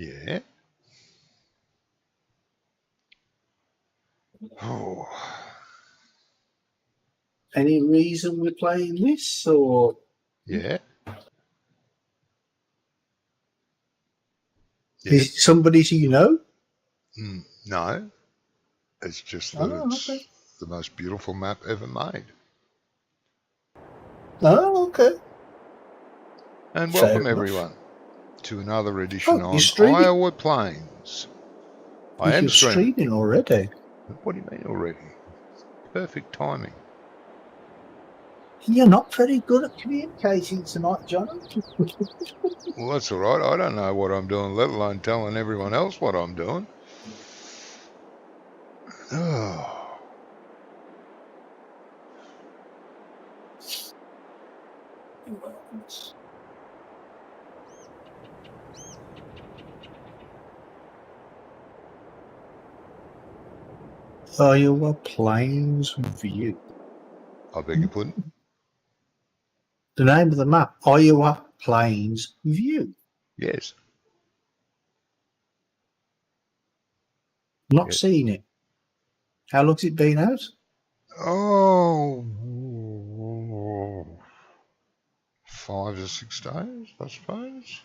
Yeah. Oh. Any reason we're playing this, or? Yeah. Is it somebody you know? No. It's just that it's the most beautiful map ever made. Oh, okay. And Fair welcome enough. everyone to another edition on streaming? Iowa Plains. I am You're streaming already. What do you mean already? Perfect timing. You're not very good at communicating tonight, John. Well, that's all right. I don't know what I'm doing, let alone telling everyone else what I'm doing. Oh. Iowa Plains View. I beg your pardon? The name of the map, Iowa Plains View. Yes. Not seen it. How long's it been out? Oh, 5 or 6 days, I suppose.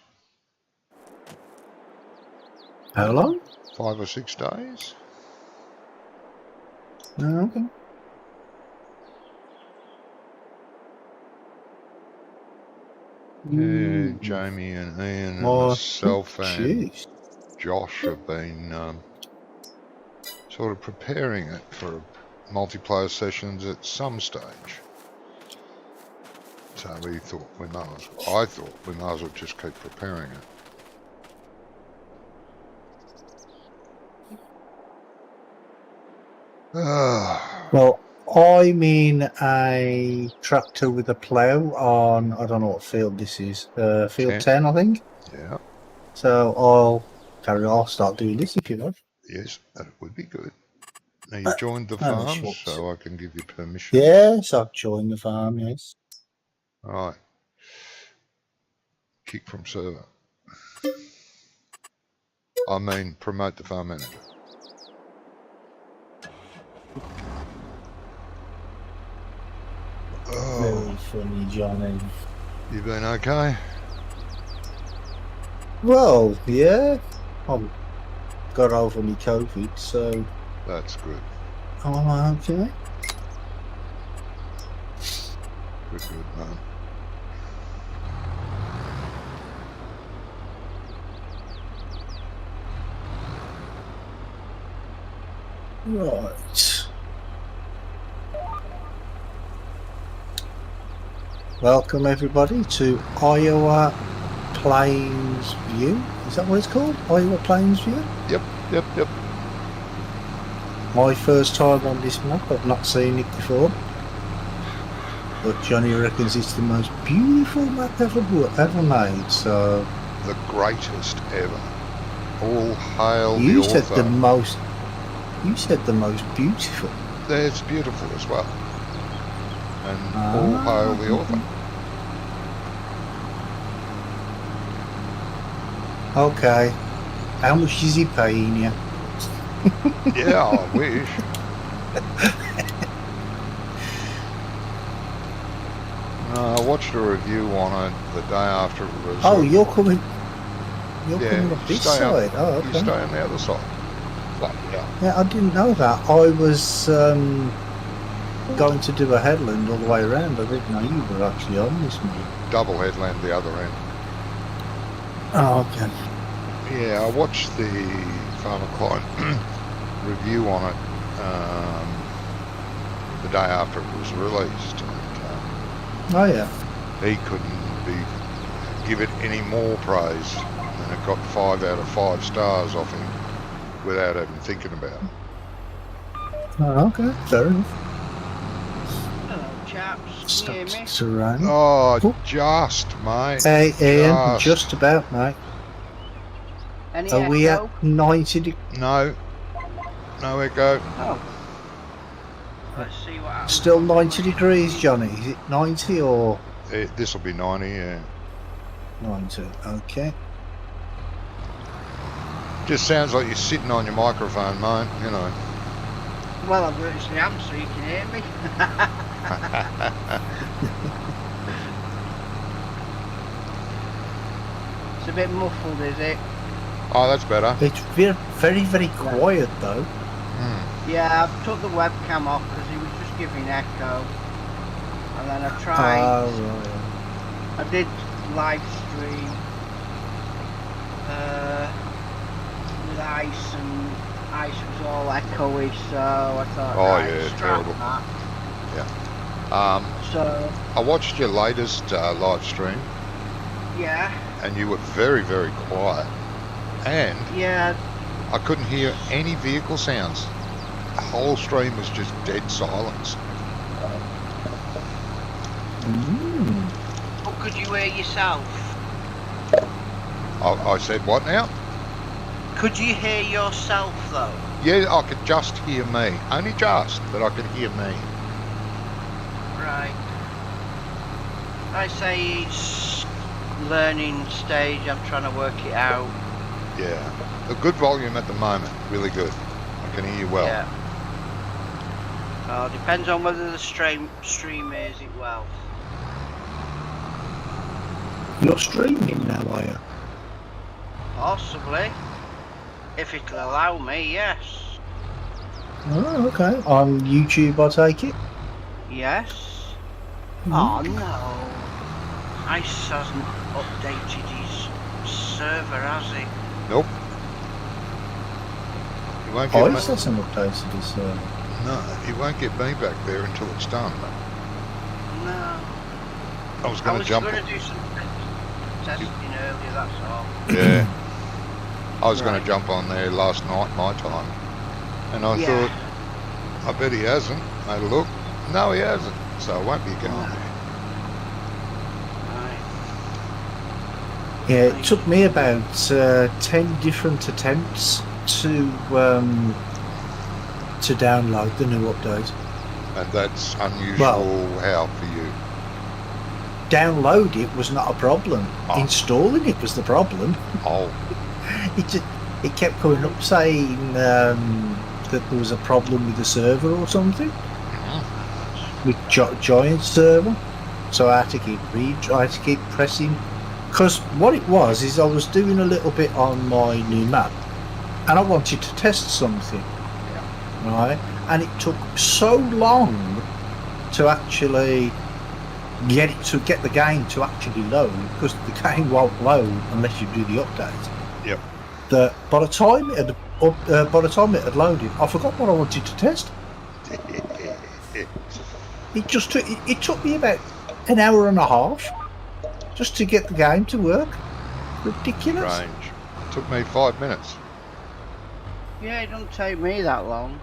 How long? 5 or 6 days. Oh, okay. Yeah, Jamie and Ian and myself and Josh have been sort of preparing it for multiplayer sessions at some stage. So I thought we might as well just keep preparing it. Well, I'm in a tractor with a plough on, I don't know what field this is, field 10, I think. Yeah. So I'll start doing this if you like. Yes, that would be good. Now you've joined the farm, so I can give you permission. Yes, I've joined the farm, yes. All right. Kick from server. I mean, promote the farm manager. Very funny, Johnny. You been okay? Well, yeah. I've got over my COVID, so... That's good. I'm okay. Good, man. Right. Welcome everybody to Iowa Plains View. Is that what it's called? Iowa Plains View? Yep. My first time on this map. I've not seen it before. But Johnny reckons it's the most beautiful map ever made, so... The greatest ever. All hail you the said author. You said the most beautiful. It's beautiful as well. And all hail the author. Okay. How much is he paying you? Yeah, I wish. I watched a review on it the day after it was... Oh, you're coming up this side? Oh, okay. You stay on the other side. Yeah, I didn't know that. I was going to do a headland all the way around. I didn't know you were actually on this map. Double headland the other end. Oh, okay. Yeah, I watched the Farmer Client review on it the day after it was released. And, oh, yeah. He couldn't give it any more praise, and it got 5 out of 5 stars off him without even thinking about it. Oh, okay. Fair enough. Hello, chaps. Can you hear me? Surround. Oh, just, mate. Hey, Ian. Just about, mate. Any Are echo? we at 90 degrees? No echo. Oh. Let's see what happens. Still 90 degrees, Johnny. Is it 90 or? This will be 90, yeah. 90, okay. Just sounds like you're sitting on your microphone, mate, you know. Well, I virtually am, so you can hear me. It's a bit muffled, is it? Oh, that's better. It's very, very, very quiet though. Yeah, I've took the webcam off because it was just giving echo. And then I tried, Right. I did live stream with ice, and ice was all echoey, so I thought, Oh, right, yeah, scrap terrible. that. So, I watched your latest live stream, yeah, and you were very, very quiet. And yeah, I couldn't hear any vehicle sounds. The whole stream was just dead silence. Mm. but could you hear yourself? I said, what now? Could you hear yourself though? Yeah, I could just hear me. Only just, but I could hear me. Right. I say it's learning stage, I'm trying to work it out. Yeah. A good volume at the moment. Really good. I can hear you well. Yeah. Depends on whether the stream hears it well. You're streaming now, are you? Possibly. If it'll allow me, yes. Oh, okay. On YouTube, I take it. Yes. Oh no. Ice hasn't updated his server, has he? Nope. You won't get Ice hasn't updated his server. No, you won't get me back there until it's done. No. I was I going to was jump. going to do some testing earlier, that's all. Yeah. I was going Right. to jump on there last night, my time. And I Yeah. thought, I bet he hasn't. I look. No, he hasn't. So I won't be going there. Right. Yeah, it took me about 10 different attempts to download the new update. And that's unusual. How for you? Download it was not a problem. Oh. Installing it was the problem. Oh, It kept coming up saying that there was a problem with the server or something, with Giant server. So I had to keep pressing, because what it was is I was doing a little bit on my new map, and I wanted to test something, right? And it took so long to actually get the game to actually load, because the game won't load unless you do the update. Yep. That by the time it had loaded, I forgot what I wanted to test. It took me about an hour and a half just to get the game to work. Ridiculous. strange. Took me 5 minutes. Yeah, it doesn't take me that long.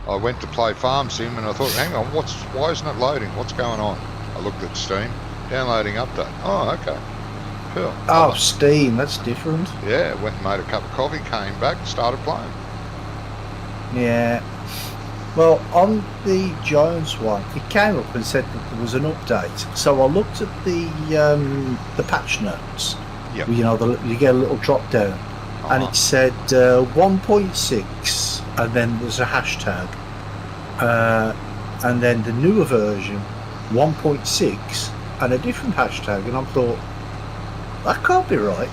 I went to play Farm Sim and I thought, hang on, why isn't it loading? What's going on? I looked at Steam, downloading update. Oh, okay. Cool. Oh, Steam, that's different. Yeah, went and made a cup of coffee, came back, started playing. Yeah. Well, on the Giants one, it came up and said that there was an update. So I looked at the patch notes. Yep. You know, you get a little drop down, and it said 1.6, and then there's a hashtag, and then the newer version 1.6 and a different hashtag, and I thought that can't be right.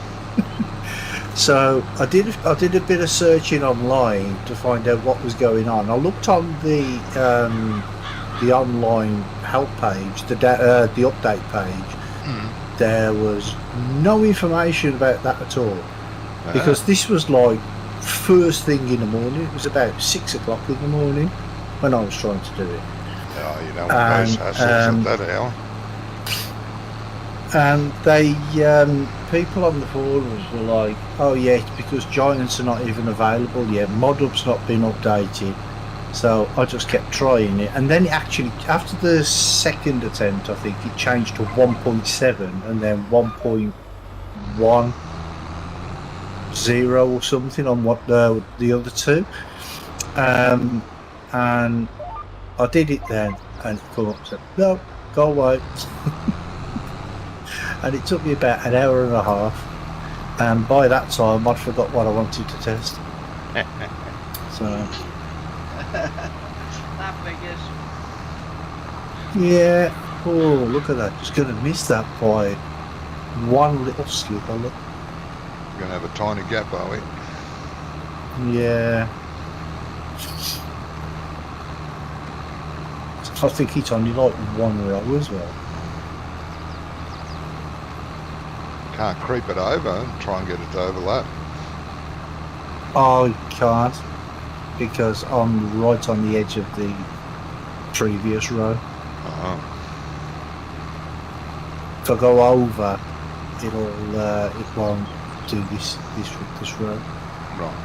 So I did a bit of searching online to find out what was going on. I looked on the online help page, the update page. There was no information about that at all, because this was like first thing in the morning. It was about 6 o'clock in the morning when I was trying to do it. Oh, you know, those hassles at that hour. And they people on the forums were like, oh yeah, it's because Giants are not even available yet, ModHub's not been updated. So I just kept trying it, and then it actually, after the second attempt, I think it changed to 1.7 and then 1.10 or something on what the other two, and I did it then, and it came up and said, no, go away. And it took me about an hour and a half And by that time, I'd forgot what I wanted to test. So, That figures. yeah. Oh, look at that. Just going to miss that by one little slip. Look. We're going to have a tiny gap, are we? Yeah. I think it's only like one row as well. Can't creep it over and try and get it to overlap. Oh, you can't. Because I'm right on the edge of the previous row. Oh, If I go over, it won't do this row. right.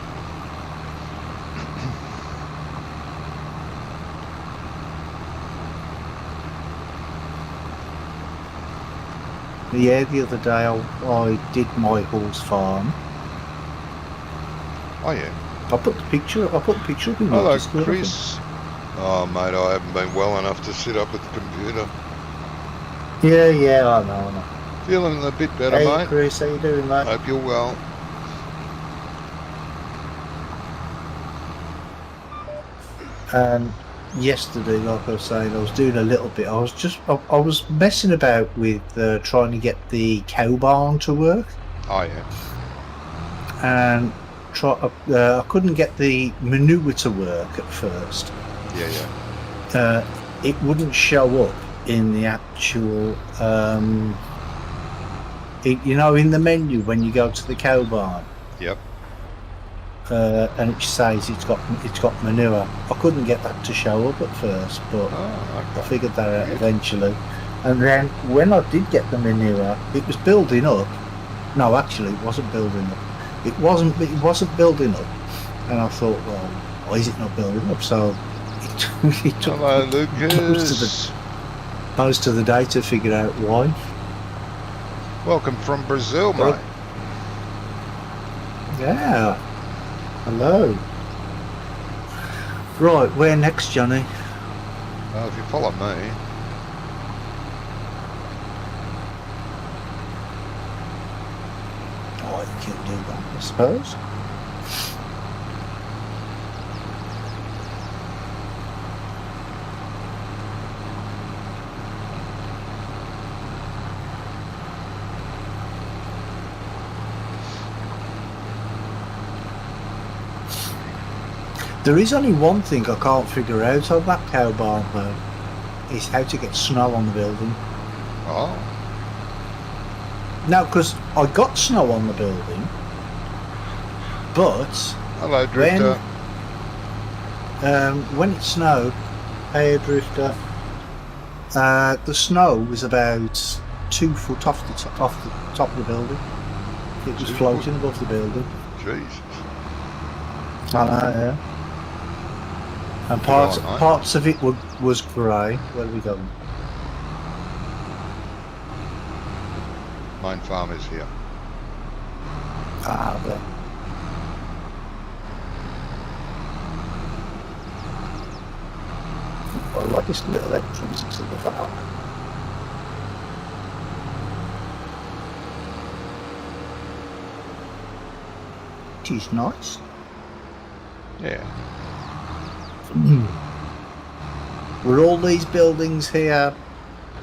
Yeah, the other day I did my horse farm. Oh, yeah. I put the picture up in my Hello, Discord, I think. Chris. Oh, mate, I haven't been well enough to sit up at the computer. Yeah, I know. Feeling a bit better, Hey, mate. Chris, how you doing, mate? Hope you're well. And yesterday, like I was saying, I was doing a little bit. I was messing about with trying to get the cow barn to work, Oh, yeah. and I couldn't get the manure to work at first. Yeah. It wouldn't show up in the actual, in the menu when you go to the cow barn. Yep. And it says it's got manure. I couldn't get that to show up at first, but Oh, I okay. figured that out eventually. And then when I did get the manure, it was building up. No, actually, it wasn't building up. It wasn't building up. And I thought, well, why is it not building up? So it took Hello, Lucas. most of the day to figure out why. Welcome from Brazil, Well- mate. Yeah. Hello. Right, where next, Johnny? If you follow me. Oh, you can do that, I suppose. There is only one thing I can't figure out on that cow barn, though, is how to get snow on the building. Oh, Now, because I got snow on the building, but hello, Drifter. when it snowed, hey Drifter, the snow was about 2 foot off the top of the building. It was 2 floating above the building. Jesus. I know, yeah. And Good on, mate. parts of it was grey. Where are we going? Main farm is here. Ah, there. I like this little entrance to the farm. It is nice. Yeah. Were all these buildings here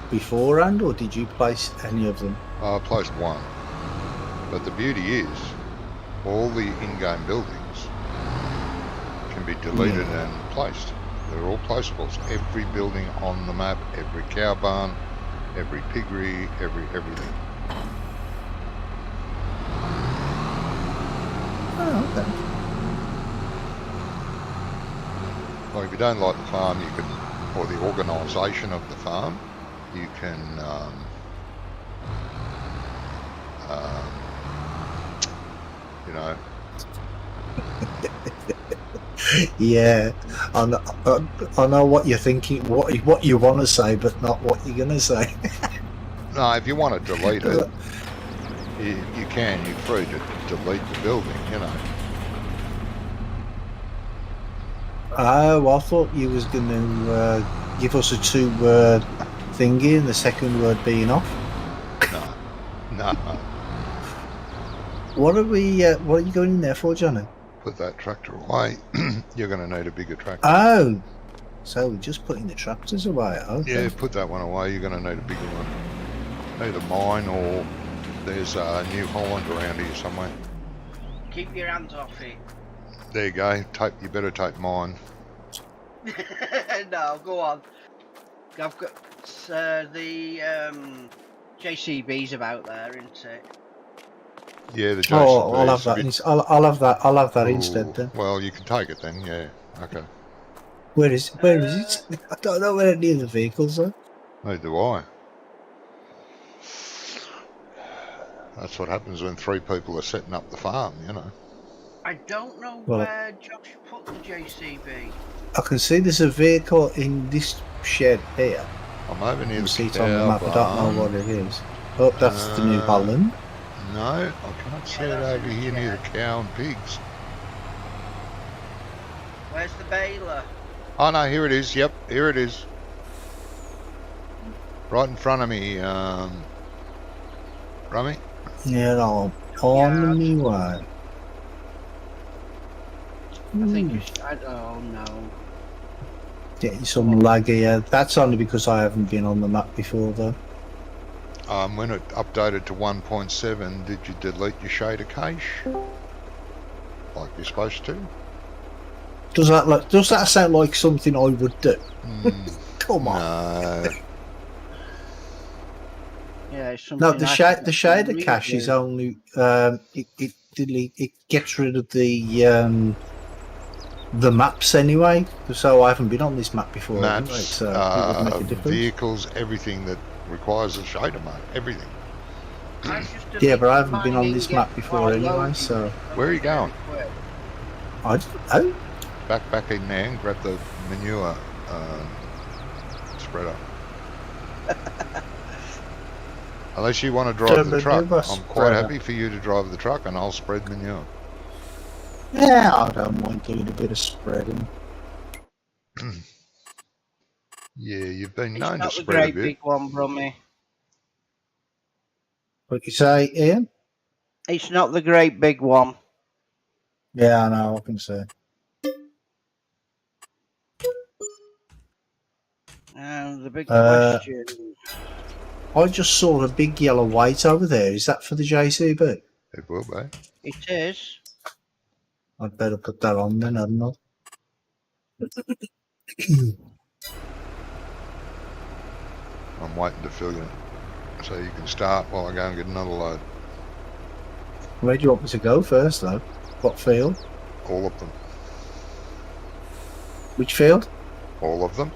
beforehand, or did you place any of them? I placed one. But the beauty is, all the in-game buildings can be deleted and placed. They're all placeables. Every building on the map, every cow barn, every piggery, everything. Oh, okay. Like if you don't like the farm, you can, or the organisation of the farm, you can you know, Yeah, I know what you're thinking, what you want to say, but not what you're going to say. no, if you want to delete it, you can. You're free to delete the building, you know. Oh, I thought you was going to give us a 2-word thingy, and the second word being off. No. What are we? What are you going in there for, Johnny? Put that tractor away. You're going to need a bigger tractor. Oh, so we're just putting the tractors away. Okay. Yeah, put that one away. You're going to need a bigger one. Either mine or there's a New Holland around here somewhere. Keep your hands off it. There you go. You better take mine. No, go on. I've got the JCB's about there, isn't it? Yeah, the Jason. Oh, I'll have that. I'll have that. I'll have that instead then. Well, you can take it then. Yeah. Okay. Where is it? I don't know where any of the vehicles are. Neither do I. That's what happens when 3 people are setting up the farm, you know. I don't know Well, where Josh put the JCB. I can see there's a vehicle in this shed here. I'm over near You the see it on the map. I don't know what it is. Oh, that's the New Holland. No, I can't see it over here near the cow and pigs. Where's the baler? Oh no, here it is. Yep, here it is. Right in front of me, Rummy. Yeah, no, on me way. I think you should. Oh no. Getting some lag here. That's only because I haven't been on the map before, though. When it updated to 1.7, did you delete your shader cache? Like you're supposed to? Does that sound like something I would do? Come on. No. Yeah, it's something. No, the shader cache is only it gets rid of the maps anyway. So I haven't been on this map before. Maps, Anyway, so it would make a difference. vehicles, everything that requires a shader mode, everything. Yeah, but I haven't been on this map before anyway. So Where are you going? I don't know. Back in there and grab the manure spreader. Unless you want to drive the truck, I'm quite happy for you to drive the truck and I'll spread manure. Yeah, I don't mind doing a bit of spreading. Yeah, you've been known to It's not the spread a great bit. big one, Brummy. What you say, Ian? It's not the great big one. Yeah, I know. I can say. The big question. I just saw a big yellow weight over there. Is that for the JCB? It will be. It is. I'd better put that on then, hadn't I? I'm waiting to fill it so you can start while I go and get another load. Where do you want me to go first, though? What field? All of them. Which field? All of them.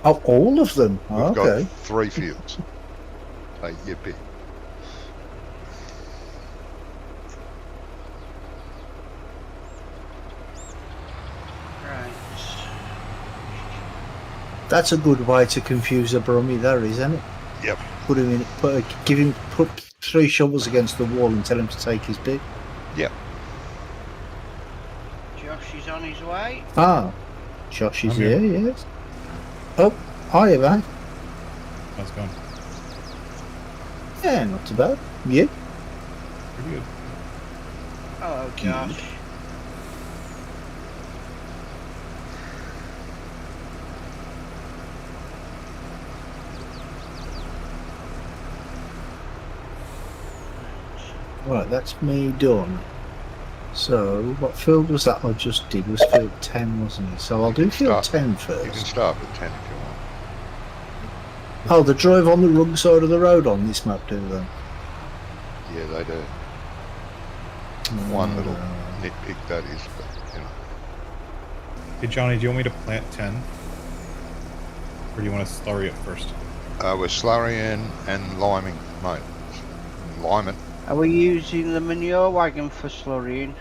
Oh, all of them. We've Okay. got 3 fields. Take your pick. Right. That's a good way to confuse a Brummie, there, isn't it? Yep. Put 3 shovels against the wall and tell him to take his bit. Yep. Josh is on his way. Ah, Josh is I'm here. here, yes. Oh, hiya, mate. How's it going? Yeah, not too bad. You? Pretty good. Hello, Josh. Right, that's me done. So, what field was that I just did? Was field 10, wasn't it? So I'll do field 10 You can first. start with 10 if you want. Oh, they drive on the wrong side of the road on this map, do they? Yeah, they do. One little nitpick that is, but you know. Hey Johnny, do you want me to plant 10? Or do you want to slurry it first? We're slurrying and liming, mate. Liming. Are we using the manure wagon for slurrying?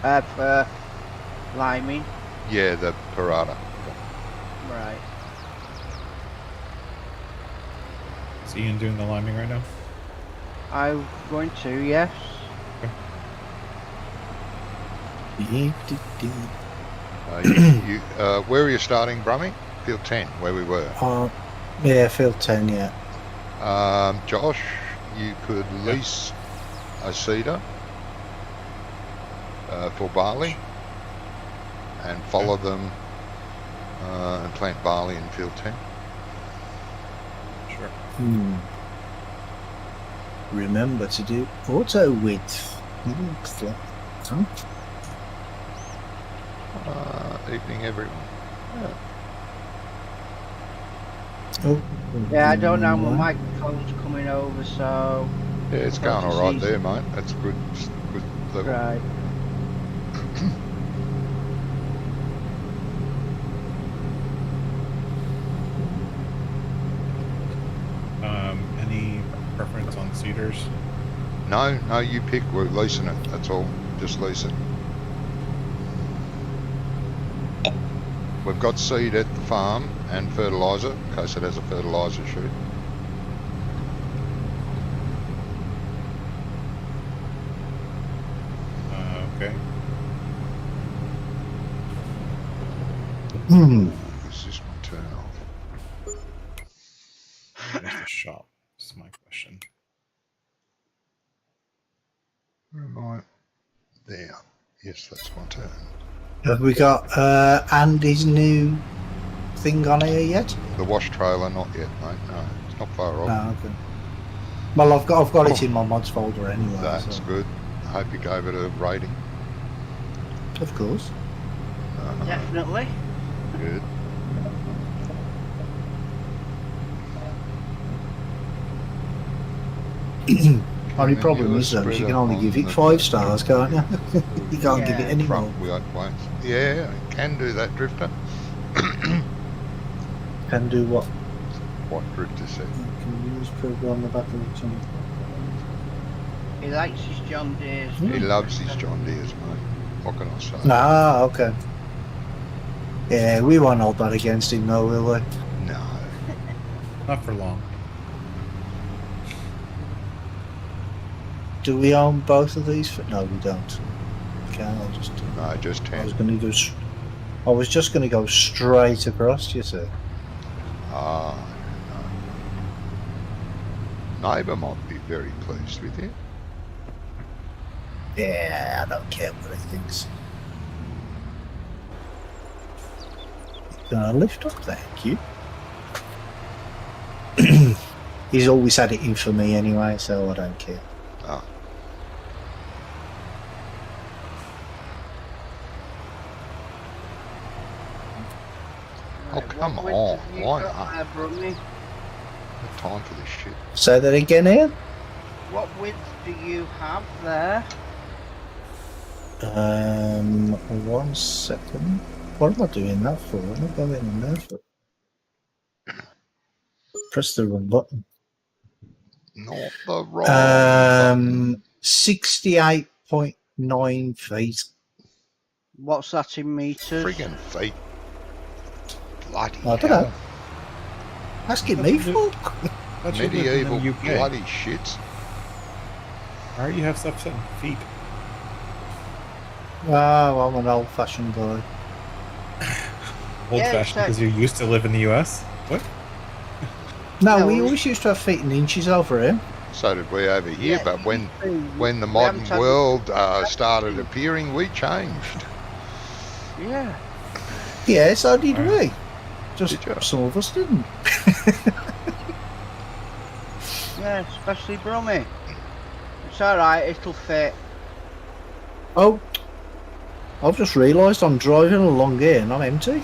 For liming? Yeah, the Parada. Right. Is Ian doing the liming right now? I'm going to, yes. Where are you starting, Brummy? Field 10, where we were. Yeah, field 10, yeah. Josh, you could lease a seeder for barley and follow them and plant barley in field 10. Sure. Remember to do auto width. Huh? Evening, everyone. Oh, Yeah, I don't know. My microphone's coming over, so Yeah, it's going all right there, mate. That's good level. right. Any preference on cedars? No, you pick. We're leasing it. That's all. Just lease it. We've got seed at the farm and fertiliser, in case it has a fertiliser chute. Okay. Is this my turn off? Where's the shop? That's my question. Where am I? There. Yes, that's my turn. have we got Andy's new thing on here yet? The wash trailer, not yet, mate. No, it's not far off. Oh, okay. Well, I've got it in my mods folder anyway. That's so. good. I hope you gave it a rating. Of course. Definitely. Good. Only problem is though, you can only give it 5 stars, can't you? You can't give it any more. Front wheel won't. Yeah, can do that, Drifter. Can do what? What Drifter said. Can you use program the back of it? He likes his John Deere's. He loves his John Deere's, mate. What can I say? Ah, okay. Yeah, we won't hold that against him though, will we? No. Not for long. Do we own both of these? No, we don't. Okay, I'll just. No, just I was 10. going to go. I was just going to go straight across. You see. Ah, no. Neighbour might be very pleased with you. Yeah, I don't care what he thinks. Gonna lift up, thank you. He's always had it in for me anyway, so I don't care. Ah. Oh, come on. Why not? Brummy? No time for this shit. Say that again, Ian. What width do you have there? 1 second. What am I doing that for? What am I going in there for? Press the wrong button. Not the wrong button. 68.9 feet. What's that in meters? Friggin' feet. Bloody I don't hell. know. Asking me for? That's you live in Medieval the UK. bloody shits. Why do you have stuff set in feet? Oh, I'm an old-fashioned guy. Old Yeah, fashioned it's because you used to live in the US? What? No, No, we we- always used to have feet and inches over here. So did we over here, Yeah, but when the we modern haven't had- world started appearing, we changed. Yeah. Yeah, so did Wow. we. Just Did you? some of us didn't. Yeah, especially Brummy. It's alright, it'll fit. Oh, I've just realised I'm driving along here and I'm empty.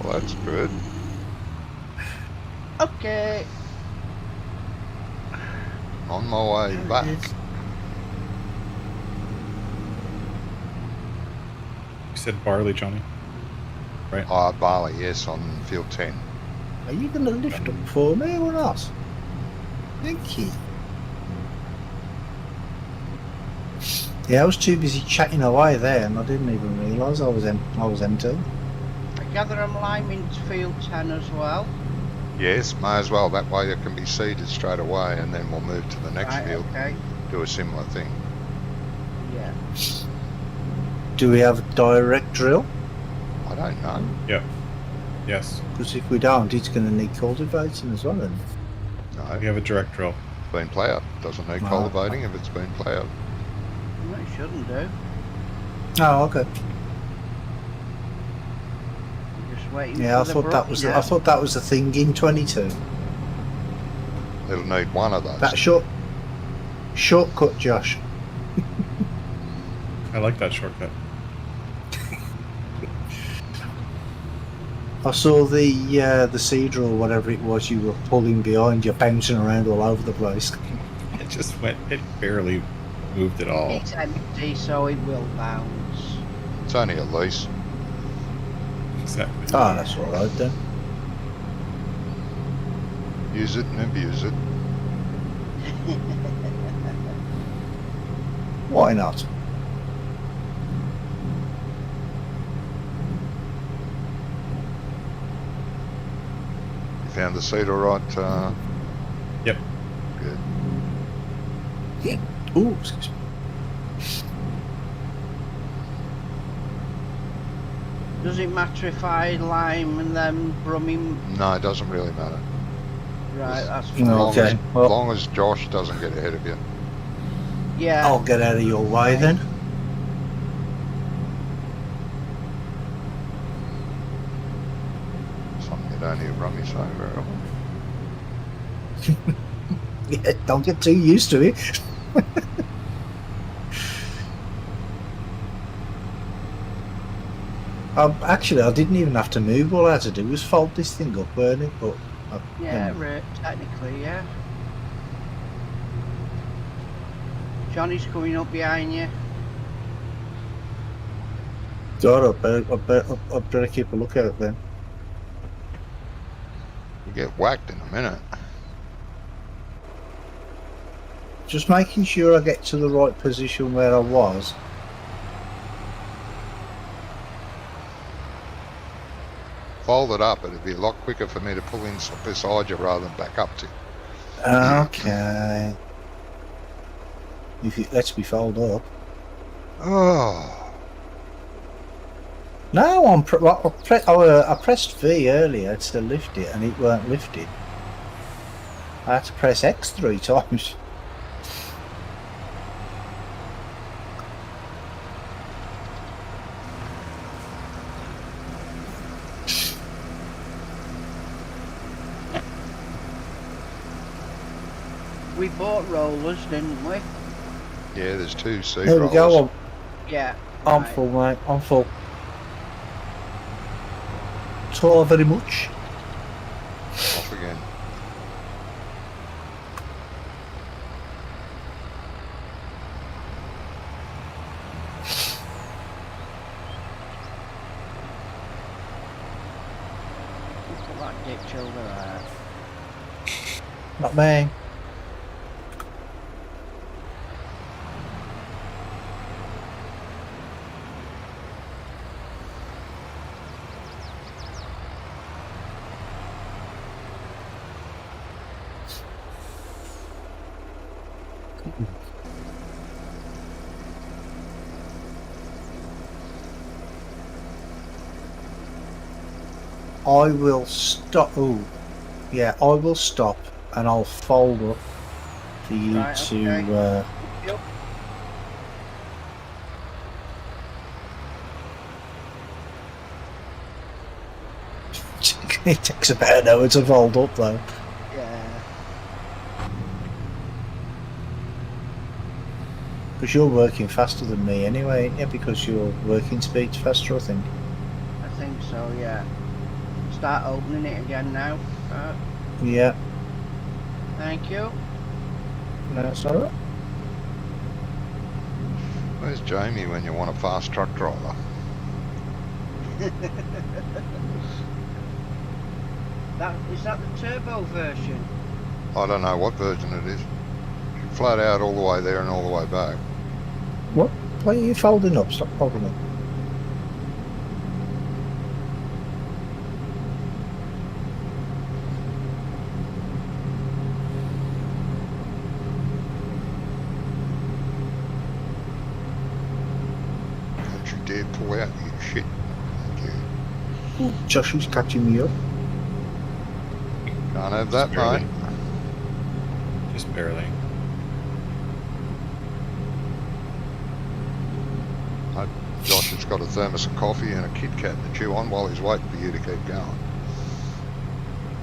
Well, that's good. Okay. On my way back. You said barley, Johnny. Right. Barley, yes, on field 10. Are you going to lift up for me or not? Thank you. Yeah, I was too busy chatting away there and I didn't even realise I was empty. I gather I'm liming field 10 as well. Yes, may as well. That way it can be seeded straight away and then we'll move to the next Right, field, okay. do a similar thing. Yeah. Do we have a direct drill? I don't know. Yes. Because if we don't, it's going to need cultivating as well. Then. No. We have a direct drill. been ploughed. Doesn't need Right. cultivating if it's been ploughed. No, it shouldn't do. Oh, okay. I'm just waiting Yeah, I for the thought that brush was now. I thought that was the thing in 22. It'll need one of those. That shortcut, Josh. I like that shortcut. I saw the cedar or whatever it was you were pulling behind. You're bouncing around all over the place. It just went. It barely moved at all. It's empty, so it will bounce. It's only a lease. Exactly. Oh, that's all right then. Use it and abuse it. Why not? You found the seed all right? Yep. Good. Ooh, excuse me. Does it matter if I lime and then brumming? No, it doesn't really matter. Right, that's As fine. No. long, Okay, as, well- long as Josh doesn't get ahead of you. Yeah. I'll get out of your way then. Something you don't hear Rummy say very often. Yeah, don't get too used to it. Actually, I didn't even have to move. All I had to do was fold this thing up, weren't it? But Yeah, right, technically, yeah. Johnny's coming up behind you. God, I better keep a lookout then. You get whacked in a minute. Just making sure I get to the right position where I was. Fold it up, it'd be a lot quicker for me to pull in beside you rather than back up to you. Okay. If it lets me fold up. Oh, No, I pressed V earlier to lift it and it weren't lifted. I had to press X 3 times. We bought rollers, didn't we? yeah, there's two seed There we rollers. go. Yeah. I'm right. full, mate. I'm full. So very much. Off again. Put that ditch over there. Not me. I will stop. Oh, yeah, I will stop and I'll fold up for you Right, to. okay. Yep. It takes about an hour to fold up though. Yeah. Because you're working faster than me anyway, ain't you? Because your working speed's faster, I think. I think so, yeah. Start opening it again now. Yeah, Thank you. that's alright. Where's Jamie when you want a fast truck driver? Is that the turbo version? I don't know what version it is. Flat out all the way there and all the way back. What? Why are you folding up? Stop folding up. Don't you dare pull out, you shit. Thank you. Ooh, Josh was catching me up. Can't have that, Barely. mate. Just Just barely. Josh has got a thermos of coffee and a Kit Kat to chew on while he's waiting for you to keep going.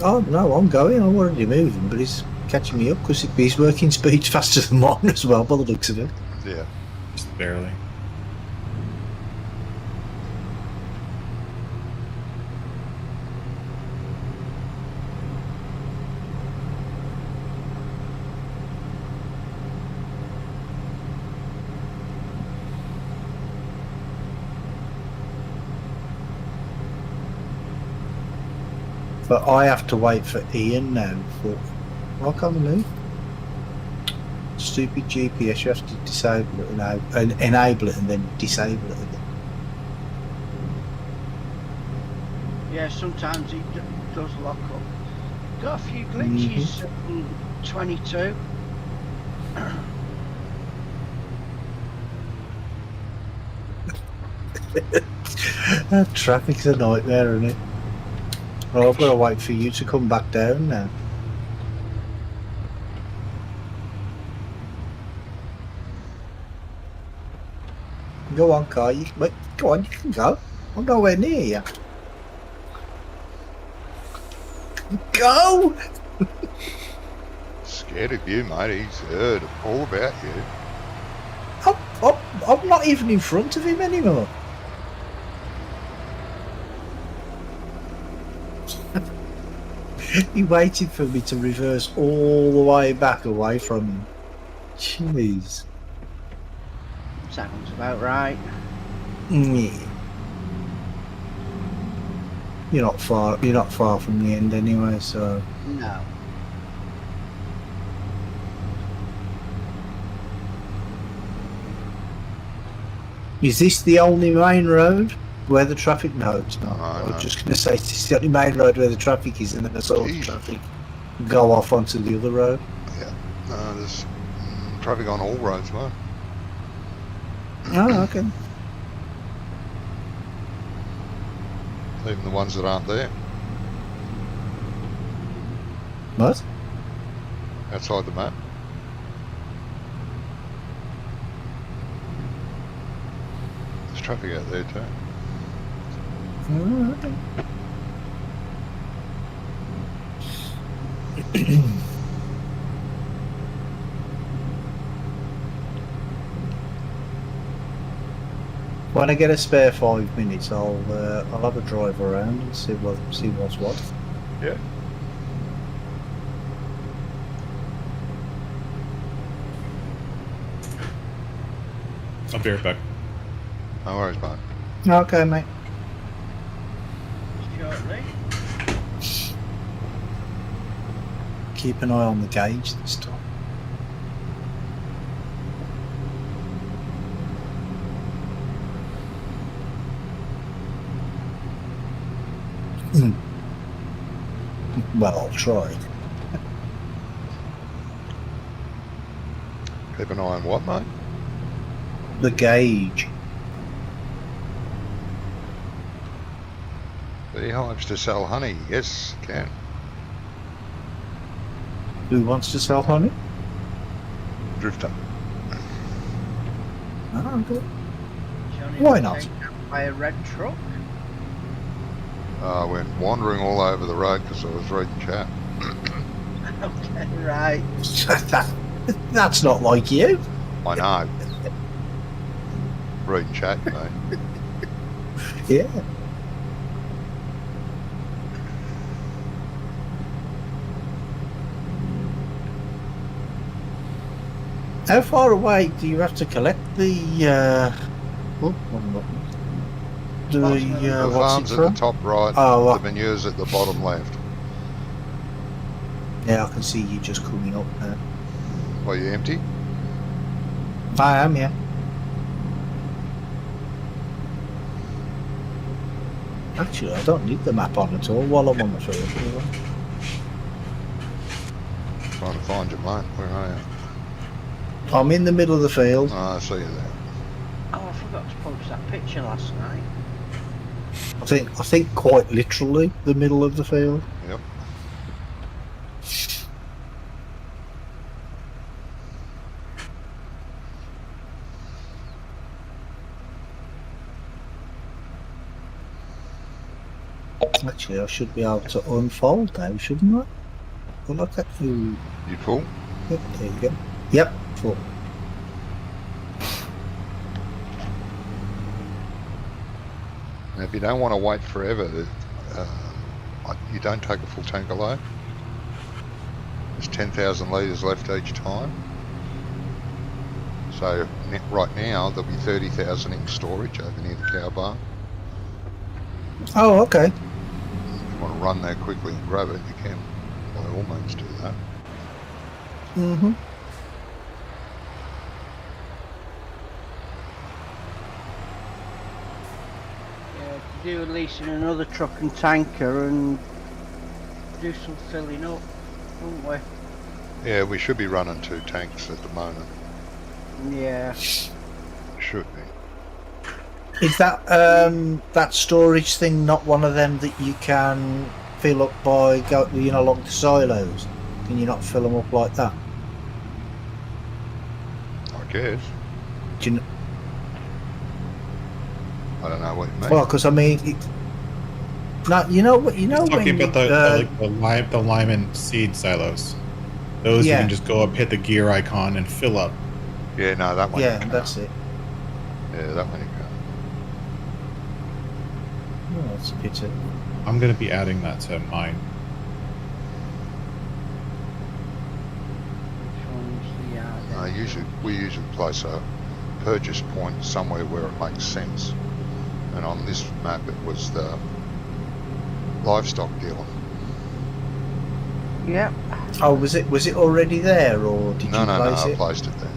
Oh no, I'm going. I'm already moving, but he's catching me up because his working speed's faster than mine as well, by the looks of it. Yeah. Just barely. But I have to wait for Ian now. Why can't I move? Stupid GPS, you have to disable it and enable it and then disable it again. Yeah, sometimes it does lock up. Got a few glitches in 22. Traffic's a nightmare, isn't it? Well, I've got to wait for you to come back down now. Go on, car. Wait, go on, you can go. I'm nowhere near you. Go! Scared of you, mate. He's heard all about you. I'm not even in front of him anymore. He waited for me to reverse all the way back away from him. Jeez. Sounds about right. Yeah. You're not far from the end anyway, so No. is this the only main road where the traffic? No, it's not. No, I no. was just gonna say it's the only main road where the traffic is, and then the sort of Jeez. traffic go off onto the other road. No, there's traffic on all roads, mate. Oh, okay. Even the ones that aren't there. What? Outside the map. There's traffic out there too. Oh, okay. When I get a spare 5 minutes, I'll have a drive around and see what's what. Yeah. I'll be right back. No worries, mate. Okay, mate. Shortly. Keep an eye on the gauge this time. Well, I'll try. Keep an eye on what, mate? The gauge. Beehives to sell honey. Yes, can. Who wants to sell honey? Drifter. Oh, good. Johnny Why was not? taken out by a red truck. I went wandering all over the road because I was reading chat. Okay, right. That's not like you. I know. Reading chat, mate. Yeah. How far away do you have to collect the The what's farm's it at the from? top right, Oh, the manure's at the bottom left. yeah, I can see you just coming up now. Are you empty? I am, yeah. Actually, I don't need the map on at all while I'm on the field. Trying to find you, mate. Where are you? I'm in the middle of the field. Oh, I see you there. Oh, I forgot to post that picture last night. I think quite literally the middle of the field. Yep. Actually, I should be able to unfold now, shouldn't I? Well, look at you. You full? Yep, there you go. Yep, full. Now, if you don't want to wait forever, you don't take a full tanker load. There's 10,000 litres left each time. So right now there'll be 30,000 in storage over near the cow barn. Oh, okay. If you want to run there quickly and grab it, you can by all means do that. Mm-hmm. Yeah, to do at least in another truck and tanker and do some filling up, won't we? Yeah, we should be running 2 tanks at the moment. Yeah. Should be. Is that that storage thing not one of them that you can fill up by along the silos? Can you not fill them up like that? I guess. Do you know? I don't know what you mean. Well, because I mean, no, you know what? You know He's talking when about the Lyman seed silos. Those you Yeah. can just go up, hit the gear icon, and fill up. Yeah, no, that one. you yeah, can't. that's it. Yeah, that one you can't. Oh, that's a pity. I'm going to be adding that to mine. Which one's the yard? We usually place a purchase point somewhere where it makes sense. And on this map, it was the livestock dealer. Yep. Oh, was it already there, or did No, you no, no, place I it? placed it there.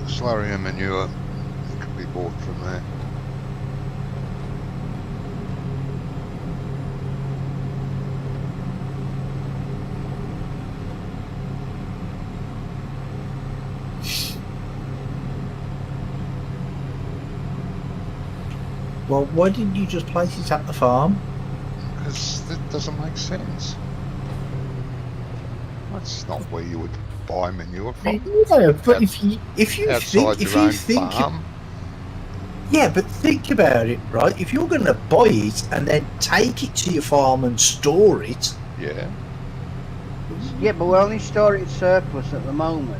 Slurry and manure could be bought from there. Well, why didn't you just place it at the farm? Because that doesn't make sense. That's not where you would buy manure from. No, but if you Outside think, your own farm. yeah, but think about it, right? If you're going to buy it and then take it to your farm and store it, Yeah. Yeah, but we're only storing surplus at the moment.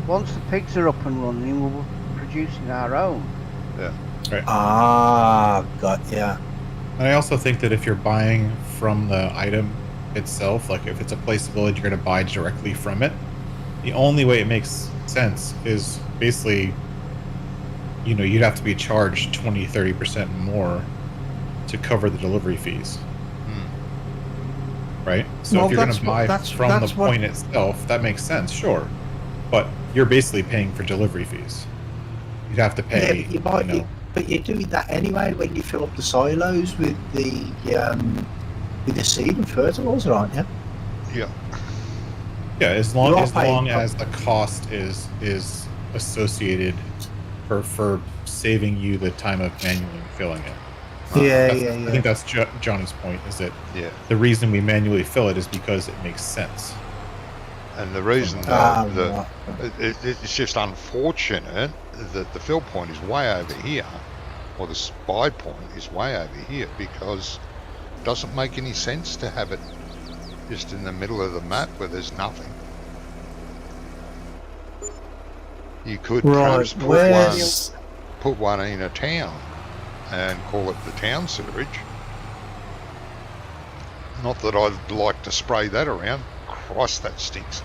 Once the pigs are up and running, we'll be producing our own. got yeah. And I also think that if you're buying from the item itself, like if it's a place of village, you're going to buy directly from it. The only way it makes sense is basically, you'd have to be charged 20-30% more to cover the delivery fees. Right? So Well, if you're going that's to what- buy that's- from the that's what- point itself, that makes sense, sure. But you're basically paying for delivery fees. You'd have to pay, But you're doing that anyway when you fill up the silos with the seed and fertilizer, aren't you? Yeah. Yeah, as You long are as paying- the cost is associated for saving you the time of manually filling it. Yeah, I think that's Johnny's point, is that Yeah. the reason we manually fill it is because it makes sense. And the reason Ah, that right. it's just unfortunate that the fill point is way over here, or the spy point is way over here, because it doesn't make any sense to have it just in the middle of the map where there's nothing. You could perhaps Right, put one in a town and call it the town sewerage. Not that I'd like to spray that around. Christ, that stinks.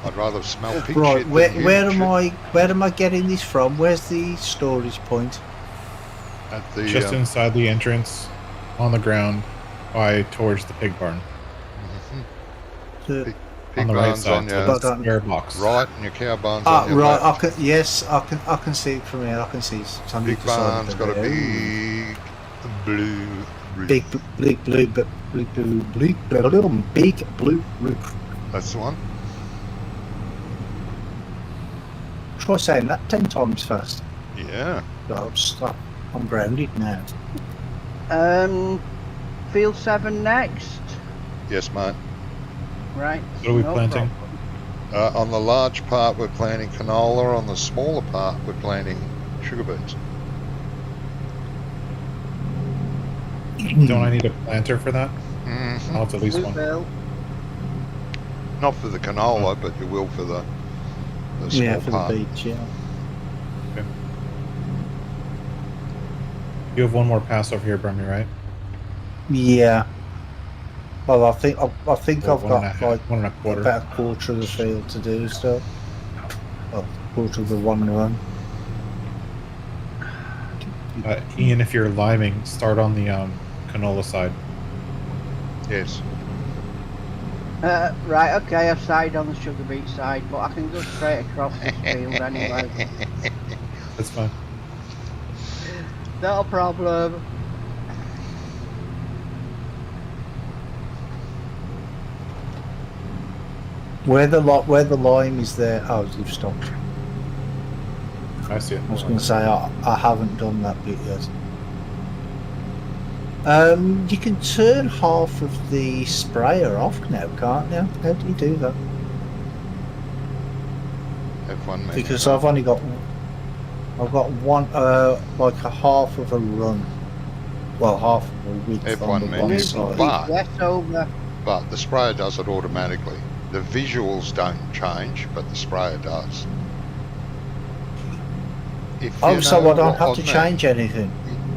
I'd rather smell pig right, shit than where human shit. where am I getting this from? Where's the storage point? At the Just inside the entrance, on the ground, towards the pig barn. The- Pig on the right barn's side, on to your But- the square box. right, and your cow barn's on your right, left. I can see it from here. I can see somebody Big barn's got a there. big blue roof. big blue roof. That's the one. Try saying that 10 times fast. Yeah. I'll stop. I'm grounded now. Field 7 next. Yes, mate. Right. What are we no planting? problem. On the large part, we're planting canola. On the smaller part, we're planting sugar beets. Don't I need a planter for that? Mhm. I'll have at least You one. will. Not for the canola, but you will for the small Yeah, for part. the beach, yeah. You have one more pass over here, Brummy, right? Yeah. Well, I think Or I've got like 1 1/4. about a quarter of the field to do still. Well, quarter of the one run. Ian, if you're liming, start on the canola side. Yes. Right, okay, I've started on the sugar beet side, but I can go straight across this field anyway. That's fine. Not a problem. Where the lime is there. Oh, you've stopped. I see it. I was going to say I haven't done that bit yet. You can turn half of the sprayer off now, can't you? How do you do that? F1 menu. Because I've got one, like a half of a run. Well, half of a width F1 on the menu, one Move side. but- less over. But the sprayer does it automatically. The visuals don't change, but the sprayer does. If Oh, you so know I don't what have I to mean, change anything.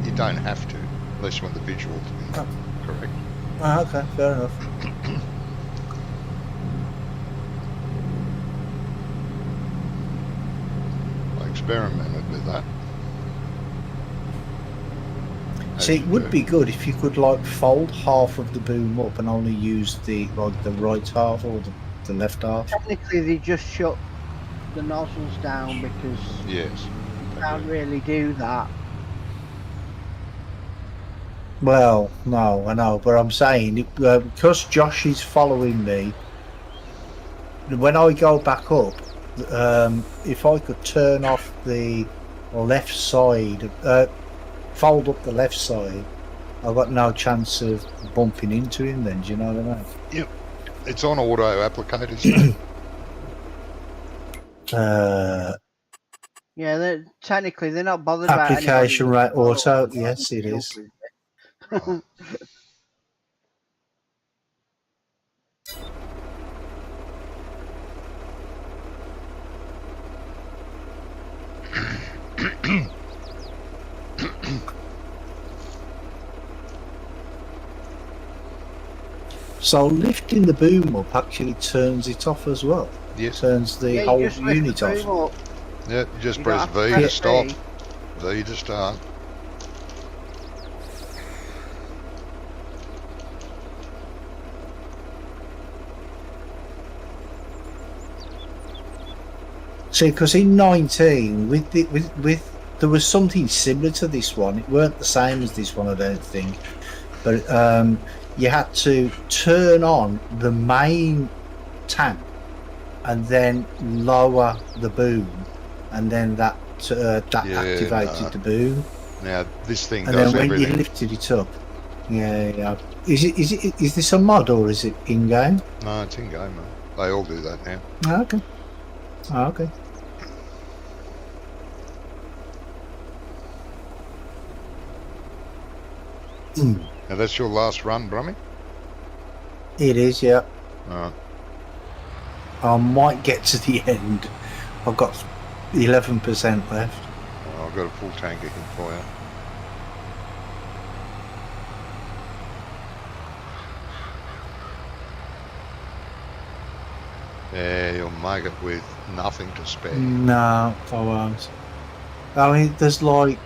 You don't have to, unless you want the visual to be Oh. correct. Ah, okay, fair enough. I experimented with that. As See, it you would do. be good if you could like fold half of the boom up and only use the right half or the left half. Technically, they just shut the nozzles down because Yes. you can't really do that. Well, no, I know, but I'm saying because Josh is following me. When I go back up, if I could turn off the left side, fold up the left side, I've got no chance of bumping into him. Then, do you know what I mean? It's on auto applicators. Yeah, technically they're not bothered about Application anybody. rate auto, yes, it is. So lifting the boom up actually turns it off as well. Yes. Turns the Yeah, whole you just lift unit the off. boom up. Yeah, you just You press don't have V to to press stop, V. V to start. See, because in 19, with there was something similar to this one. It weren't the same as this one, I don't think. But you had to turn on the main tank and then lower the boom, and then that Yeah, activated no. the boom. Now this thing And does then when everything. you lifted it up, yeah. Is this a mod or is it in game? No, it's in game, man. They all do that now. Oh, okay. Oh, okay. Now that's your last run, Brummy? It is, yeah. Alright. I might get to the end. I've got 11% left. Well, I've got a full tank here for you. Yeah, you'll make it with nothing to spare. No, I won't. I mean, there's like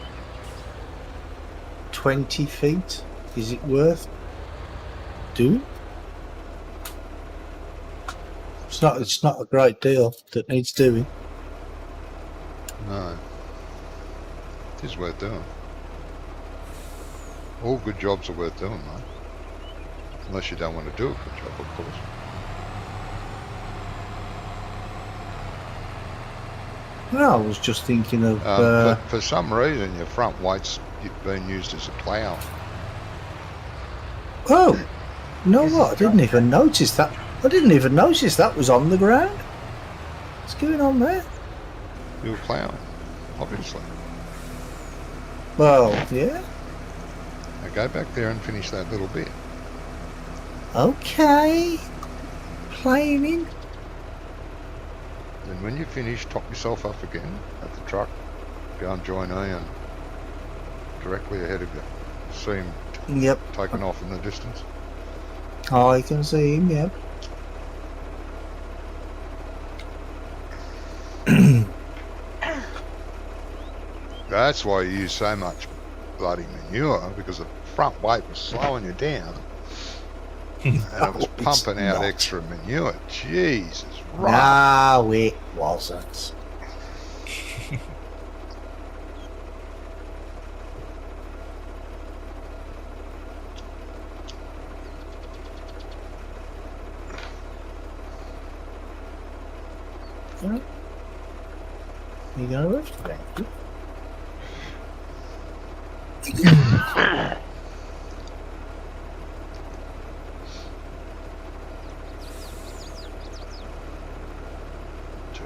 20 feet. Is it worth doing? It's not a great deal that needs doing. No. It is worth doing. All good jobs are worth doing, mate. Unless you don't want to do a good job, of course. No, I was just thinking of. But for some reason, your front weight's been used as a plough. Oh, you know what? I didn't even notice that. I didn't even notice that was on the ground. What's going on there? You were ploughing, obviously. Well, yeah. Now go back there and finish that little bit. Okay. Planning. Then when you finish, top yourself up again at the truck. Go and join Ian. Directly ahead of you. See him Yep. taking off in the distance. I can see him, yep. That's why you use so much bloody manure, because the front weight was slowing you down. And it was No, it's pumping out not. extra manure. Jesus, right. No, it wasn't. Yeah. You gonna rush that?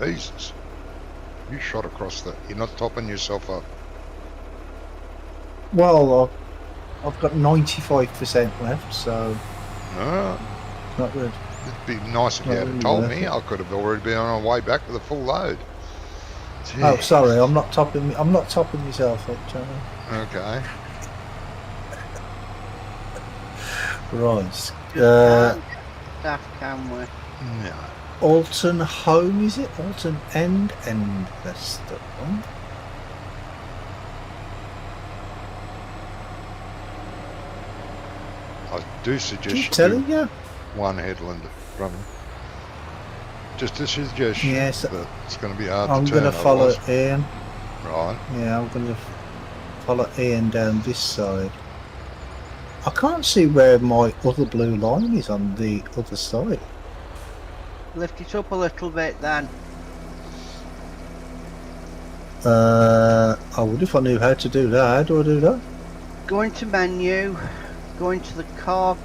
Jesus. You shot across the... You're not topping yourself up. Well, I've got 95% left, so No. not good. It'd be nice if you Not had really told worth me. it. I could have already been on my way back with a full load. Oh, Jeez. sorry, I'm not topping myself up, Johnny. Okay. Right. Stuff, can we? No. Alton Home, is it? Alton End, that's the one. I do suggest Keep you telling do you. one headland from... Just a suggestion. Yes. But it's going to be hard I'm to turn going to follow otherwise. Ian. Right. Yeah, I'm going to follow Ian down this side. I can't see where my other blue line is on the other side. Lift it up a little bit then. I would if I knew how to do that. How do I do that? Go into menu, go into the cog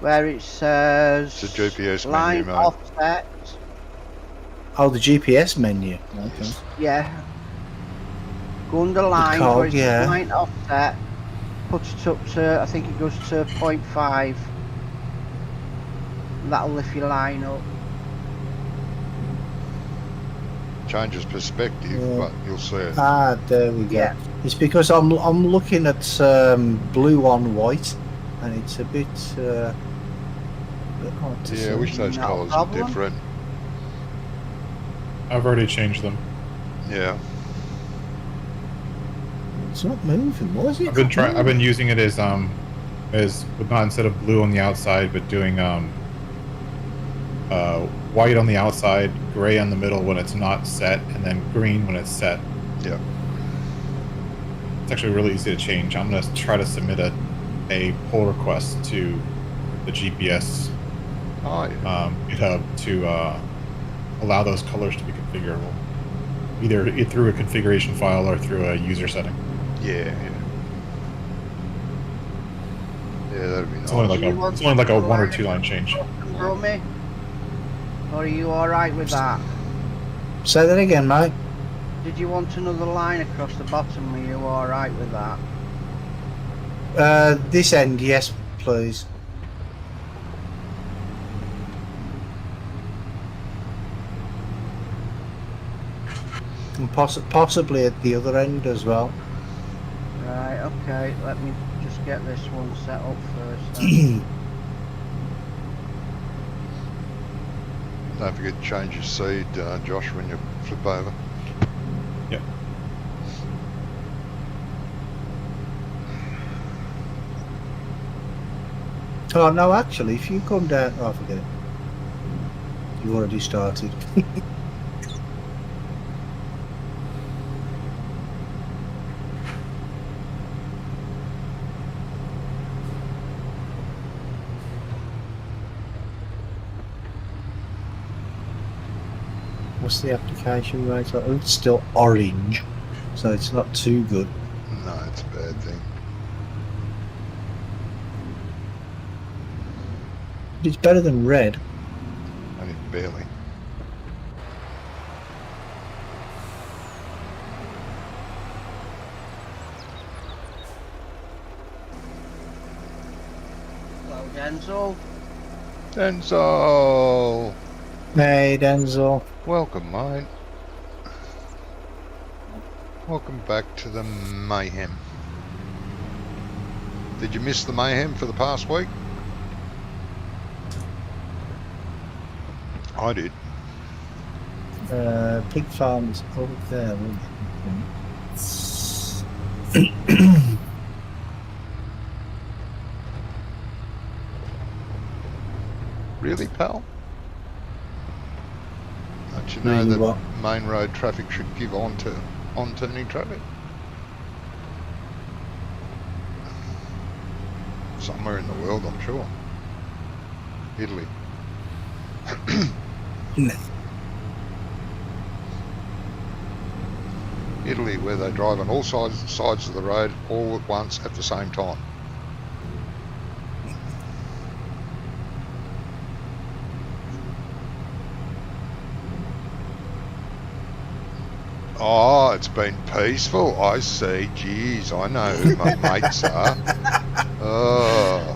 where it says It's a GPS menu, line mate. offset. Oh, the GPS menu. Okay. Yeah. Go under line cog, where it says yeah. line offset. Put it up to, I think it goes to 0.5. That'll lift your line up. Changes perspective, Yeah. but you'll see it. Ah, there we go. Yeah. It's because I'm looking at blue on white, and it's a bit hard to Yeah, see. I wish those No colours were problem. different. I've already changed them. Yeah. It's not moving. Why is it? I've been using it as with not instead of blue on the outside, but doing white on the outside, gray on the middle when it's not set, and then green when it's set. Yeah. It's actually really easy to change. I'm gonna try to submit a pull request to the GPS Oh, yeah. GitHub to allow those colors to be configurable, either through a configuration file or through a user setting. Yeah. Yeah, that'd be nice. It's only like a 1 or 2 line change. Brummy? Or are you alright with that? Say that again, mate. Did you want another line across the bottom? Were you alright with that? This end, yes, please. And possibly at the other end as well. Right, okay, let me just get this one set up first then. Don't forget to change your seed, Josh, when you flip over. Yep. Oh no, actually, if you come down, oh, forget it. You've already started. What's the application rate? Oh, it's still orange, so it's not too good. No, it's a bad thing. It's better than red. Only barely. Denzel. Denzel! Hey, Denzel. Welcome, mate. Welcome back to the mayhem. Did you miss the mayhem for the past week? I did. Pig farms over there. Really, pal? Don't you know Really that what? main road traffic should give on to on-turning traffic? Somewhere in the world, I'm sure. Italy. No. Italy, where they drive on all sides of the road all at once at the same time. Oh, it's been peaceful. I see. Geez, I know who my mates are. Oh.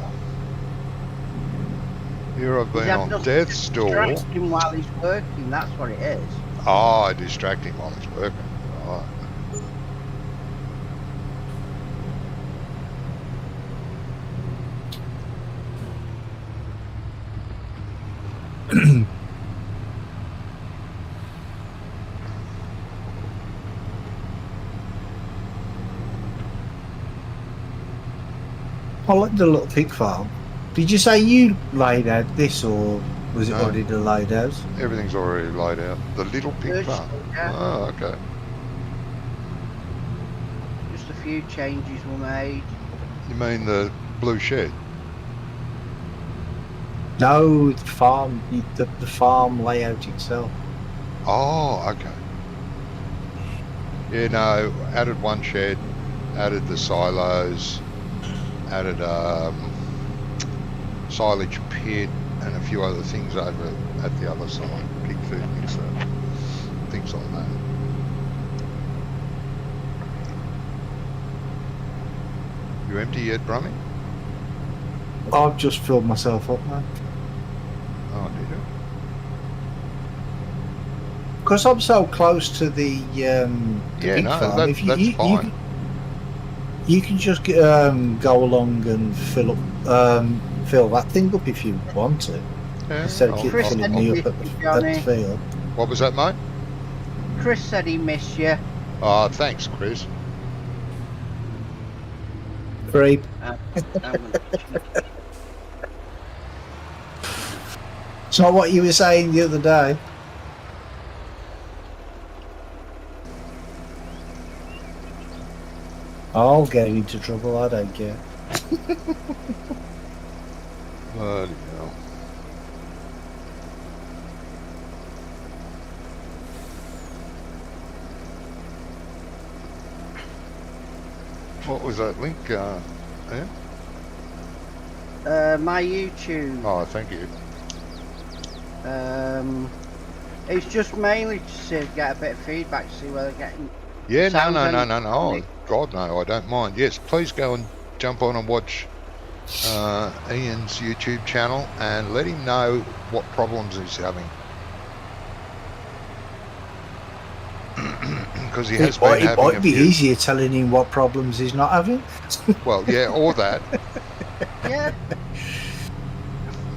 Here I've been on death's door. Distract him while he's working, that's what it is. Oh, I distract him while he's working. Right. I like the little pig farm. Did you say you laid out this, or was it No. already laid out? Everything's already laid out. The little pig Good, farm. yeah. Oh, okay. Just a few changes were made. You mean the blue shed? No, the farm, the farm layout itself. Oh, okay. Yeah, no, added one shed, added the silos, added silage pit and a few other things over at the other side, pig food mixer, things like that. You empty yet, Brummy? I've just filled myself up, man. Oh, did you? Because I'm so close to the Yeah, pig no, farm. that's fine. You can just go along and fill that thing up if you want to. Yeah, Instead of I'll- keep Chris I'll- filling said me he up at missed you, the Johnny. field. What was that, mate? Chris said he missed you. Oh, thanks, Chris. Creep. It's not what you were saying the other day. I'll get into trouble, I don't care. Bloody hell. What was that link? Yeah? My YouTube. Oh, thank you. It's just mainly to get a bit of feedback, to see whether they're getting. Yeah, Sounds no. any- Oh, God, no, I don't mind. Yes, please go and jump on and watch Ian's YouTube channel and let him know what problems he's having. Because he has been It having a might be few. easier telling him what problems he's not having. Well, yeah, or that. Yeah.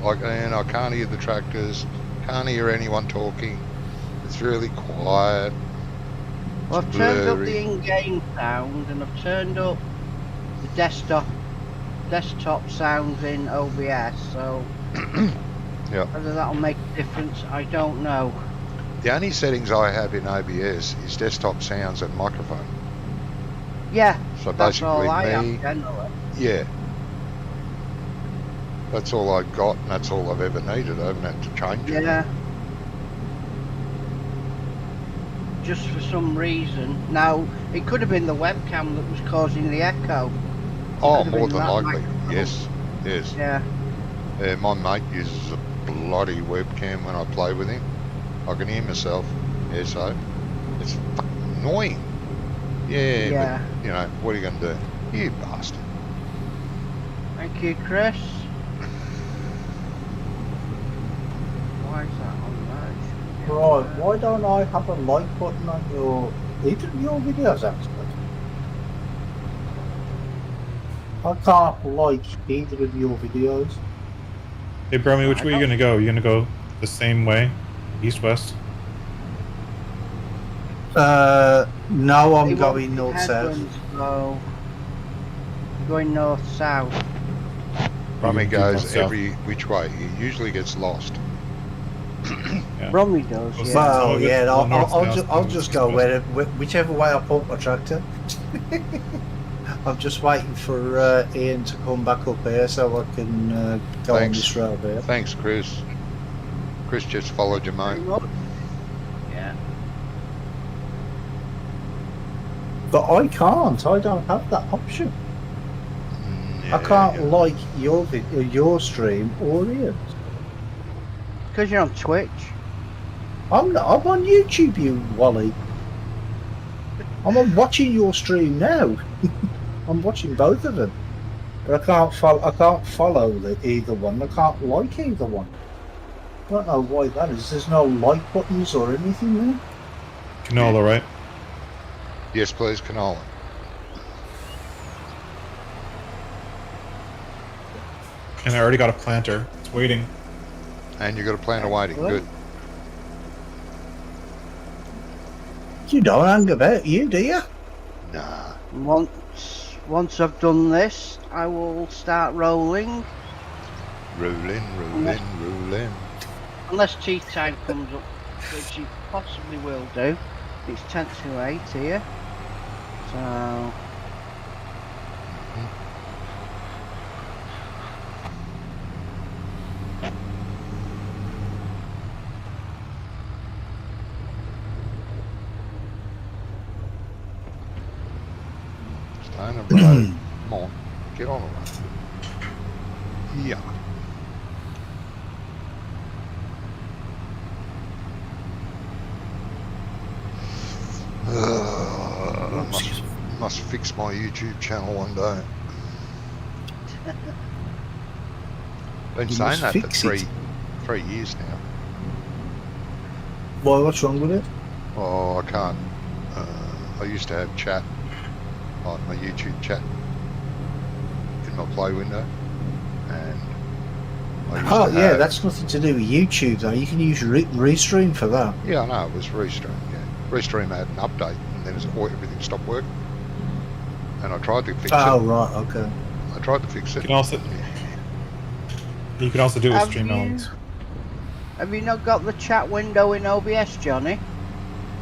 Like, and I can't hear the tractors, can't hear anyone talking. It's really quiet. Well, I've turned up blurry. the in-game sound and I've turned up the desktop sounds in OBS. So Yeah. whether that'll make a difference, I don't know. The only settings I have in OBS is desktop sounds and microphone. Yeah, So that's all basically I me, have generally. yeah. That's all I got and that's all I've ever needed. I haven't had to change it. Yeah. Just for some reason. Now, it could have been the webcam that was causing the echo. Oh, Could have more been than that likely. microphone. Yes, yes. Yeah. My mate uses a bloody webcam when I play with him. I can hear myself. Yeah, so it's fucking annoying. Yeah, Yeah. but, you know, what are you going to do? You bastard. Thank you, Chris. Why is that on there? Right, why don't I have a like button on even your videos actually? I can't like either of your videos. Hey, Bromy, which way are you gonna go? You gonna go the same way, east-west? No, I'm It won't going be north-south. headlands, though. Going north-south. Brummy You do goes north-south. every which way. He usually gets lost. Yeah. Bromley does, Well, yeah. Well, Some of it's yeah, going I'll north-south, just some of go it's whichever way I pump my tractor. I'm just waiting for Ian to come back up here so I can go on Thanks. this road here. Thanks, Chris. Chris just followed you, mate. Yeah. But I can't. I don't have that option. Yeah, I can't yeah. like your video, your stream or Ian's. Because you're on Twitch. I'm not. I'm on YouTube, you Wally. I'm watching your stream now. I'm watching both of them, but I can't follow. I can't follow either one. I can't like either one. I don't know why that is. There's no like buttons or anything there. Canola, right? Yes, please, canola. And I already got a planter. It's waiting. And you got a plan of waiting. Excellent. Good. You don't hang about, you do you? Nah. Once I've done this, I will start rolling. Rolling. Unless tea time comes up, which it possibly will do. It's 10 to 8 here. So... Stay on the road. Come on. Get on the road. Yeah. Must fix my YouTube channel one day. Been You saying must that for fix three it. 3 years now. Why? What's wrong with it? Oh, I can't. I used to have chat, like my YouTube chat, in my play window, and I used Oh to yeah, have, that's nothing to do with YouTube though. You can use Restream for that. Yeah, I know, it was Restream, yeah. Restream had an update, and then everything stopped working. And I tried to fix Oh it. right, okay. I tried to fix You it. can also do it with Have stream you- elements. Have you not got the chat window in OBS, Johnny?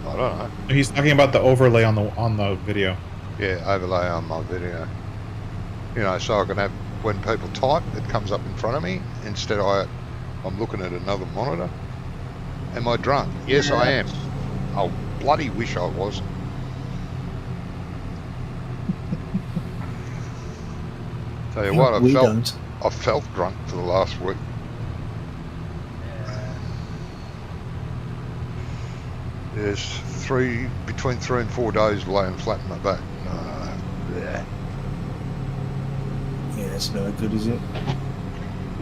I don't know. He's talking about the overlay on the video. Yeah, overlay on my video. You know, so I can have, when people type, it comes up in front of me, instead I'm looking at another monitor. Am I drunk? Yes, I am. I bloody wish I was. Tell you what, We don't. I felt drunk for the last week. There's between 3 and 4 days laying flat in my back. Yeah. Yeah, that's no good, is it?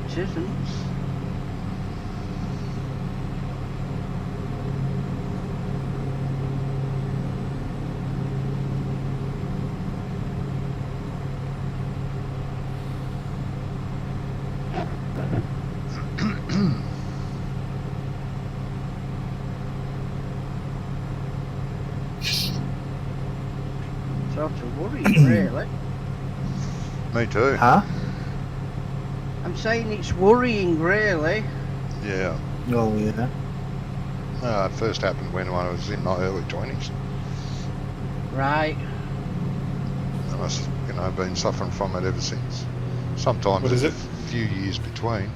It isn't. Sort of worrying, really. Me too. Huh? I'm saying it's worrying, really. Yeah. Oh yeah. It first happened when I was in my early 20s. Right. And I've been suffering from it ever since. Sometimes What is it's it? a few years between.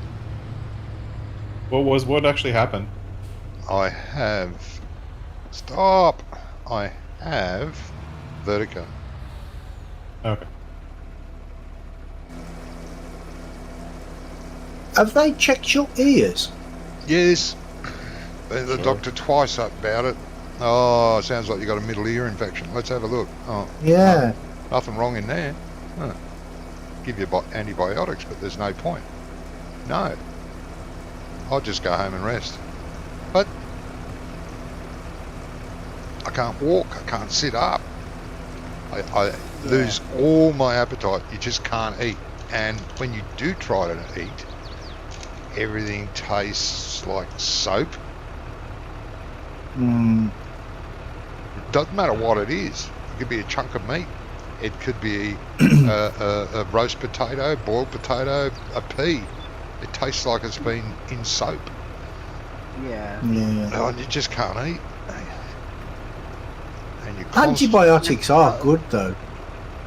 What actually happened? I have... Stop! I have vertigo. Okay. Have they checked your ears? Yes. Been to the Sure. doctor twice about it. Oh, sounds like you got a middle ear infection. Let's have a look. Oh, Yeah. nothing wrong in there. Huh. Give you antibiotics, but there's no point. No. I'll just go home and rest. I can't walk. I can't sit up. I lose all my appetite. You just can't eat. And when you do try to eat, everything tastes like soap. Mm. It doesn't matter what it is. It could be a chunk of meat. It could be a roast potato, boiled potato, a pea. It tastes like it's been in soap. Yeah. Yeah. And you just can't eat. And you Antibiotics are good though.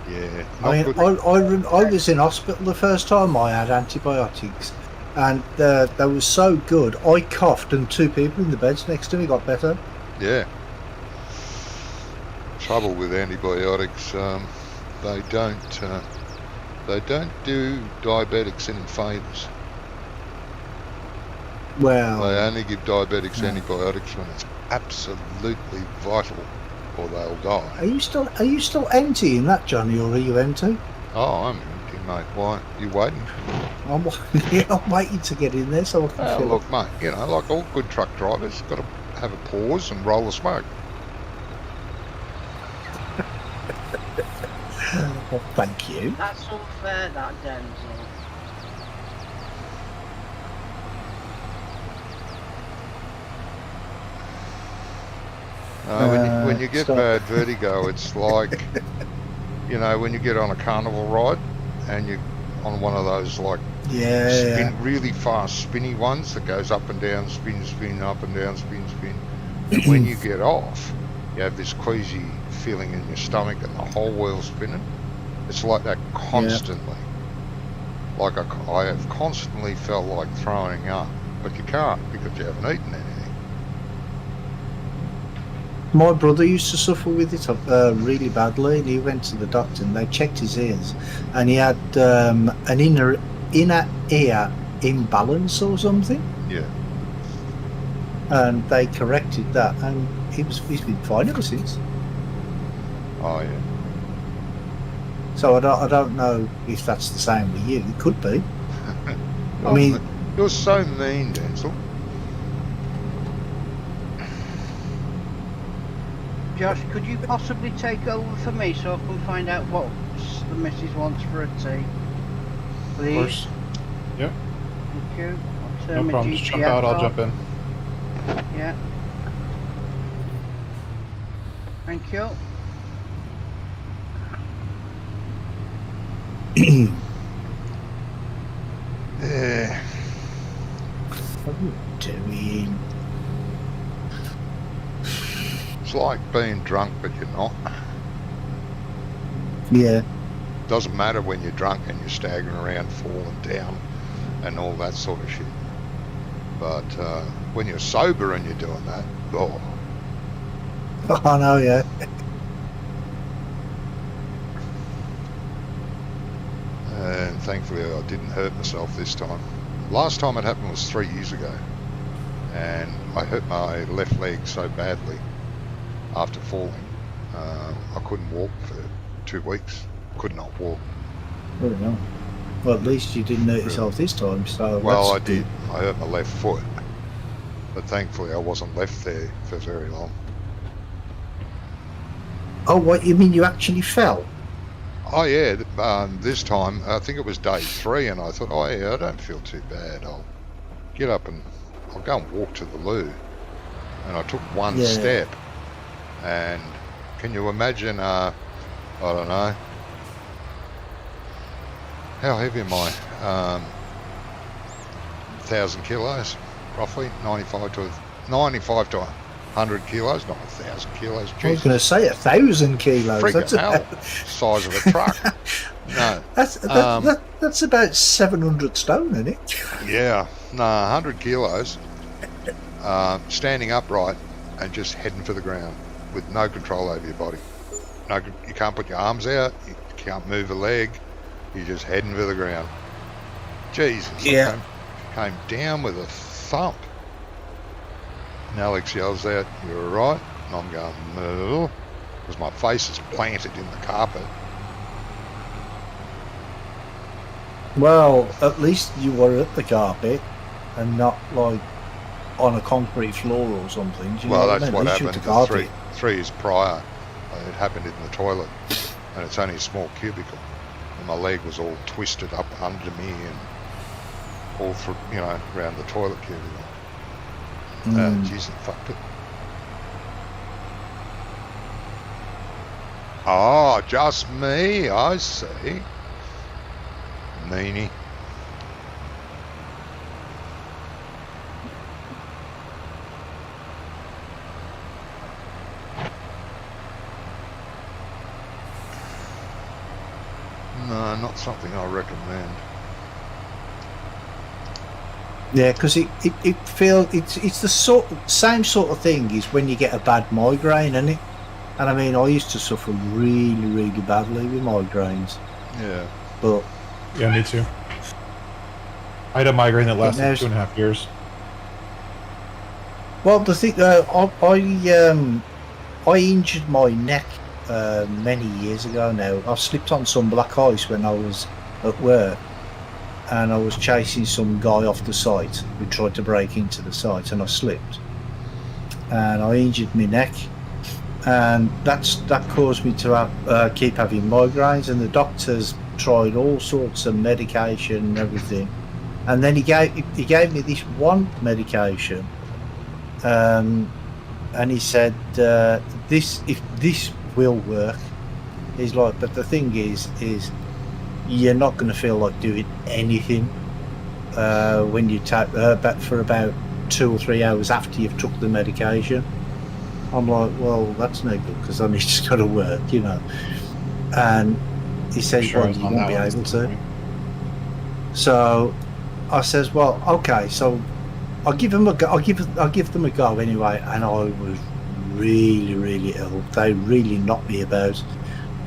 Yeah. I Not mean, good. I was in hospital the first time I had antibiotics, and they were so good. I coughed, and 2 people in the beds next to me got better. Yeah. Trouble with antibiotics, they don't do diabetics any favours. Well, They only give diabetics Yeah. antibiotics when it's absolutely vital, or they'll die. are you still empty in that, Johnny, or are you empty? Oh, I'm empty, mate. Why? You waiting? I'm waiting to get in there so I can Oh, fill look, mate. You know, like all good truck drivers, got to have a pause and roll the smoke. Well, thank you. That's unfair, that Denzel. When you get stop. bad vertigo, it's like, you know, when you get on a carnival ride and you're on one of those like Yeah. really fast spinny ones that goes up and down, spin, spin, up and down, spin, spin. And when you get off, you have this queasy feeling in your stomach and the whole wheel's spinning. It's like that constantly. Like I have constantly felt like throwing up, but you can't because you haven't eaten anything. My brother used to suffer with it really badly, and he went to the doctor and they checked his ears, and he had an inner ear imbalance or something, Yeah. and they corrected that, and he's been fine ever since. Oh yeah. So I don't know if that's the same with you. It could be. I mean, You're so mean, Denzel. Josh, could you possibly take over for me so I can find out what the missus wants for a tea? Of Please. course. Yep. Thank you. I'll No turn my problem. Just jump GPS out. I'll off. jump in. Yeah. Thank you. Yeah. what are you doing? It's like being drunk, but you're not. Yeah. Doesn't matter when you're drunk and you're staggering around, falling down, and all that sort of shit. But when you're sober and you're doing that, oh, I know. Yeah. and thankfully I didn't hurt myself this time. Last time it happened was 3 years ago, and I hurt my left leg so badly after falling. I couldn't walk for 2 weeks. Could not walk. I don't know. Well, at least you didn't hurt yourself this time. So Well, I that's did. good. I hurt my left foot, but thankfully I wasn't left there for very long. Oh, what you mean? You actually fell? Oh yeah, this time I think it was day 3, and I thought, oh yeah, I don't feel too bad. I'll get up and I'll go and walk to the loo. And I took one Yeah. step, and can you imagine? I don't know. How heavy am I? 1,000 kilos, roughly 95 to 100 kilos, not 1,000 kilos. I was Jesus. going to say 1,000 kilos. Freaking That's hell. about, Size of a truck. No. that's about 700 stone, isn't it? Yeah. No, 100 kilos. Standing upright and just heading for the ground with no control over your body. No, you can't put your arms out. You can't move a leg. You're just heading for the ground. Jesus. Yeah. I came down with a thump. And Alex yells out, "You all right?" And I'm going, "No," because my face is planted in the carpet. Well, at least you were at the carpet and not like on a concrete floor or something. Do you know Well, what I that's mean? what At least you happened were at the the carpet. 3 years prior, it happened in the toilet, and it's only a small cubicle, and my leg was all twisted up under me and all through, around the toilet cubicle. Jeez, it fucked it. Oh, just me, I see. Meanie. No, not something I recommend. Yeah, because it feels it's the same sort of thing as when you get a bad migraine, isn't it? And I mean, I used to suffer really, really badly with migraines. Yeah. But yeah, me too. I had a migraine that lasted 2.5 years. Well, the thing, I injured my neck many years ago now. I slipped on some black ice when I was at work, and I was chasing some guy off the site who tried to break into the site, and I slipped, and I injured my neck, and that caused me to keep having migraines, and the doctors tried all sorts of medication and everything, and then he gave me this one medication, and he said this will work. He's like, but the thing is you're not going to feel like doing anything when you take for about 2 or 3 hours after you've took the medication. I'm like, well, that's no good because I need to go to work, And he says, well, you won't be able to. So I says, well, okay, so I'll give them a go. I'll give them a go anyway. And I was really, really ill. They really knocked me about.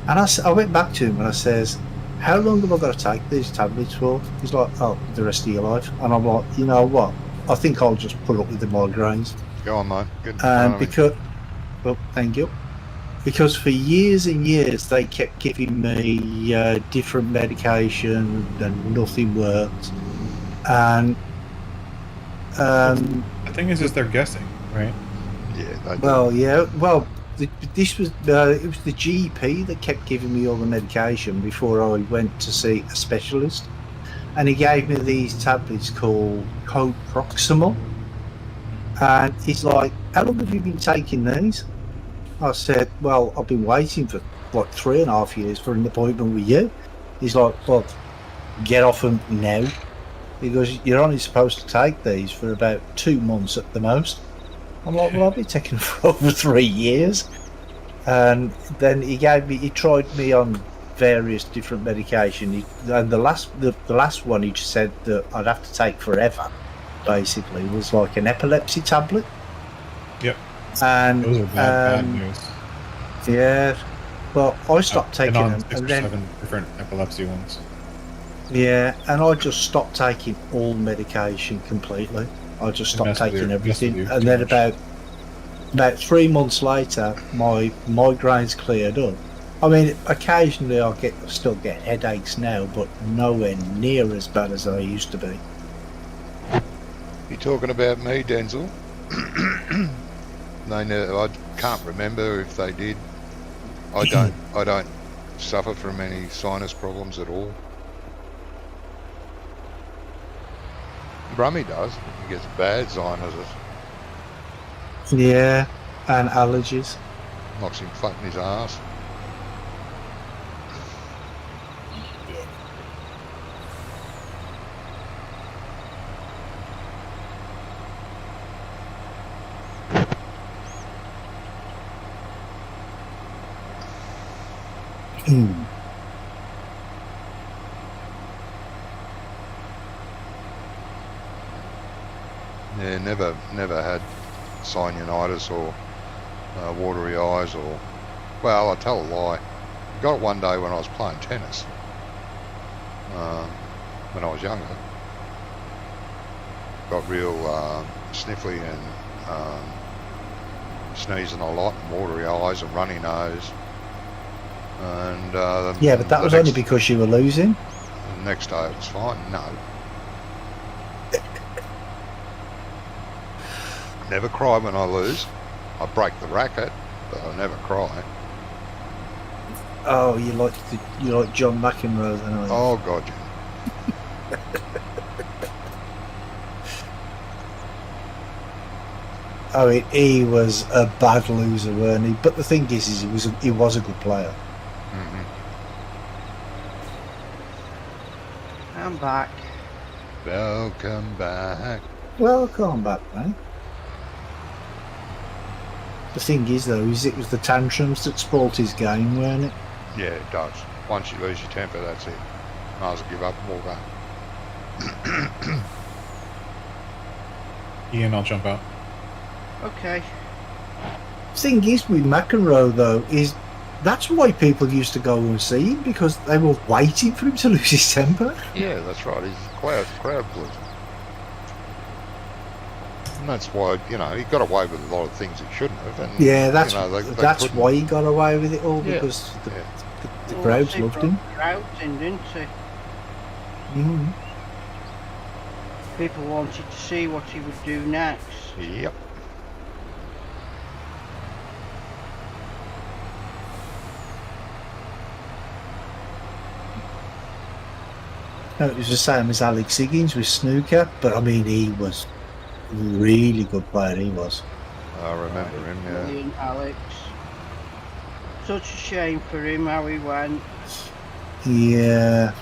And I went back to him and I says, how long have I got to take these tablets for? He's like, oh, the rest of your life. And I'm like, you know what? I think I'll just put up with the migraines. Go on, mate. Good. And well, thank you. Because for years and years they kept giving me different medication and nothing worked. And the thing is they're guessing, right? Yeah. Well, this was it was the GP that kept giving me all the medication before I went to see a specialist, and he gave me these tablets called Coproximal, and he's like, how long have you been taking these? I said, well, I've been waiting for like 3.5 years for an appointment with you. He's like, well, get off them now. He goes, you're only supposed to take these for about 2 months at the most. I'm like, well, I've been taking them for over 3 years. And then he tried me on various different medication. And the last one he just said that I'd have to take forever, basically, was like an epilepsy tablet. Yep. And those are bad news. Yeah. Well, I stopped taking them. 6 or 7 different epilepsy ones. Yeah, and I just stopped taking all medication completely. I just stopped taking everything, and then about 3 months later, my migraines cleared up. I mean, occasionally I still get headaches now, but nowhere near as bad as I used to be. You talking about me, Denzel? I can't remember if they did. I don't suffer from any sinus problems at all. Brummy does. He gets bad sinuses. Yeah, and allergies. Knocks him flat in his arse. Yeah, never had sinusitis or watery eyes or... Well, I tell a lie. Got it one day when I was playing tennis. When I was younger. Got real sniffly and sneezing a lot and watery eyes and runny nose. And yeah, but that was only because you were losing. The next day it was fine. No. Never cry when I lose. I break the racket, but I never cry. Oh, you like John McEnroe then, are you? Oh God, yeah. I mean, he was a bad loser, weren't he? But the thing is he was a good player. Mm-hmm. I'm back. Welcome back. Welcome back, mate. The thing is, though, it was the tantrums that spoilt his game, weren't it? Yeah, it does. Once you lose your temper, that's it. Might as well give up and walk home. Ian, I'll jump out. Okay. Thing is with McEnroe, though, is that's why people used to go and see him, because they were waiting for him to lose his temper. Yeah, that's right. He's a crowd pleaser. And that's why, he got away with a lot of things he shouldn't have. And, Yeah, that's they that's couldn't. why he got away with it all, Yeah. because the Well, crowds he loved brought him. the crowds in, didn't he? Mm. People wanted to see what he would do next. Yep. No, it was the same as Alex Higgins with snooker, but I mean, he was a really good player. He was. I remember him, yeah. Brilliant, Alex. Such a shame for him how he went. Yeah.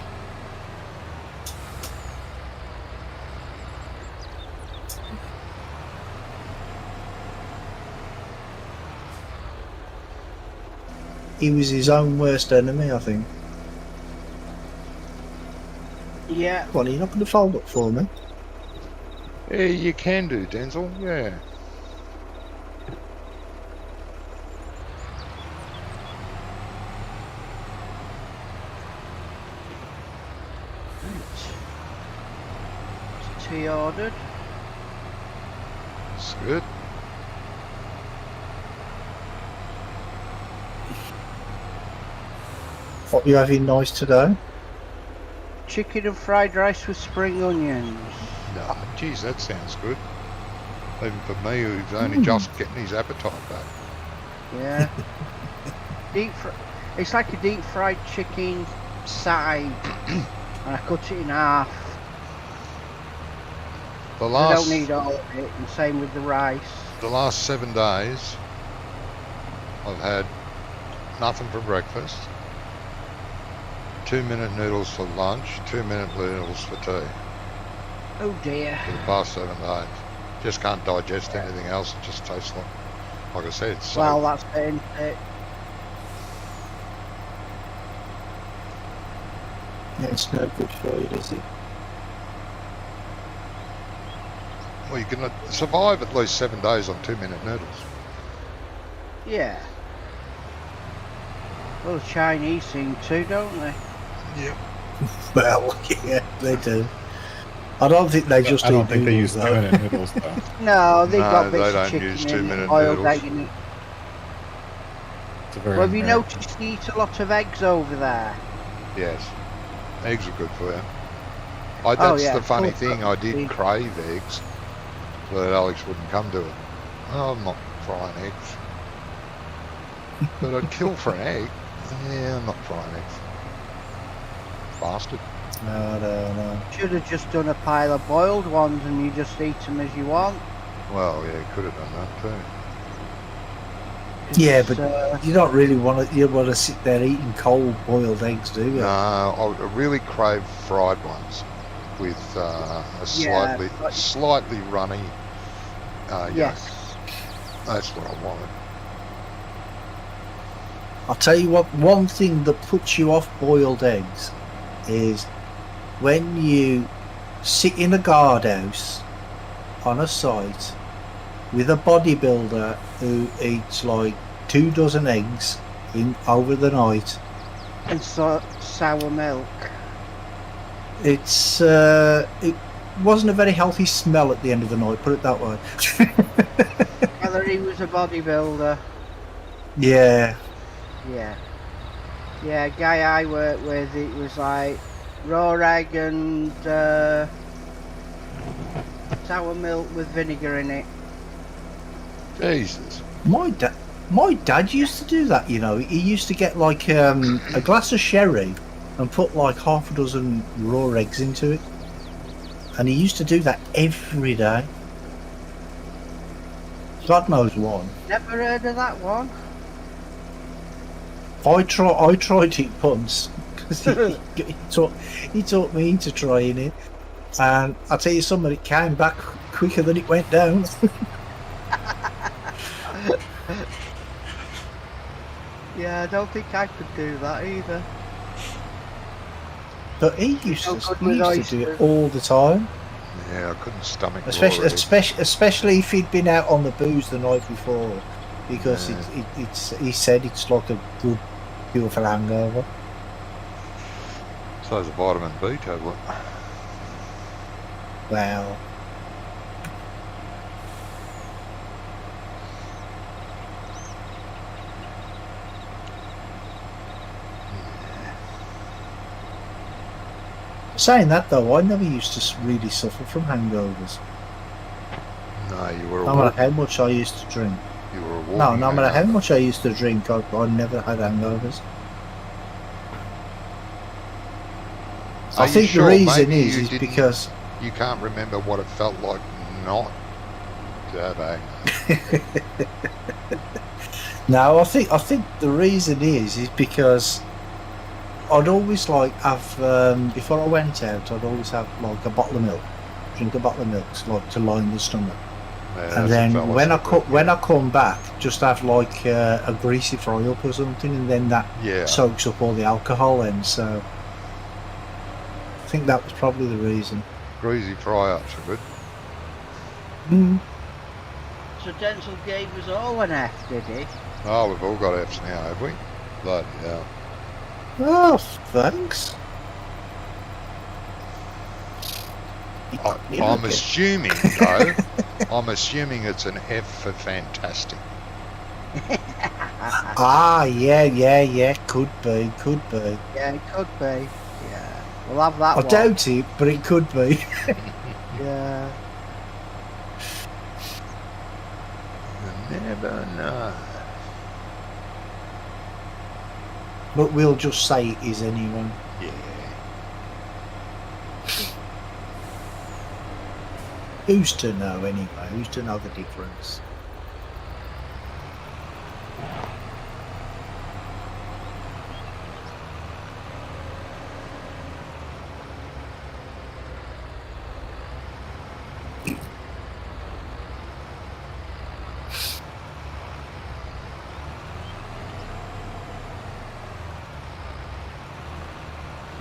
He was his own worst enemy, I think. Yeah. Well, you're not going to fold up for me. Yeah, you can do, Denzel, yeah. Tea ordered. It's good. What you having nice today? Chicken and fried rice with spring onions. No, geez, that sounds good. Even for me, who's only just getting his appetite back. Yeah. It's like a deep fried chicken side, and I cut it in half. The I last, don't need all of it, and same with the rice. the last 7 days, I've had nothing for breakfast, 2-minute noodles for lunch, 2-minute noodles for tea Oh dear. for the past 7 days. Just can't digest anything else. It just tastes like I said. So Well, that's it, isn't it? Yeah, it's no good for you, is it? well, you can survive at least 7 days on 2-minute noodles. Yeah. Well, the Chinese seem to, don't they? Yep. Well, yeah, they do. I don't think they just I don't eat think they noodles, use though. 2-minute noodles though. No, they've No, got they bits of don't chicken use in 2-minute it, boiled noodles. egg in it. It's a very Well, have you American- noticed they eat a lot of eggs over there? Yes. Eggs are good for you. That's yeah, the funny full thing. I protein. did crave eggs, but Alex wouldn't come to it. Oh, I'm not frying eggs. But I'd kill for an egg. Yeah, I'm not frying eggs. Bastard. No. Should have just done a pile of boiled ones and you just eat them as you want. Well, yeah, could have done that too. Yeah, It's, but you don't really want to. You want to sit there eating cold boiled eggs, do you? No, I really crave fried ones with a Yeah, slightly runny yolk. yes. That's what I wanted. I'll tell you what. One thing that puts you off boiled eggs is when you sit in a guardhouse on a site with a bodybuilder who eats like 2 dozen eggs in over the night. And sour milk. It wasn't a very healthy smell at the end of the night, put it that way. Whether he was a bodybuilder. Yeah. Yeah. Yeah, a guy I worked with, it was like raw egg and sour milk with vinegar in it. Jesus. My dad My dad used to do that, you know. He used to get like a glass of sherry and put like half a dozen raw eggs into it. And he used to do that every day. God knows why. Never heard of that one. I tried it once because he taught me into trying it, and I'll tell you something, it came back quicker than it went down. Yeah, I don't think I could do that either. But he used No to good with do oysters. it all the time, Yeah, I couldn't stomach raw especially eggs. especially if he'd been out on the booze the night before, because Yeah. he said it's like a good cure for hangover. So it's a vitamin B tablet. Wow. Saying that though, I never used to really suffer from hangovers. No, you were a No matter walk, how much I used to drink. you were a walking No matter how hangover. much I used to drink, I never had hangovers. Are I you think sure? the reason Maybe is you didn't- because You can't remember what it felt like not to have hangover. no, I think the reason is because I'd always like have before I went out, I'd always have like a bottle of milk, drink a bottle of milk, like to line the stomach, Yeah, and that's a then fella when I secret, when I come back, just have like a greasy fry up or something, and then that yeah. soaks up all the alcohol in. So I think that was probably the reason. Greasy fry-ups are good. Mm. So Denzel gave us all an F, did he? Oh, we've all got F's now, have we? Bloody hell. Oh, thanks. I'm assuming, though, I'm assuming it's an F for fantastic. Ah, yeah, could be. Yeah, it could be. Yeah, we'll have that I one. doubt it, but it could be. Yeah. You never know. But we'll just say it is anyway. Yeah. Who's to know anyway? Who's to know the difference?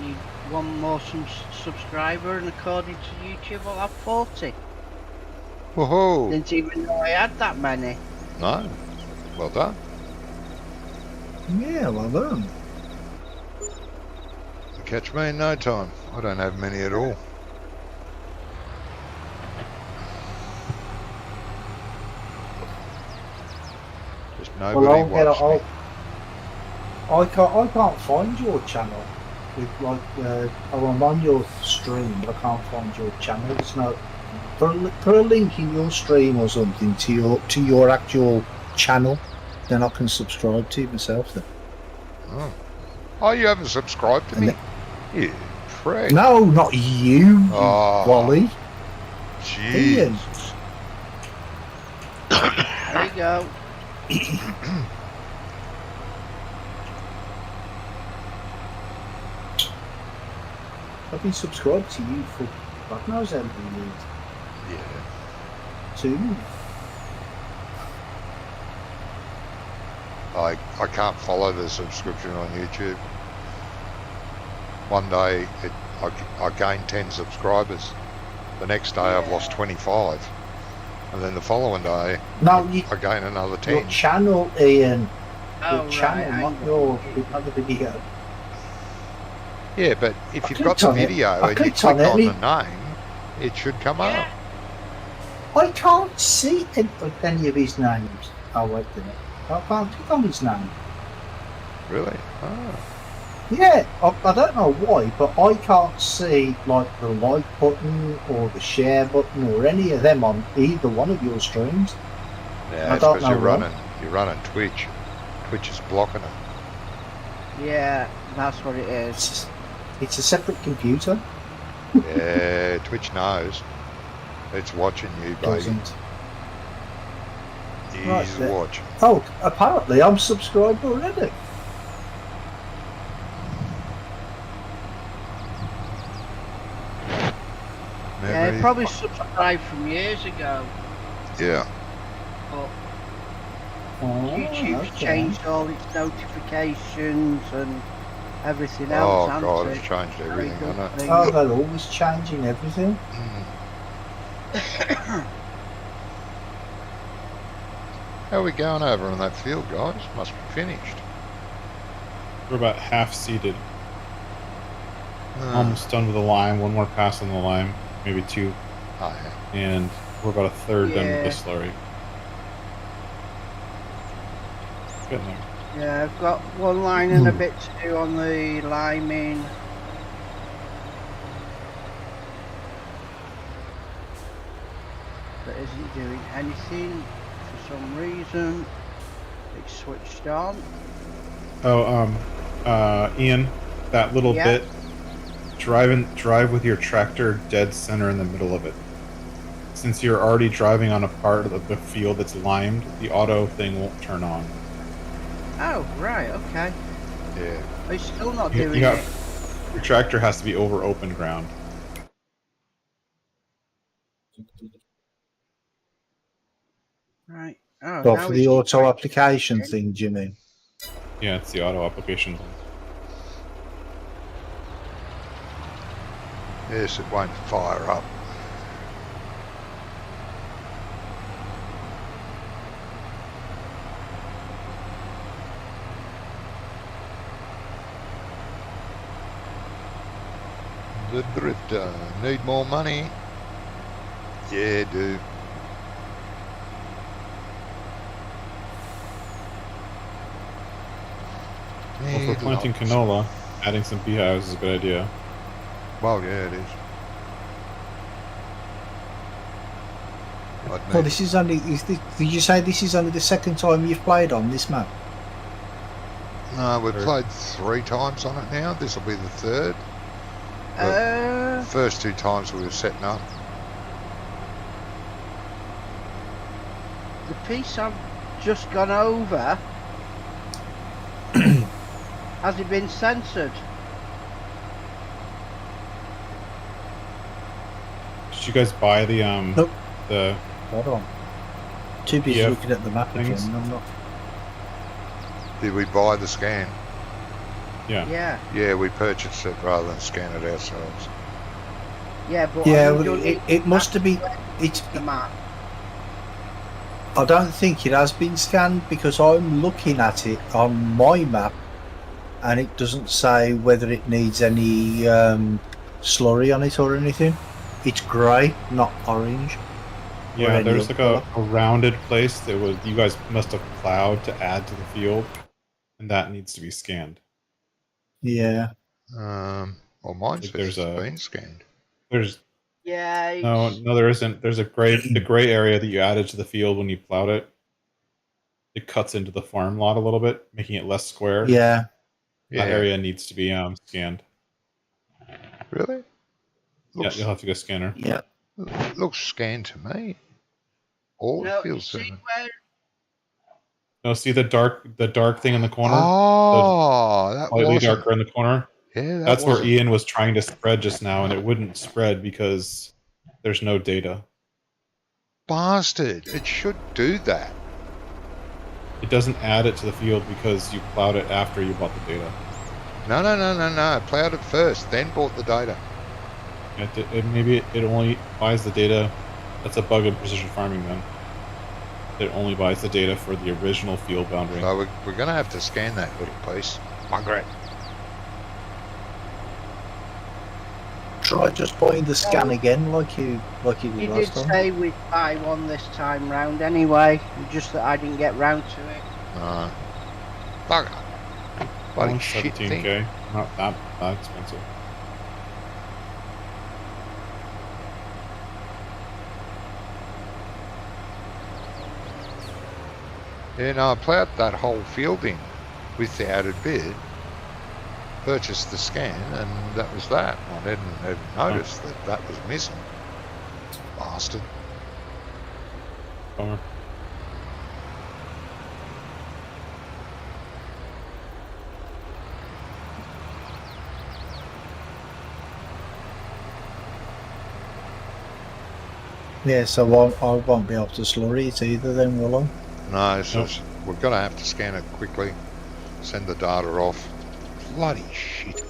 You one more subscriber, and according to YouTube, I'll have 40. Woohoo! Didn't even know I had that many. No. Well done. Yeah, well done. You catch me in no time. I don't have many at all. Just nobody Well, watched me. I can't find your channel. With like, I'm on your stream, but I can't find your channel. It's no. Put a link in your stream or something to your actual channel, then I can subscribe to you myself. Then. Oh, you haven't subscribed to And me? You prick. No, not you, Oh, Wally. Ian. jeez. There you go. I've been subscribed to you for God knows how many years. Yeah. Too. I can't follow the subscription on YouTube. One day I gained 10 subscribers. The next day I've lost 25. And then the following day No, I gain another your 10. channel, Ian. Oh, Your channel, right, not your other video. Yeah, but if I you've clicked got the on it. video I and you clicked on click it, on and the name, it should come up. I can't see any of his names. Oh, wait a minute. I can't click on his name. Really? Oh. Yeah, I don't know why, but I can't see like the like button or the share button or any of them on either one of your streams. Yeah, I it's don't because know you're why. running. You're running Twitch. Twitch is blocking it. Yeah, that's what it is. It's a separate computer. Yeah, Twitch knows. It's watching you, baby. Doesn't. He's Right, then. watching. Oh, apparently I'm subscribed already. Yeah, Memory- it probably subscribed from years ago. Yeah. But Oh, YouTube's okay. changed all its notifications and everything Oh, else. hasn't God, it? it's changed everything, Very good hasn't it? thing. Oh, they're always changing everything. How are we going over on that field, guys? Must be finished. We're about half seated. Ah, Almost done with the lime. One more pass on the lime, maybe two, oh, yeah. and we're about a third done with Yeah. the slurry. Getting there. Yeah, I've got one line and a bit to do on the liming. That isn't doing anything for some reason. It's switched on. Oh, Ian, that little Yeah. bit. Drive with your tractor dead center in the middle of it. Since you're already driving on a part of the field that's limed, the auto thing won't turn on. Oh, right, okay. Yeah. It's still not You doing got- it. Your tractor has to be over open ground. Right. Oh, Well, now for the it's auto just- application thing, do you mean? Yeah, it's the auto application. Yes, it won't fire up. The drifter. Need more money? Yeah, dude. Well, if we're Need planting lots. canola, adding some beehives is a good idea. Well, yeah, it is. I'd Well, need- this is only. Did you say this is only the second time you've played on this map? No, we've Third. played 3 times on it now. This will be the 3rd. Uh, First 2 times we were setting up. the piece I've just gone over. Has it been censored? Did you guys buy the Nope. the Hold on. Too busy Yeah, looking at the map things. again. I'm not. Did we buy the scan? yeah? Yeah. Yeah, we purchased it rather than scan it ourselves. Yeah, but Yeah, have you well, done it must have been. It's. the map. I don't think it has been scanned because I'm looking at it on my map, and it doesn't say whether it needs any slurry on it or anything. It's grey, not orange. Or Yeah, any there's other like a rounded place that was you guys must have plowed to add to the field, and that needs to be scanned. Yeah. Well, mine Like says there's it's a- been scanned. There's Yeah. no, there isn't. There's the gray area that you added to the field when you plowed it. It cuts into the farm lot a little bit, making it less square. Yeah. Yeah, That area needs to be scanned. really? Yeah, Looks, you'll have to go scanner. Yeah. looks scanned to me. All No, you feels see certain. where No, see the dark thing in the corner, Oh, that slightly was darker in the corner. Yeah, That's where wasn't- Ian was trying to spread just now, and it wouldn't spread because there's no data. Bastard! It should do that. It doesn't add it to the field because you plowed it after you bought the data. No. Plowed it first, then bought the data. Maybe it only buys the data. That's a bug in precision farming then. It only buys the data for the original field boundary. So we're going to have to scan that little piece. Margaret. Try just buying the scan again, like you did you did last time. say we'd buy one this time round anyway, just that I didn't get round to it. Bugger. Bloody shit 17K. thing. Not that expensive. Yeah, no, I ploughed that whole field in with the added bid, purchased the scan, and that was that. I didn't notice that was missing. Bastard. Bummer. Yeah, so I won't be able to slurry it either then, will I? No, so Nope. we're going to have to scan it quickly, send the data off. Bloody shit.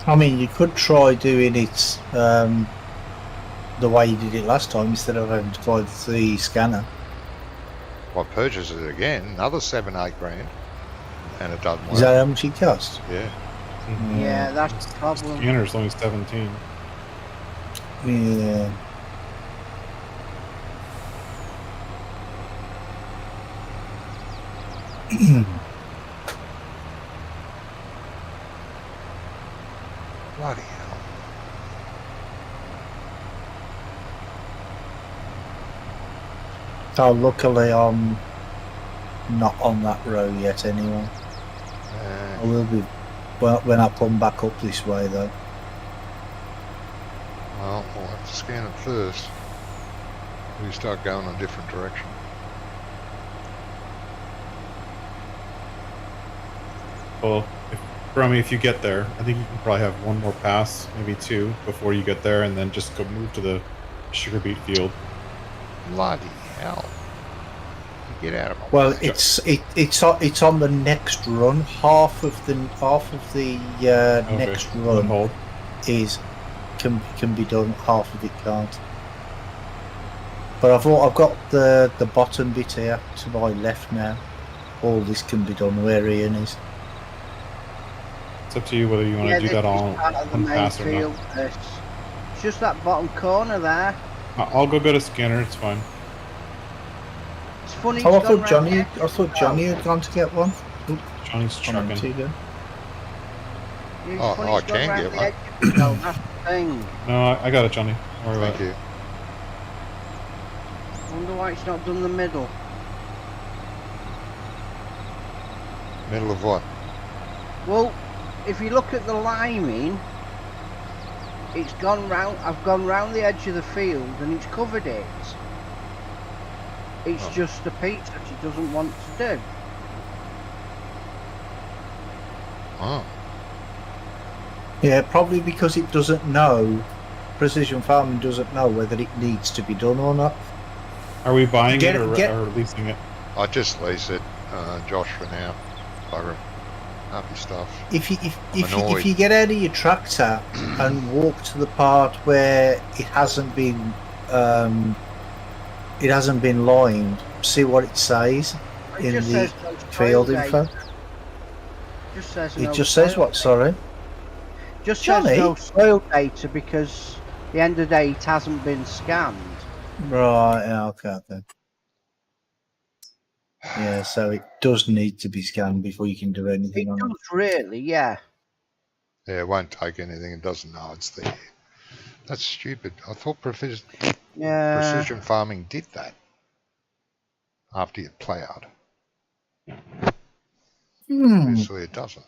I mean, you could try doing it the way you did it last time instead of having to buy the scanner. I purchased it again, another 7-8 grand, and it doesn't work. Is that how much it costs? Yeah. Yeah, that's the problem. Scanner's only 17. Yeah. Bloody hell. So luckily I'm not on that road yet anyway. I will be when I come back up this way though. Well, we'll have to scan it first. We start going a different direction. Well, if you get there, I think you can probably have one more pass, maybe two, before you get there, and then just go move to the sugar beet field. Bloody hell. You get out of my Well, way. it's on the next run. Half of the next run Hold. is can be done. Half of it can't. But I've got the bottom bit here to my left now. All this can be done where Ian is. It's up to you whether you want to do that all out of the one main pass or not. field. It's just that bottom corner there. I'll go get a scanner. It's fine. It's funny. Oh, I it's gone thought Johnny. round I thought Johnny had gone to get one. Johnny's Come on, trucking. Tegan. It's Oh, funny I it's gone can round get the one. edge of the field, that's the thing. No, I got it, Johnny. Don't worry Thank about it. you. Wonder why it's not done the middle. Middle of what? Well, if you look at the liming, it's gone round. I've gone round the edge of the field and it's covered it. It's Oh. just a piece that he doesn't want to do. Oh. Yeah, probably because it doesn't know. Precision farming doesn't know whether it needs to be done or not. Are we buying Get it or, it- get- or leasing it? I just lease it, Josh, for now. Bugger it. Happy stuff. If annoyed. you get out of your tractor and walk to the part where it hasn't been lined, see what it says It in just the says no field soil info. data. Just says It no just says soil what? Sorry. Just Johnny? says no soil data because the end of the day it hasn't been scanned. Right. Yeah, okay. Then. Yeah. So it does need to be scanned before you can do It anything on it. does really, yeah. Yeah, it won't take anything. It doesn't know it's there. That's stupid. I thought Yeah. precision farming did that after you ploughed. Obviously it doesn't.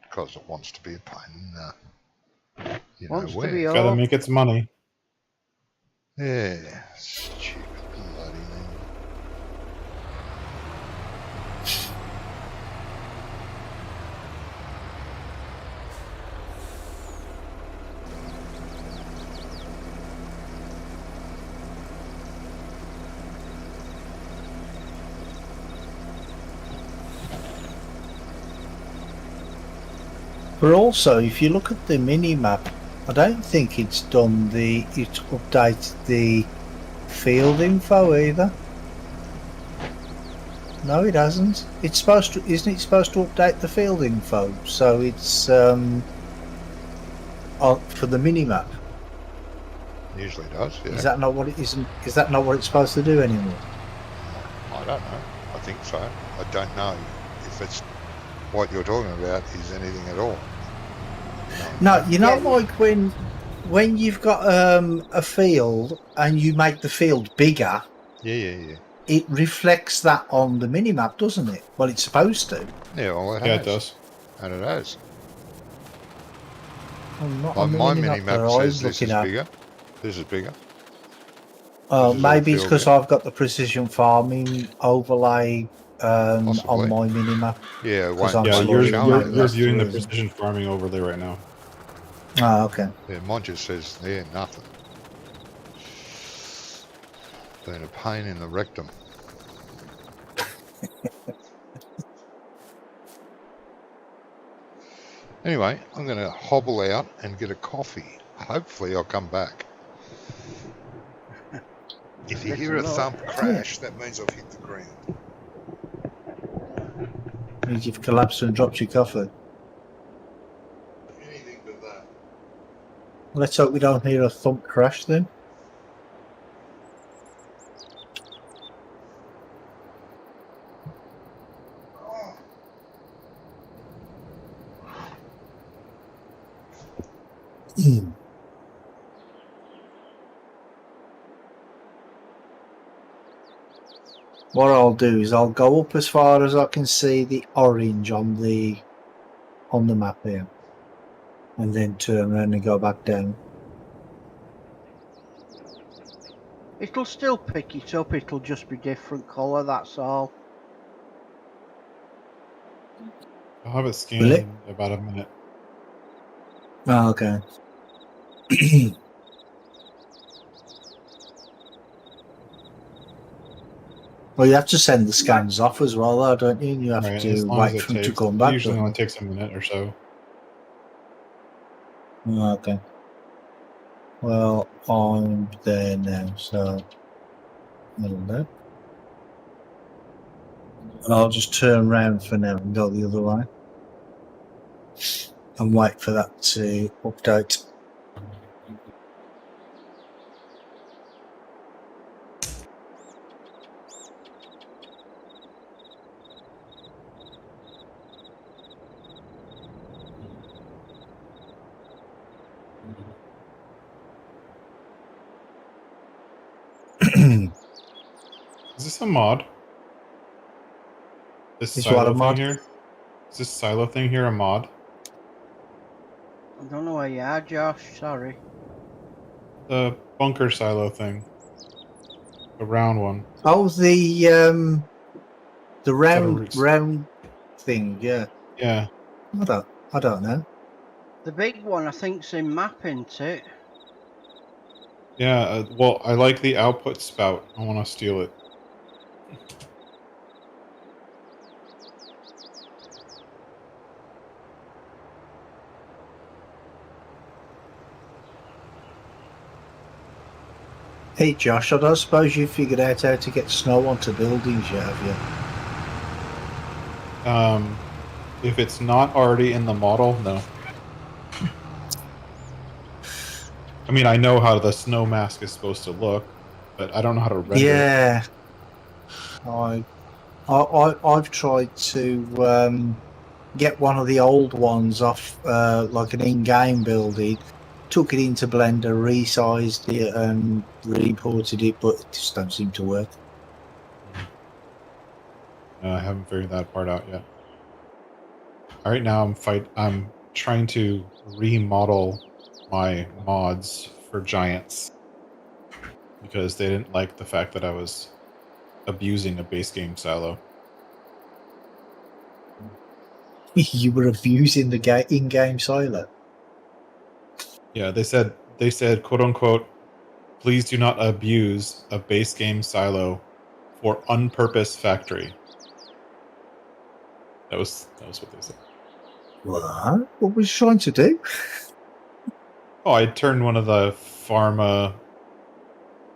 Because it wants to be a pain in you know Wants to where. be Gotta all. make its money. Yeah, stupid bloody thing. But also, if you look at the mini map, I don't think it's done it updated the field info either. No, it hasn't. It's supposed to, isn't it supposed to update the field info? So it's for the mini map. Usually does, yeah. Is that not what it isn't? Is that not what it's supposed to do anymore? I don't know. I think so. I don't know if it's what you're talking about is anything at all. No, you know, Yeah. like when you've got a field and you make the field bigger, Yeah. it reflects that on the minimap, doesn't it? Well, it's supposed to. Yeah, well, it Yeah, has. it does. And it has. I'm not Like on the my minimap that I minimap was says this looking is at. bigger. This is bigger. Oh, This is all maybe it's field because here. I've got the precision farming overlay on Possibly. my minimap. Yeah, it 'Cause won't, I'm Yeah, won't slowly show you're making it. that viewing the through. precision farming overlay right now. Oh, okay. Yeah, mine just says there, nothing. Been a pain in the rectum. Anyway, I'm going to hobble out and get a coffee. Hopefully I'll come back. If you hear a Listen up. thump crash, that means I've hit the ground. Means you've collapsed and dropped your coffee. Anything but that. Let's hope we don't hear a thump crash then. What I'll do is I'll go up as far as I can see the orange on the map here, and then turn around and go back down. It'll still pick it up, it'll just be different colour, that's all. I'll have it scanned Will it? in about a minute. Oh, okay. Well, you have to send the scans off as well, though, don't you? You have Right, to as long as wait it for them to takes. come It back. usually don't only takes a minute or so. you? Oh, okay. Well, I'm there now, so and I'll just turn around for now and go the other way, and wait for that to update. Is this a mod? This Is what silo a mod? thing here? Is this silo thing here a mod? I don't know where you are, Josh, sorry. The bunker silo thing. The round one. Oh, the Roots. round thing, yeah. Yeah. I don't know. The big one I think's in map, isn't it? Yeah, well, I like the output spout. I want to steal it. Hey Josh, I don't suppose you figured out how to get snow onto buildings yet, have you? If it's not already in the model, no. I mean, I know how the snow mask is supposed to look, but I don't know how to render it. Yeah. I've tried to get one of the old ones off like an in-game building, took it into Blender, resized it and re-imported it, but it just don't seem to work. I haven't figured that part out yet. All right, now I'm trying to remodel my mods for giants because they didn't like the fact that I was abusing a base game silo. You were abusing the in-game silo. Yeah, they said quote unquote, please do not abuse a base game silo for unpurposed factory. That was what they said. What? What was you trying to do? Oh, I turned one of the Pharma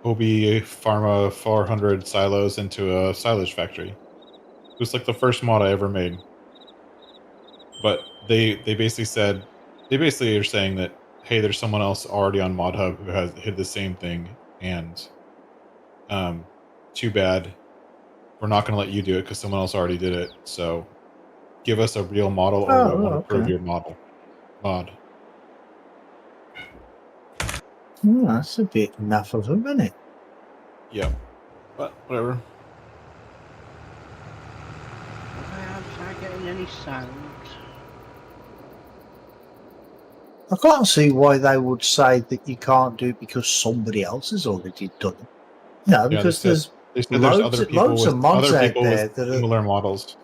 OB Pharma 400 silos into a silage factory. It was like the first mod I ever made. But they basically are saying that, hey, there's someone else already on ModHub who did the same thing, and too bad we're not going to let you do it because someone else already did it. So give us a real model, or Oh, we won't approve okay. your mod. That's a bit enough of them, isn't it? Yeah, but whatever. Why aren't I getting any sound? I can't see why they would say that you can't do it because somebody else has already done it. No, Yeah, because they said there's loads of mods other out people there with that are. similar models.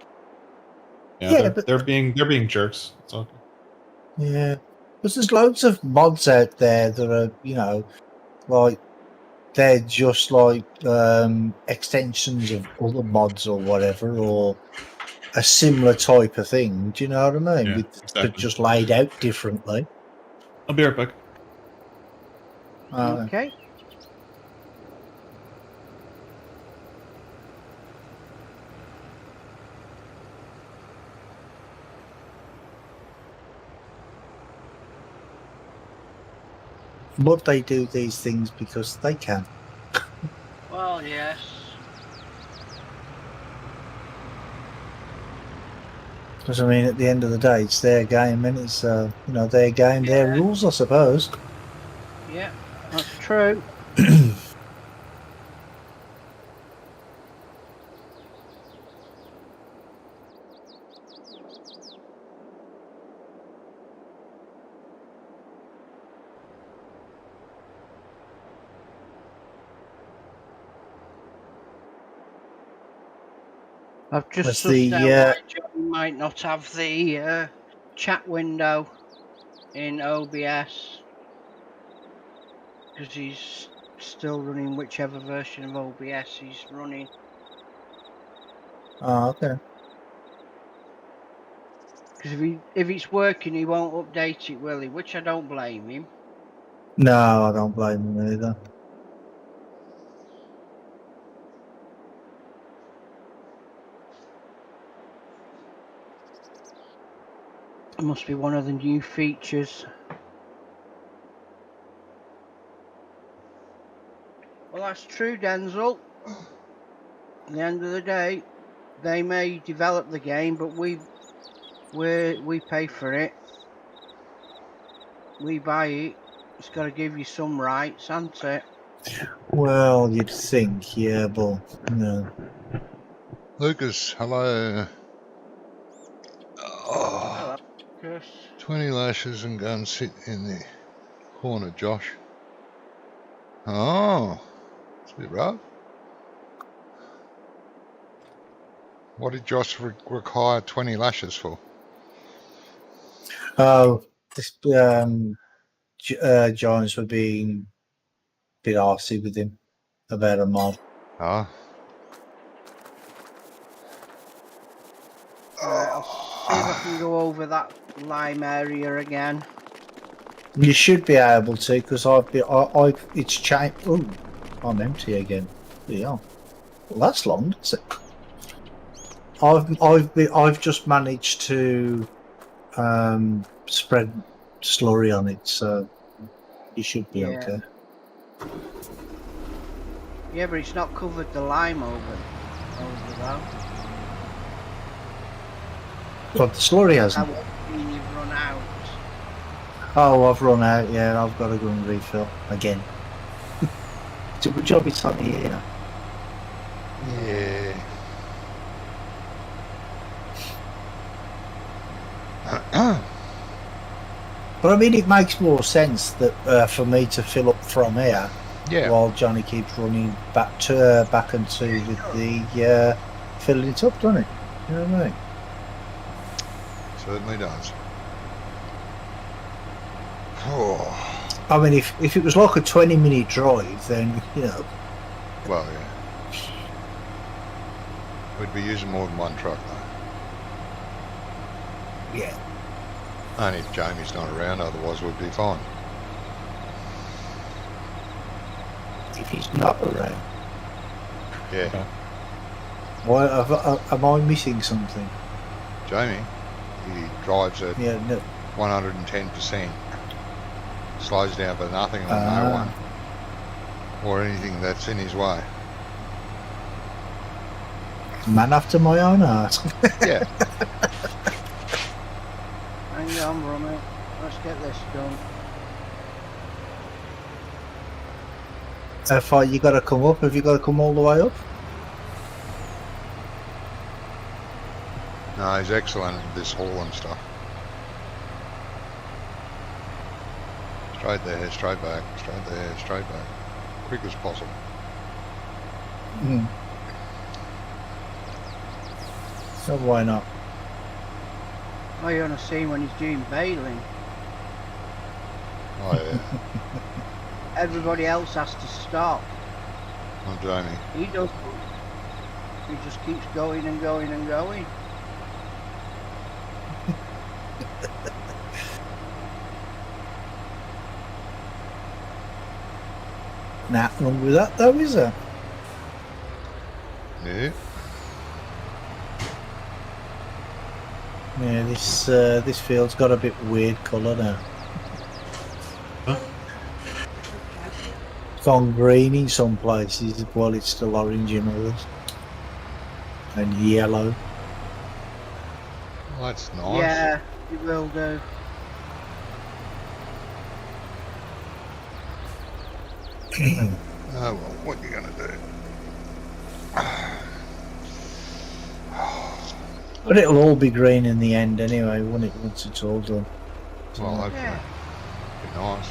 Yeah, Yeah, but they're being jerks. It's okay. yeah, because there's loads of mods out there that are, like they're just like extensions of other mods or whatever, or a similar type of thing. Do you know what I mean? Yeah, But exactly. just laid out differently. I'll be right back. Okay. But they do these things because they can. Well, yes. Because I mean, at the end of the day, it's their game, and it's their game, their Yeah. rules, I suppose. Yeah, that's true. I've just That's sussed out why John might not have the chat window in OBS because he's still running whichever version of OBS he's running. Oh, okay. Because if it's working, he won't update it, will he? Which I don't blame him. No, I don't blame them either. It must be one of the new features. Well, that's true, Denzel. At the end of the day, they may develop the game, but we pay for it. We buy it. It's got to give you some rights, hasn't it? Well, you'd think, yeah, but no. Lucas, hello. Oh, Hello, Chris. 20 lashes and go and sit in the corner, Josh. Oh, it's a bit rough. What did Josh require 20 lashes for? Oh, this Giants were being a bit arsey with him about a mod. Ah. I'll see if I can go over that lime area again. You should be able to, because it's changed. Oh, I'm empty again. Yeah. Well, that's long, isn't it? I've just managed to spread slurry on it, so you should be okay. Yeah, but it's not covered the lime over though. But the slurry hasn't. That would mean you've run out. Oh, I've run out. Yeah, I've got to go and refill again. It's a good job it's on here. Yeah. But I mean, it makes more sense that for me to fill up from here, while Johnny keeps running back and to with the filling it up, doesn't it? You know what I mean? Certainly does. Oh. I mean, if it was like a 20-minute drive, then Well, yeah. We'd be using more than one truck, though. Yeah. Only if Jamie's not around, otherwise we'd be fine. If he's not around. Yeah. Why am I missing something? Jamie, he drives at 110%. Slows down for nothing on no one. Or anything that's in his way. Man after my own heart. Yeah. Hang on, Rummy. Let's get this done. How far you got to come up? Have you got to come all the way up? No, he's excellent at this hauling stuff. Straight there, straight back, straight there, straight back. Quick as possible. Mm. So why not? Oh, you want to see when he's doing bailing. Oh yeah. Everybody else has to stop. Oh, Jamie. He doesn't. He just keeps going and going and going. Nothing wrong with that though, is there? Yeah. Yeah, this field's got a bit weird colour now. Huh? It's gone green in some places while it's still orange in others. And yellow. Well, that's nice. Yeah, he will do. Oh well, what are you gonna do? But it'll all be green in the end anyway, won't it, once it's all done? Well, hopefully. Yeah. Be nice.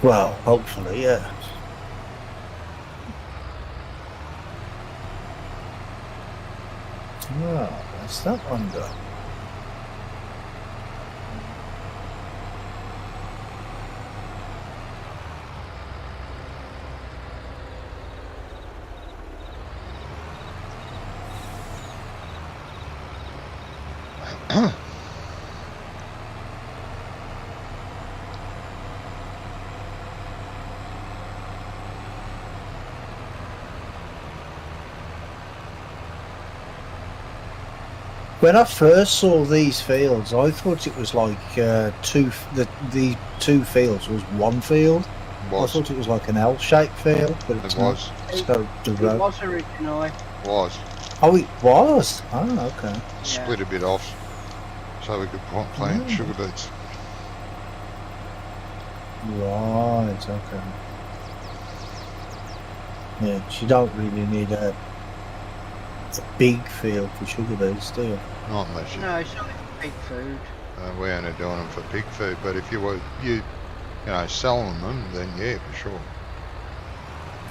Well, hopefully, yeah. Well, that's that one done. When I first saw these fields, I thought it was like the two fields was one field. I Was. thought it was like an L-shaped field, but it's It was. not. It's got the It road. was originally. Was. Oh, it was. Oh, okay. Split a bit off so we could plant Mm. sugar beets. Right. Okay. Yeah, you don't really need a big field for sugar beets, do you? Not unless you. No, it's only for pig food. We're only doing them for pig food, but if you were selling them, then yeah, for sure.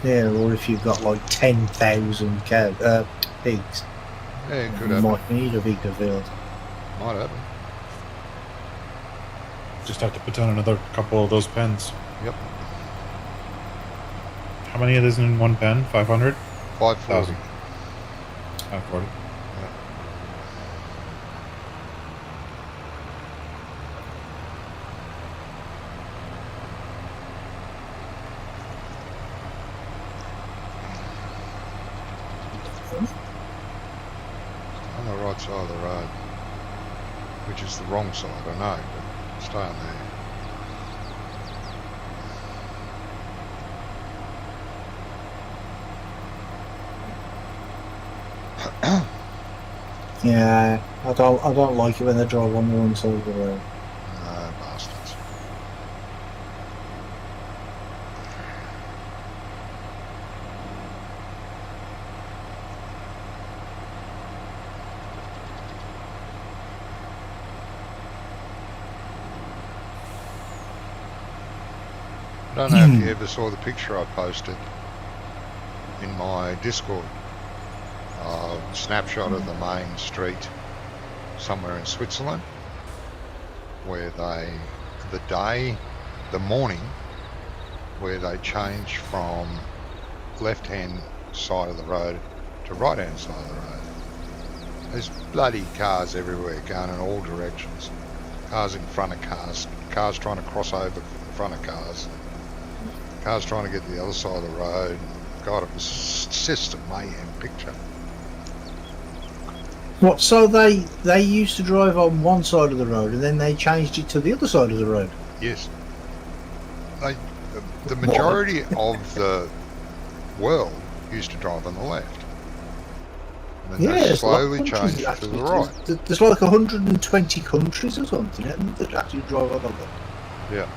Yeah, or if you've got like 10,000 pigs, Yeah, it could you happen. might need a bigger field. Might happen. Just have to put down another couple of those pens. Yep. How many of these in one pen? 500? 540. 540. On the right side of the road, which is the wrong side, I know, but stay on there. Yeah, I don't like it when they drive on the wrong side of the road. No, bastards. I don't know if you ever saw the picture I posted in my Discord. Snapshot of the main street somewhere in Switzerland where the morning where they changed from left-hand side of the road to right-hand side of the road. There's bloody cars everywhere going in all directions. Cars in front of cars, cars trying to cross over in front of cars, cars trying to get to the other side of the road. God, it was just a mayhem picture. What? So they used to drive on one side of the road and then they changed it to the other side of the road. Yes. The majority of the world used to drive on the left. And then they there's a lot of slowly countries changed that to the actually right. There's like 120 countries or something, isn't there, that actually drive on them? Yeah.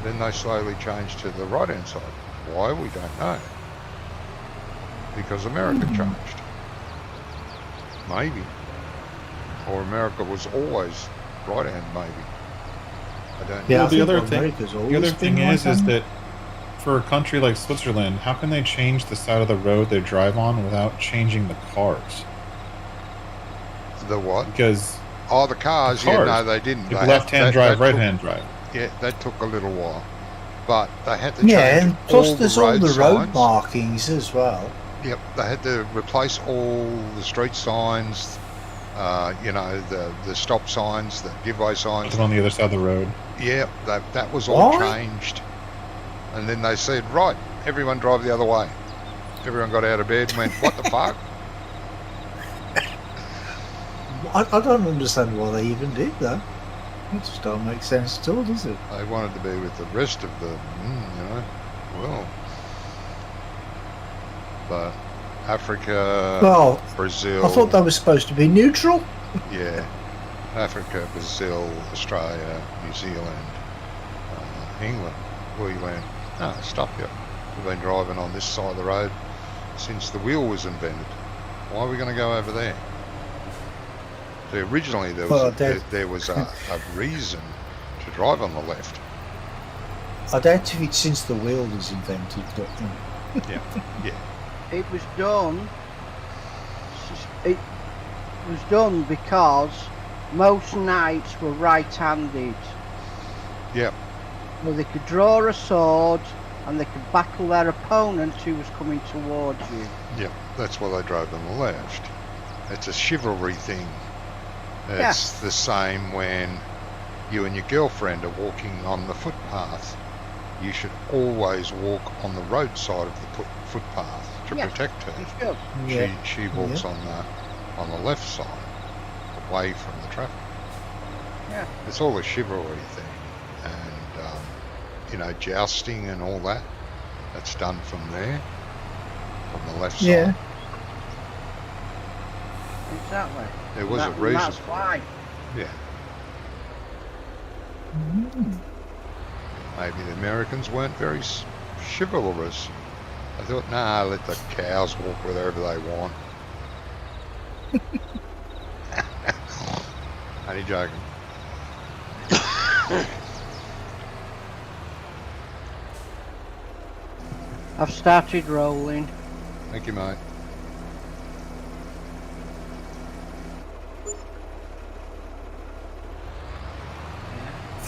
Then they slowly changed to the right-hand side. Why? We don't know. Because America changed. Maybe. Or America was always right-hand, maybe. I don't know. Yeah, Well, I the think other thing- America's The always other been thing is right-hand. that for a country like Switzerland, how can they change the side of the road they drive on without changing the cars? The what? Because Oh, the cars. The Yeah, cars. no, they didn't. if They had- left-hand that- drive, that took- right-hand drive. Yeah, that took a little while. But they had to Yeah, change and plus all there's the all road the road signs. markings as well. Yep, they had to replace all the street signs, the stop signs, the giveaway signs. On the other side of the road. Yeah, that was all Why? changed. And then they said, right, everyone drive the other way. Everyone got out of bed and went, what the fuck? I don't understand why they even did that. It just don't make sense at all, does it? They wanted to be with the rest of the, well. But Africa, Well, Brazil. I thought that was supposed to be neutral. Yeah, Africa, Brazil, Australia, New Zealand, England. We went, no, stop you. We've been driving on this side of the road since the wheel was invented. Why are we going to go over there? So originally there was, there was a reason to drive on the left. I doubt if it's since the wheel was invented, but Yeah. It was done. It was done because most knights were right-handed. Yep. Well, they could draw a sword and they could battle their opponent who was coming towards you. Yep. That's why they drove on the left. It's a chivalry thing. It's the same when you and your girlfriend are walking on the footpath. You should always walk on the road side of the footpath to protect her. You should. yeah. She walks on the left side, away from the traffic. Yeah. It's all a chivalry thing, and jousting and all that. That's done from there, from the left Yeah. side. Exactly. There was a reason. That's why. Yeah. Mm. Maybe the Americans weren't very chivalrous. I thought, nah, let the cows walk wherever they want. Only joking. I've started rolling. Thank you, mate.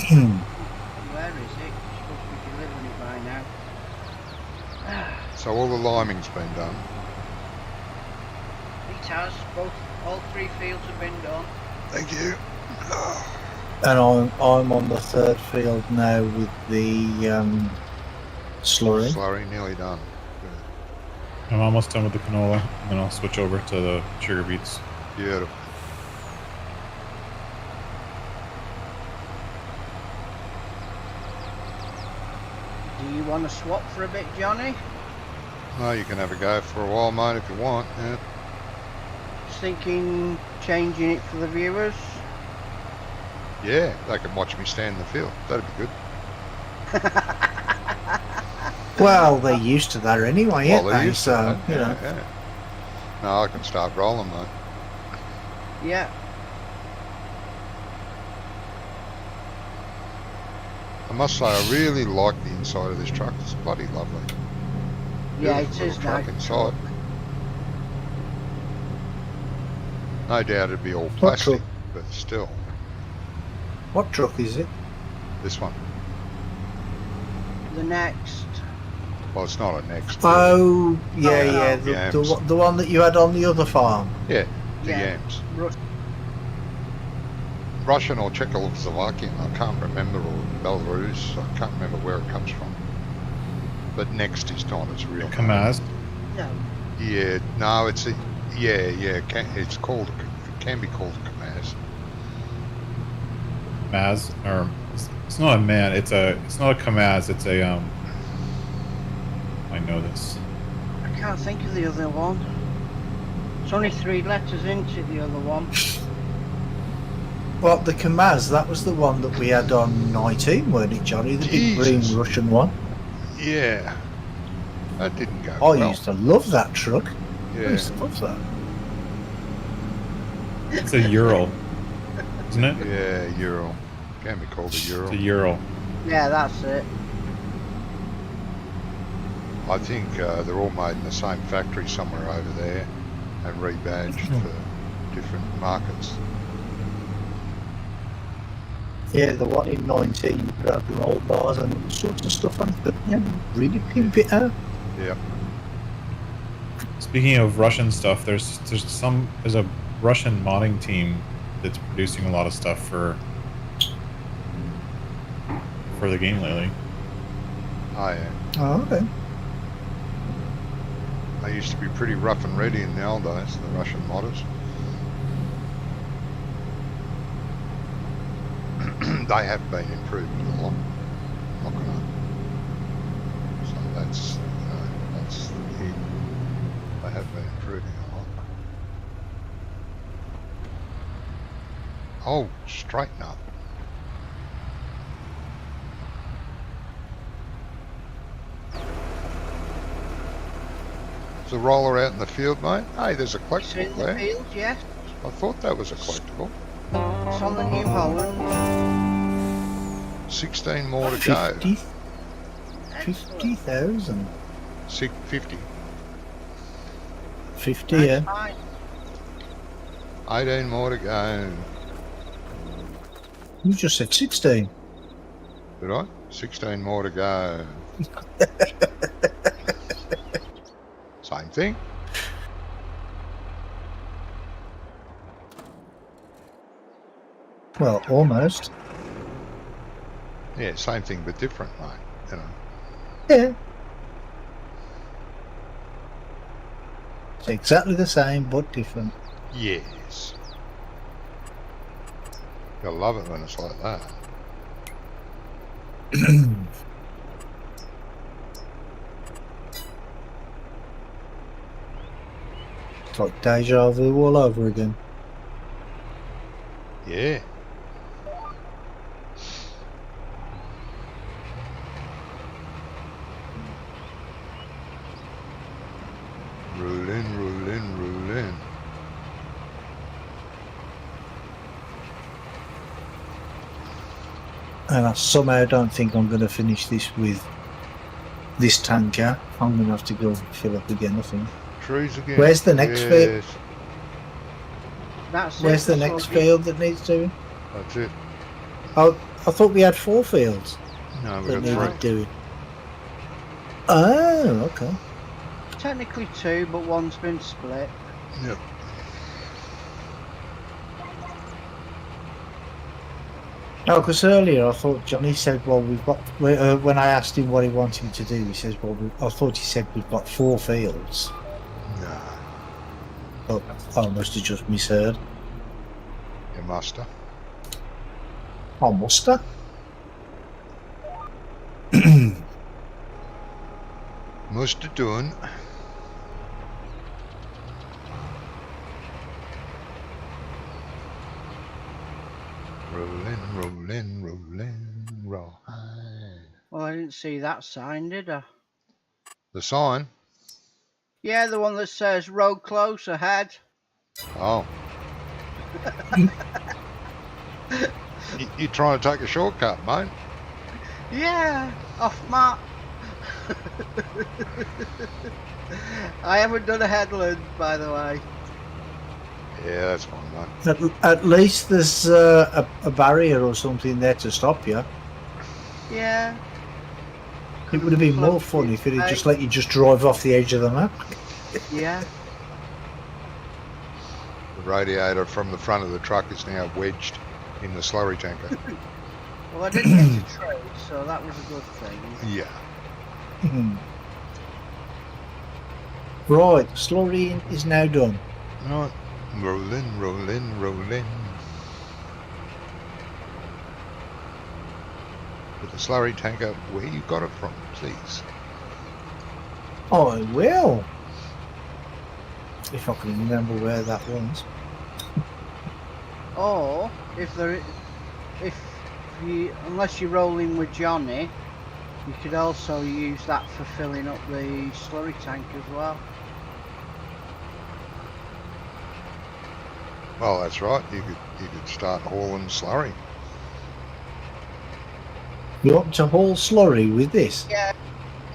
Where is it? It's supposed to be delivering it by now. So all the liming's been done. It has. All 3 fields have been done. Thank you. And I'm on the third field now with the slurry. Slurry, nearly done. Good. I'm almost done with the canola, and then I'll switch over to the sugar beets. Beautiful. Do you want to swap for a bit, Johnny? No, you can have a go for a while, mate, if you want. Yeah. Just thinking changing it for the viewers. Yeah, they can watch me stand in the field. That'd be good. Well, they're used to that anyway, Well, aren't they're they? used to So, that. you know. Yeah. No, I can start rolling, mate. Yeah. I must say, I really like the inside of this truck. It's bloody lovely. Yeah, it Beautiful is little truck nice. inside. No doubt it'd be all What plastic, truck? but still. What truck is it? This one. The next. Well, it's not a next. Oh, yeah, Oh, yeah. no. The, Yams. the one that you had on the other farm. Yeah, the Yeah. yams. Rus- Russian or Czechoslovakian, I can't remember, or Belarus, I can't remember where it comes from. But next is not its real name. Kamaz. No. Yeah, no, it's a, it's called, it can be called a Kamaz. Maz, or it's not a man. It's not a Kamaz. It's a I know this. I can't think of the other one. It's only 3 letters into the other one. Well, the Kamaz, that was the one that we had on 19, weren't it, Johnny? The big Jesus. green Russian one. Yeah. That didn't go I well. used to love that truck. I Yeah. used to love that. It's a Ural, isn't it? Yeah, Ural. Can be called a It's Ural. a Ural. Yeah, that's it. I think they're all made in the same factory somewhere over there and rebadged for different markets. Yeah, the one in 19, you could have roll bars and all sorts of stuff on it, but yeah, really pimp it out. Yep. Speaking of Russian stuff, there's a Russian modding team that's producing a lot of stuff for the game lately. Oh, yeah. Oh, okay. They used to be pretty rough and ready in the old days, the Russian modders. They have been improved a lot. Not gonna. So that's the key. They have been improving a lot. Oh, straighten up. There's a roller out in the field, mate. Hey, there's a It's in collectible the there. field, yes. I thought that was a collectible. It's on the New Holland. 16 more to go. 50,000. 50. 50, yeah. That's fine. 18 more to go. You just said 16. Did I? 16 more to go. Same thing. Well, almost. Yeah, same thing but different, mate. You know. Yeah. It's exactly the same, but different. Yes. You'll love it when it's like that. It's like deja vu all over again. Yeah. Roll in, roll in, roll in. And I somehow don't think I'm going to finish this with this tanker. I'm going to have to go fill up again, I think. Trees again. Where's the next bit? Yes, That's Where's it. the That's next all we- field that needs doing? that's it. Oh, I thought we had 4 fields No, that we've got needed 3. doing. Oh, okay. Technically 2, but one's been split. Yep. No, because earlier I thought Johnny said, well, we've got, when I asked him what he wanted to do, he says, well, I thought he said we've got 4 fields. No, But I must have just misheard. you must have. I must have. Must have done. Rollin', rollin', rollin', roll high. Well, I didn't see that sign, did I? The sign? Yeah, the one that says road close ahead. Oh. You trying to take a shortcut, mate? Yeah, off map. I haven't done a headland, by the way. Yeah, that's fine, mate. At least there's a barrier or something there to stop you. Yeah. It would have been more fun if it had just let you just drive off the edge of the map. Yeah. The radiator from the front of the truck is now wedged in the slurry tanker. Well, I didn't get to trade, so that was a good thing. Yeah. Right, slurry is now done. Right. Rollin', rollin', rollin'. With the slurry tanker, where you got it from, please. I will. If I can remember where that was. Or if you, unless you're rolling with Johnny, you could also use that for filling up the slurry tank as well. Well, that's right. You could start hauling slurry. You want to haul slurry with this? Yeah,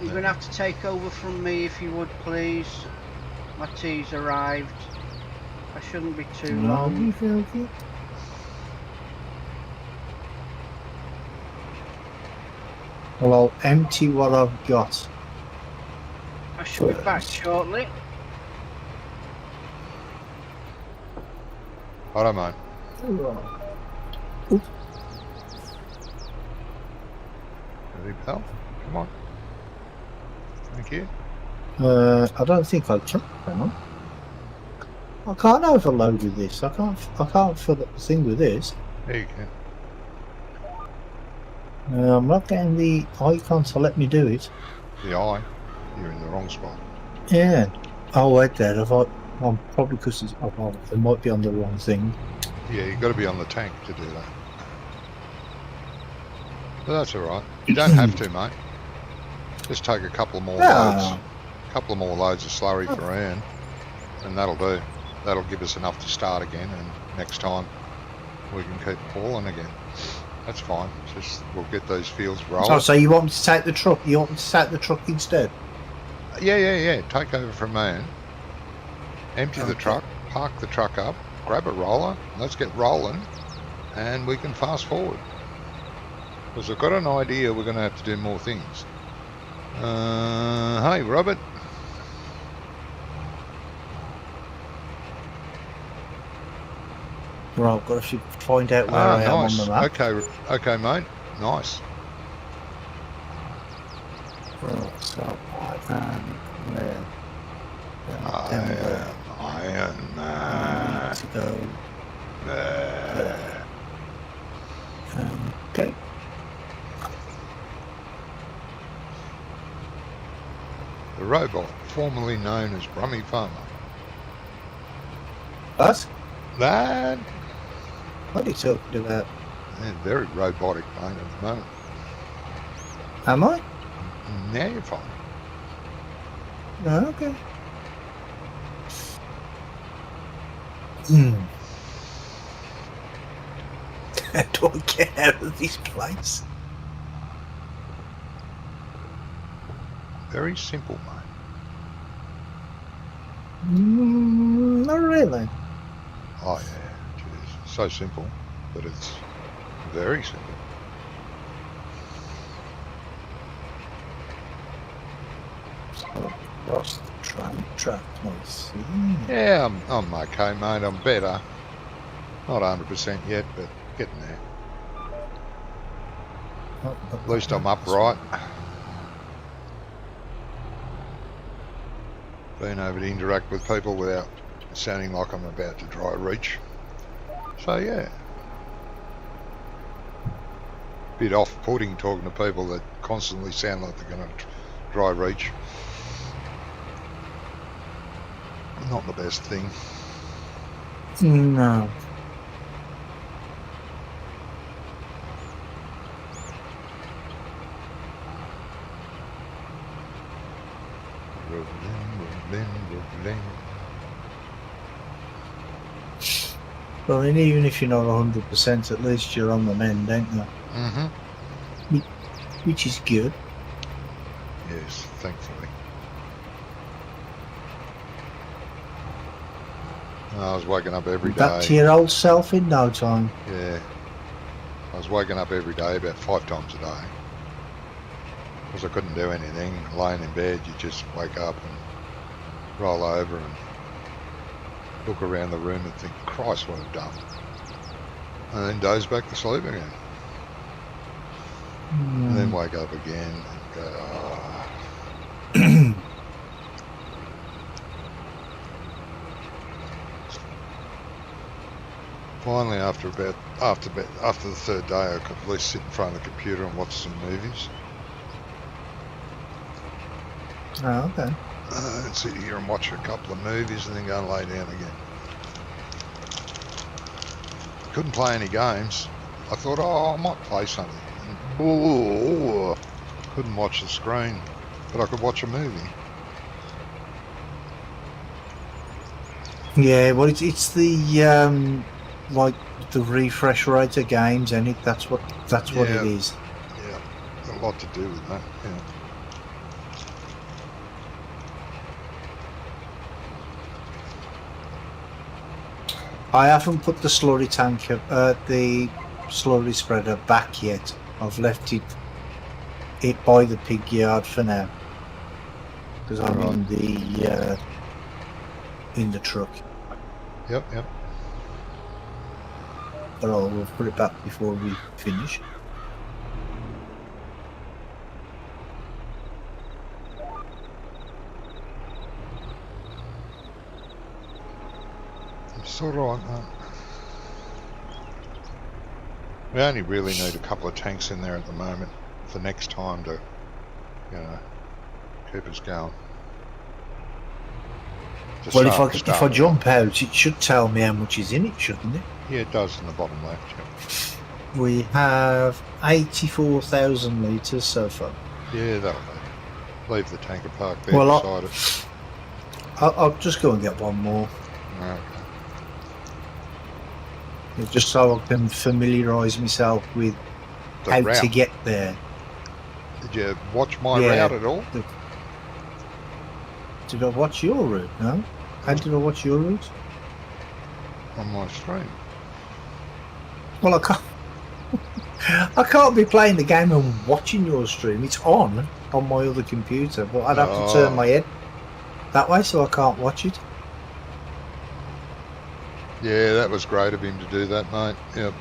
you're going to have to take over from me if you would, please. My tea's arrived. I shouldn't be too long. Okay. Well, I'll empty what I've got. I shall be back shortly. I don't mind. Ready, pal? Come on. Thank you. I don't think I can. Hang on. I can't overload with this. I can't fill up the thing with this. There you go. I'm not getting the icon to let me do it. The eye. You're in the wrong spot. Yeah. Oh, wait there. I'm probably because it might be on the wrong thing. Yeah, you've got to be on the tank to do that. But that's alright. You don't have to, mate. Just take a couple more loads. A couple of more loads of slurry for Anne. And that'll do. That'll give us enough to start again, and next time we can keep hauling again. That's fine. Just we'll get those fields rolling. Oh, so you want me to take the truck? You want me to take the truck instead? Yeah. Take over from Anne. Empty the truck, park the truck up, grab a roller, let's get rolling, and we can fast forward. Because I've got an idea we're going to have to do more things. Hey, Robert. Right, I've got to find out where I am on the map. Okay, mate. Nice. Right, so there. Iron Man. To go. There. Okay. The robot, formerly known as Brummy Farmer. What? That. What are you talking about? They're very robotic, mate, at the moment. Am I? Now you're fine. Oh, okay. How do I get out of this place? Very simple, mate. Not really. Oh yeah, jeez. So simple, but it's very simple. Across the track, let's see. Yeah, I'm okay, mate. I'm better. Not 100% yet, but getting there. At least I'm upright. Being able to interact with people without sounding like I'm about to dry reach. So yeah. Bit off-putting talking to people that constantly sound like they're going to dry reach. Not the best thing. No. Rolling. Well, and even if you're not 100%, at least you're on the mend, ain't you? Mm-hmm. Which is good. Yes, thankfully. I was waking up every day. Back to your old self in no time. Yeah. I was waking up every day about 5 times a day. Because I couldn't do anything. Laying in bed, you just wake up and roll over and look around the room and think, Christ, what I've done. And then doze back to sleep again. And then wake up again and go, oh. Finally, after the third day, I could at least sit in front of the computer and watch some movies. Oh, okay. Sit here and watch a couple of movies and then go and lay down again. Couldn't play any games. I thought, oh, I might play something. And, couldn't watch the screen, but I could watch a movie. Yeah, well, it's the like the refresh rate of games, and that's what Yeah. it is. Yeah, got a lot to do with that. Yeah. I haven't put the slurry tanker, the slurry spreader back yet. I've left it by the pig yard for now because I'm Right. in the truck. Yep. But we'll put it back before we finish. It's all right, mate. We only really need a couple of tanks in there at the moment for next time to, keep us going. Just Well, start if I with jump out, it should tell me how much is in it, shouldn't it? Yeah, it does in the bottom left. Yep. We have 84,000 litres so far. Yeah, that'll do. Leave the tanker park there Well, beside it. I'll just go and get one more, Okay. just so I can familiarise myself with The how route. to get there. Did you watch my Yeah. route at all? Did I watch your route? No? How did I watch your route? On my stream. Well, I can't. I can't be playing the game and watching your stream. It's on my other computer, but I'd have to turn Oh. my head that way, so I can't watch it. Yeah, that was great of him to do that, mate. Yep.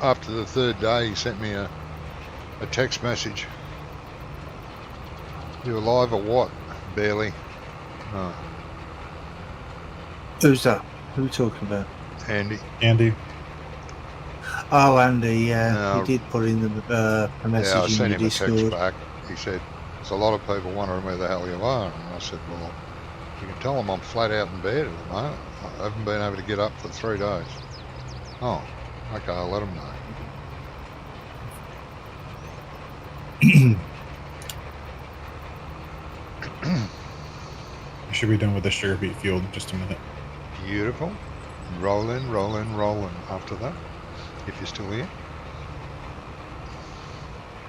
After the third day, he sent me a text message. You alive or what? Barely. No. Who's that? Who are we talking about? Andy. Andy. Oh, Andy, yeah, No. he did put in a Yeah, I message sent in him the a text Discord. back. He said, there's a lot of people wondering where the hell you are. And I said, well, you can tell them I'm flat out in bed at the moment. I haven't been able to get up for 3 days. Oh, okay, I'll let them know. We should be done with the sugar beet field in just a minute. Beautiful. Rolling after that, if you're still here.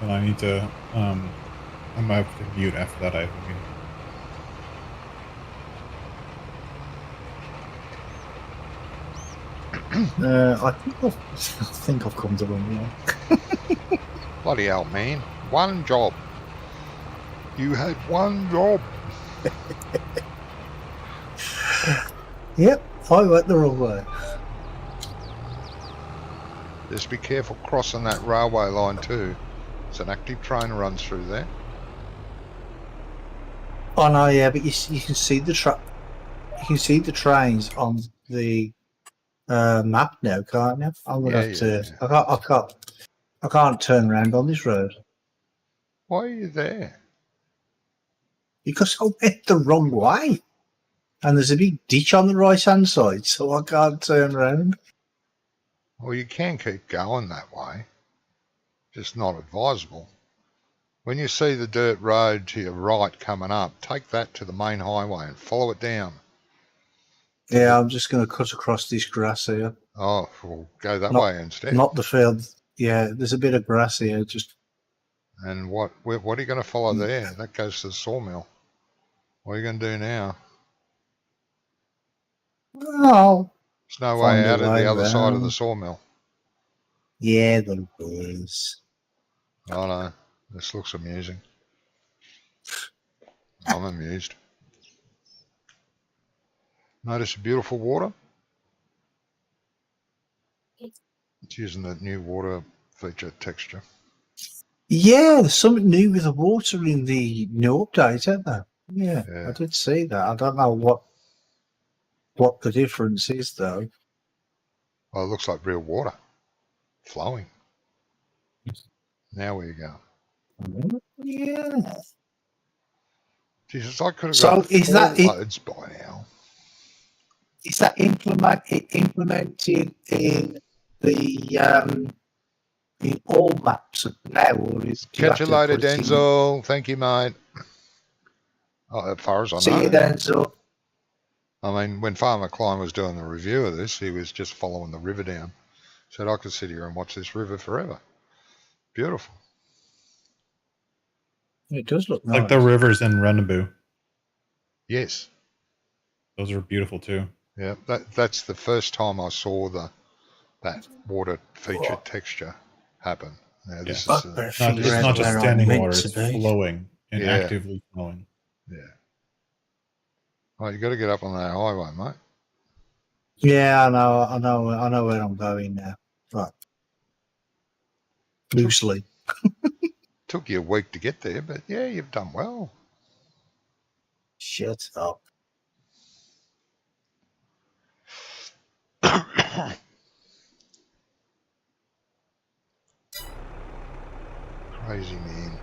And I need to, I might have to mute after that. I I think I've come to one now. Bloody hell, man. One job. You had one job. Yep, I went the wrong way. Just be careful crossing that railway line too. It's an active train runs through there. Oh no, yeah, but you can see the trains on the map now, can't you? I'm gonna have to. Yeah. I can't turn around on this road Why are you there? because I went the wrong way, and there's a big ditch on the right hand side, so I can't turn around. Well, you can keep going that way. Just not advisable. When you see the dirt road to your right coming up, take that to the main highway and follow it down. Yeah, I'm just gonna cut across this grass here. Oh, we'll go that Not- way instead. Not the field. Yeah, there's a bit of grass here. Just And what are you going to follow there? That goes to the sawmill. What are you going to do now? oh, There's no Find way a out of way the other side of the round. sawmill. yeah, there is. Oh no, this looks amusing. I'm amused. Notice the beautiful water? It's using that new water feature texture. Yeah, there's something new with the water in the new update, isn't there? Yeah, Yeah. I did see that. I don't know what the difference is though. Well, it looks like real water flowing. Now where you go? Yeah. Jesus, I could have So got is four that it? loads by now. Is that implemented in the in all maps now, or is do you Catch have you to later, put it in? Denzel. Thank you, mate. Oh, as far as I See you, know. Denzel. I mean, when Farmer Klein was doing the review of this, he was just following the river down. Said I could sit here and watch this river forever. Beautiful. It does look nice. Like the rivers in Renaboo. Yes. Those are beautiful too. Yeah. That's the first time I saw that water feature texture happen. Now this Yeah. is I better Not, figure it's out not just where I'm standing meant water; to it's be. flowing and Yeah. actively flowing. yeah. Oh, you got to get up on that highway, mate. Yeah, I know where I'm going now. Right. Loosely. Took you a week to get there, but yeah, you've done well. Shut up. Crazy man.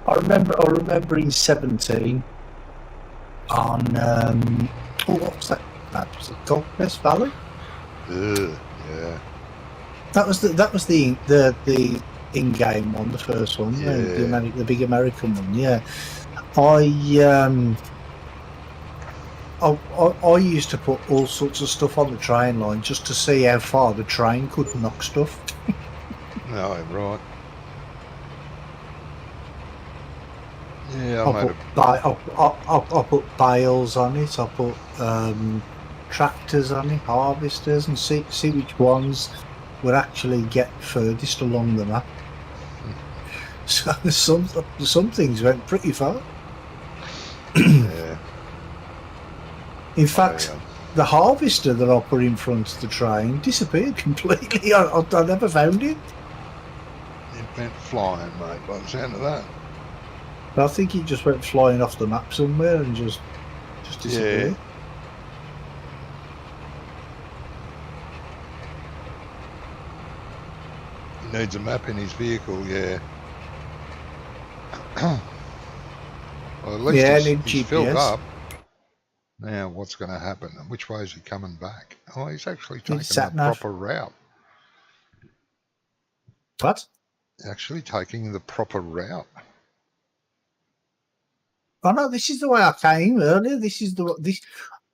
I remember in 17 on what was that? That was it Goldness Valley. Ugh, yeah. That was the in-game one, the first one, Yeah. the big American one. Yeah, I used to put all sorts of stuff on the train line just to see how far the train could knock stuff. No, right. Yeah, I put bales on it. I put tractors on it, harvesters, and see which ones would actually get furthest along the map. So some things went pretty far. yeah. In fact, Yeah. the harvester that I put in front of the train disappeared completely. I never found it. It went flying, mate, by the sound of that. I think it just went flying off the map somewhere and just disappeared. He needs a map in his vehicle, yeah. Well, at least Yeah, he's need filled GPS. up. Now, what's going to happen? And which way is he coming back? Oh, he's actually Need taking the sat nav. proper route. What? Actually taking the proper route. Oh no, this is the way I came earlier.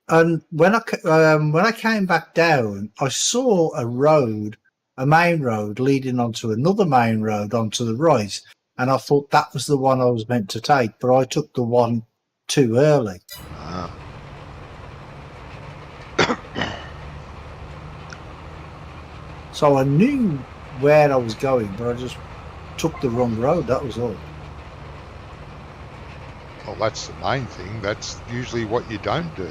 And when I came back down, I saw a main road leading onto another main road onto the right, and I thought that was the one I was meant to take, but I took the one too early. Ah. So I knew where I was going, but I just took the wrong road. That was all. Well, that's the main thing. That's usually what you don't do.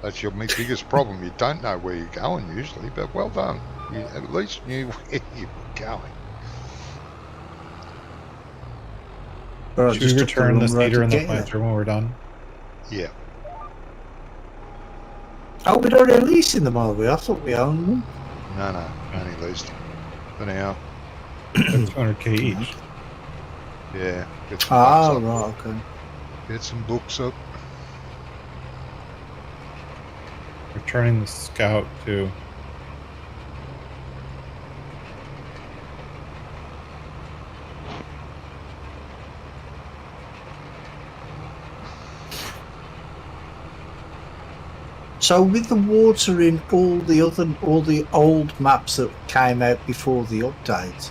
That's your biggest problem. You don't know where you're going usually, but well done. You at least knew where you were going. But I Should just we took the return wrong the road cedar to and the get there. planter when we're done? Yeah. Oh, we're already leasing them, are we? I thought we owned them. No, only least for now. They're 200k each. Yeah. Get some books Oh, up. right, okay. Get some books up. Returning the scout to. So with the water in all the old maps that came out before the update,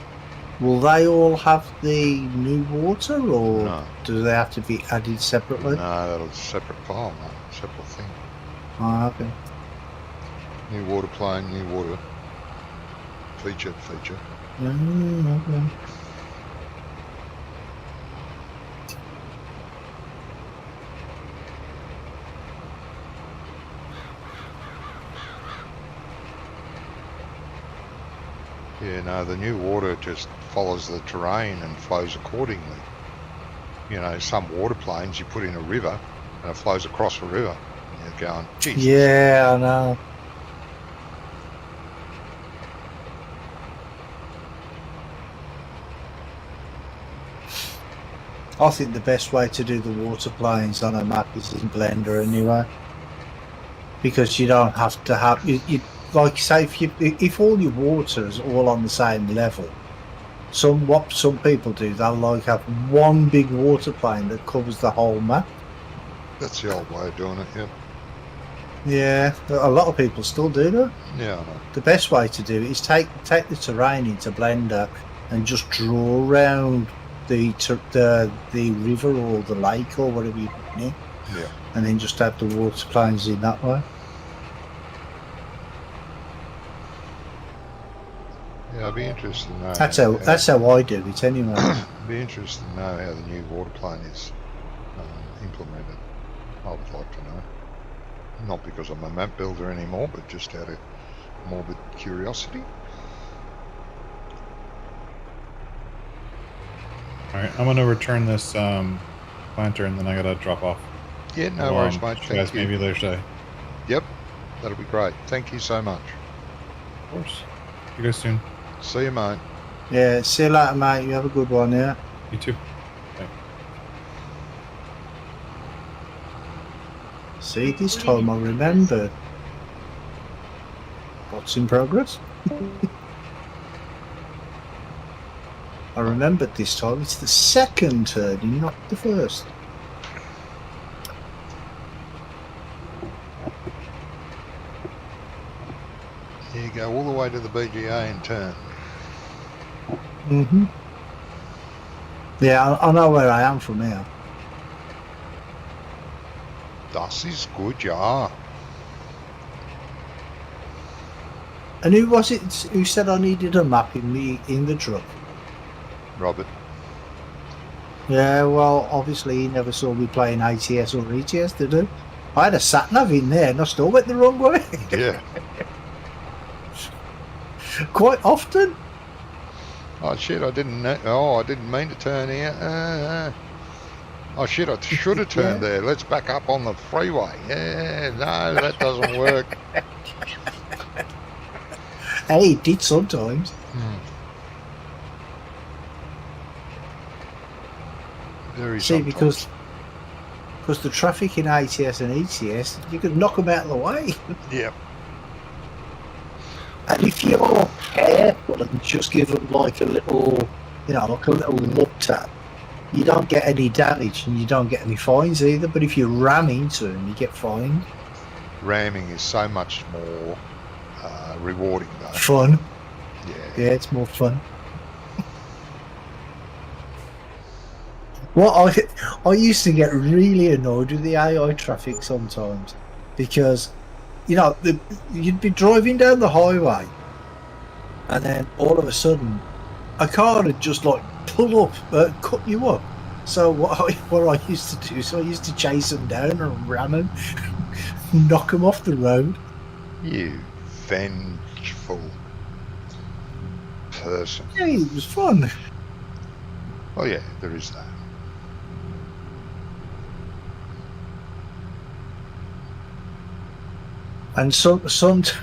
will they all have the new water, or No. do they have to be added separately? No, that's a separate file, mate. Separate thing. Oh, okay. New water plane, new water feature. Okay. Yeah, no, the new water just follows the terrain and flows accordingly. You know, some water planes you put in a river and it flows across a river. And you're going, Jesus. Yeah, I know. I think the best way to do the water planes on a map is in Blender anyway, because you don't have to have you like say if all your water is all on the same level. What some people do, they'll like have one big water plane that covers the whole map. That's the old way of doing it, yeah. Yeah, a lot of people still do that. Yeah, I know. The best way to do it is take the terrain into Blender and just draw around the river or the lake or whatever you need. Yeah. And then just have the water planes in that way. Yeah, I'd be interested to know. That's how I do it anyway. I'd be interested to know how the new water plane is implemented. I would like to know. Not because I'm a map builder anymore, but just out of morbid curiosity. Alright, I'm gonna return this planter and then I gotta drop off. Yeah, no worries, mate. You Thank guys you. maybe later today. Yep, that'll be great. Thank you so much. Of course. See you guys soon. See you, mate. Yeah, see you later, mate. You have a good one, yeah? You too. See, this time I remembered. What's in progress? I remembered this time. It's the second turning, not the first. Here you go all the way to the BGA and turn. Mm-hmm. Yeah, I know where I am from here. Das ist gut, ja. And who was it who said I needed a map in the truck? Robert. Yeah, well, obviously he never saw me playing ATS or ETS, did he? I had a sat-nav in there and I still went the wrong way. Yeah. Quite often. Oh shit! I didn't know. Oh, I didn't mean to turn here. Oh shit! I should have turned there. Let's back up on the freeway. Yeah, no, that doesn't work. Hey, it did sometimes. Very See, sometimes. because the traffic in ATS and ETS, you could knock them out of the way. Yep. And if you're careful and just give them like a little, like a little look tap, you don't get any damage and you don't get any fines either. But if you ram into them, you get fined. Ramming is so much more rewarding, though. Fun. Yeah. Yeah, it's more fun. Well, I used to get really annoyed with the AI traffic sometimes because, you'd be driving down the highway and then all of a sudden a car would just like pull up, cut you up. So what I used to do, I used to chase them down and ram them, knock them off the road. You vengeful person. Yeah, it was fun. Oh yeah, there is that. And sometimes,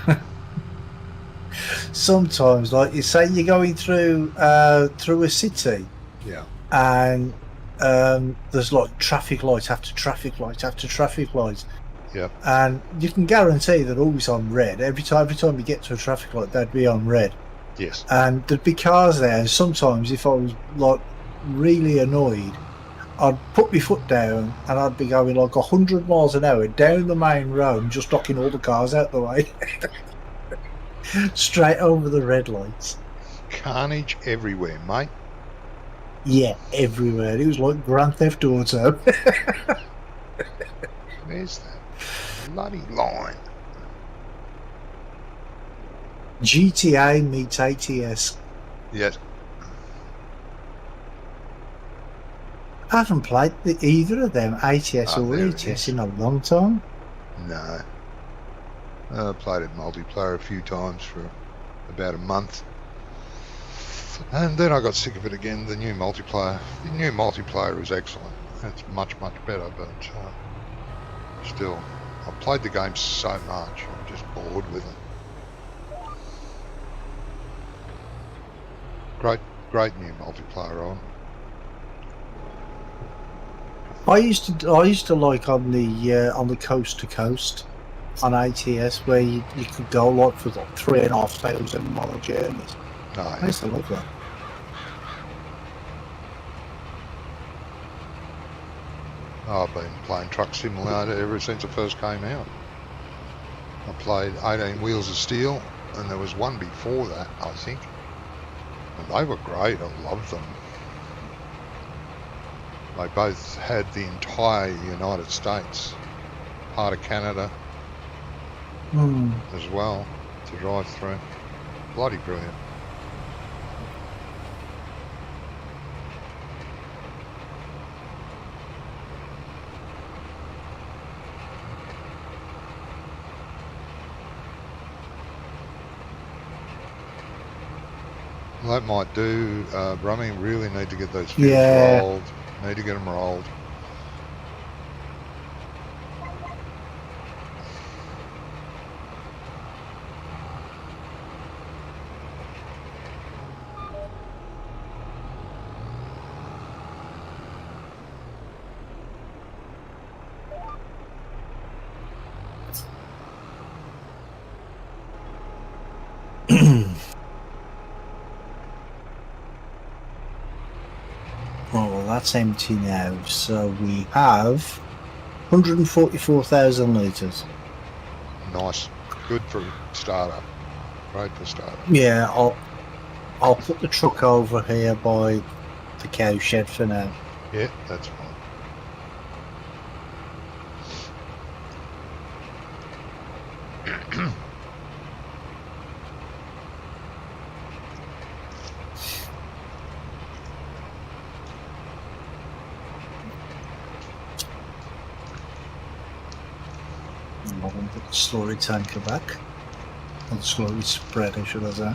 like you say, you're going through a city, Yeah. and there's like traffic lights after traffic lights after traffic lights. Yep. And you can guarantee they're always on red. Every time you get to a traffic light, they'd be on red. Yes. And there'd be cars there. And sometimes, if I was like really annoyed, I'd put my foot down and I'd be going like 100 miles an hour down the main road, just knocking all the cars out the way, straight over the red lights. Carnage everywhere, mate. Yeah, everywhere. It was like Grand Theft Auto. Where's that bloody line? GTA meets ATS. Yes. I haven't played either of them, ATS or there it ETS, is. in a long time. No. I played it multiplayer a few times for about a month. And then I got sick of it again, the new multiplayer. The new multiplayer is excellent. It's much, much better, but still, I've played the game so much, I'm just bored with it. Great new multiplayer on. I used to like on the coast to coast on ATS where you could go like for like 3,500 mile journeys. No, I used to love that. I've been playing Truck Simulator ever since it first came out. I played 18 Wheels of Steel, and there was one before that, I think. And they were great, I loved them. They both had the entire United States, part of Canada as well, to drive through. Bloody brilliant. Well, that might do, Brummy. Really need to get those fields rolled. Need to get them rolled. Oh, well, that's empty now. So we have 144,000 litres. Nice. Good for startup. Great for startup. Yeah, I'll put the truck over here by the cow shed for now. Yeah, that's fine. I'm going to put the slurry tanker back. Or the slurry spreader, should I say.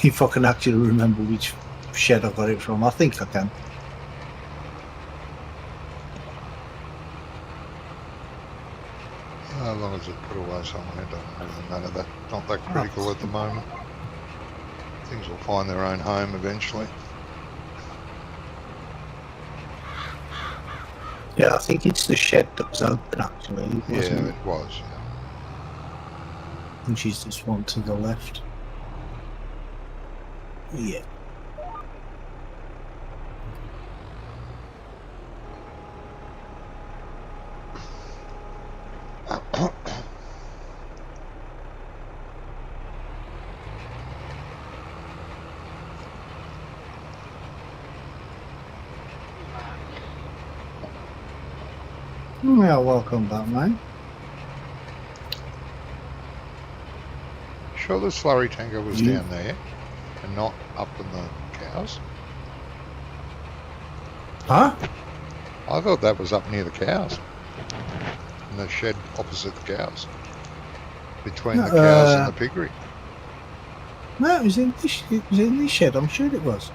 If I can actually remember which shed I got it from, I think I can. As long as it's put away somewhere, it doesn't really matter. That not that critical at the moment. Things will find their own home eventually. Yeah, I think it's the shed that was open actually. Yeah, Wasn't it? it was. Which is this one to the left. Yeah. Yeah, welcome back, mate. Sure, the slurry tanker was down there and not up in the cows. Huh? I thought that was up near the cows. In the shed opposite the cows. Between the cows and the piggery. No, it was in this shed, I'm sure it was.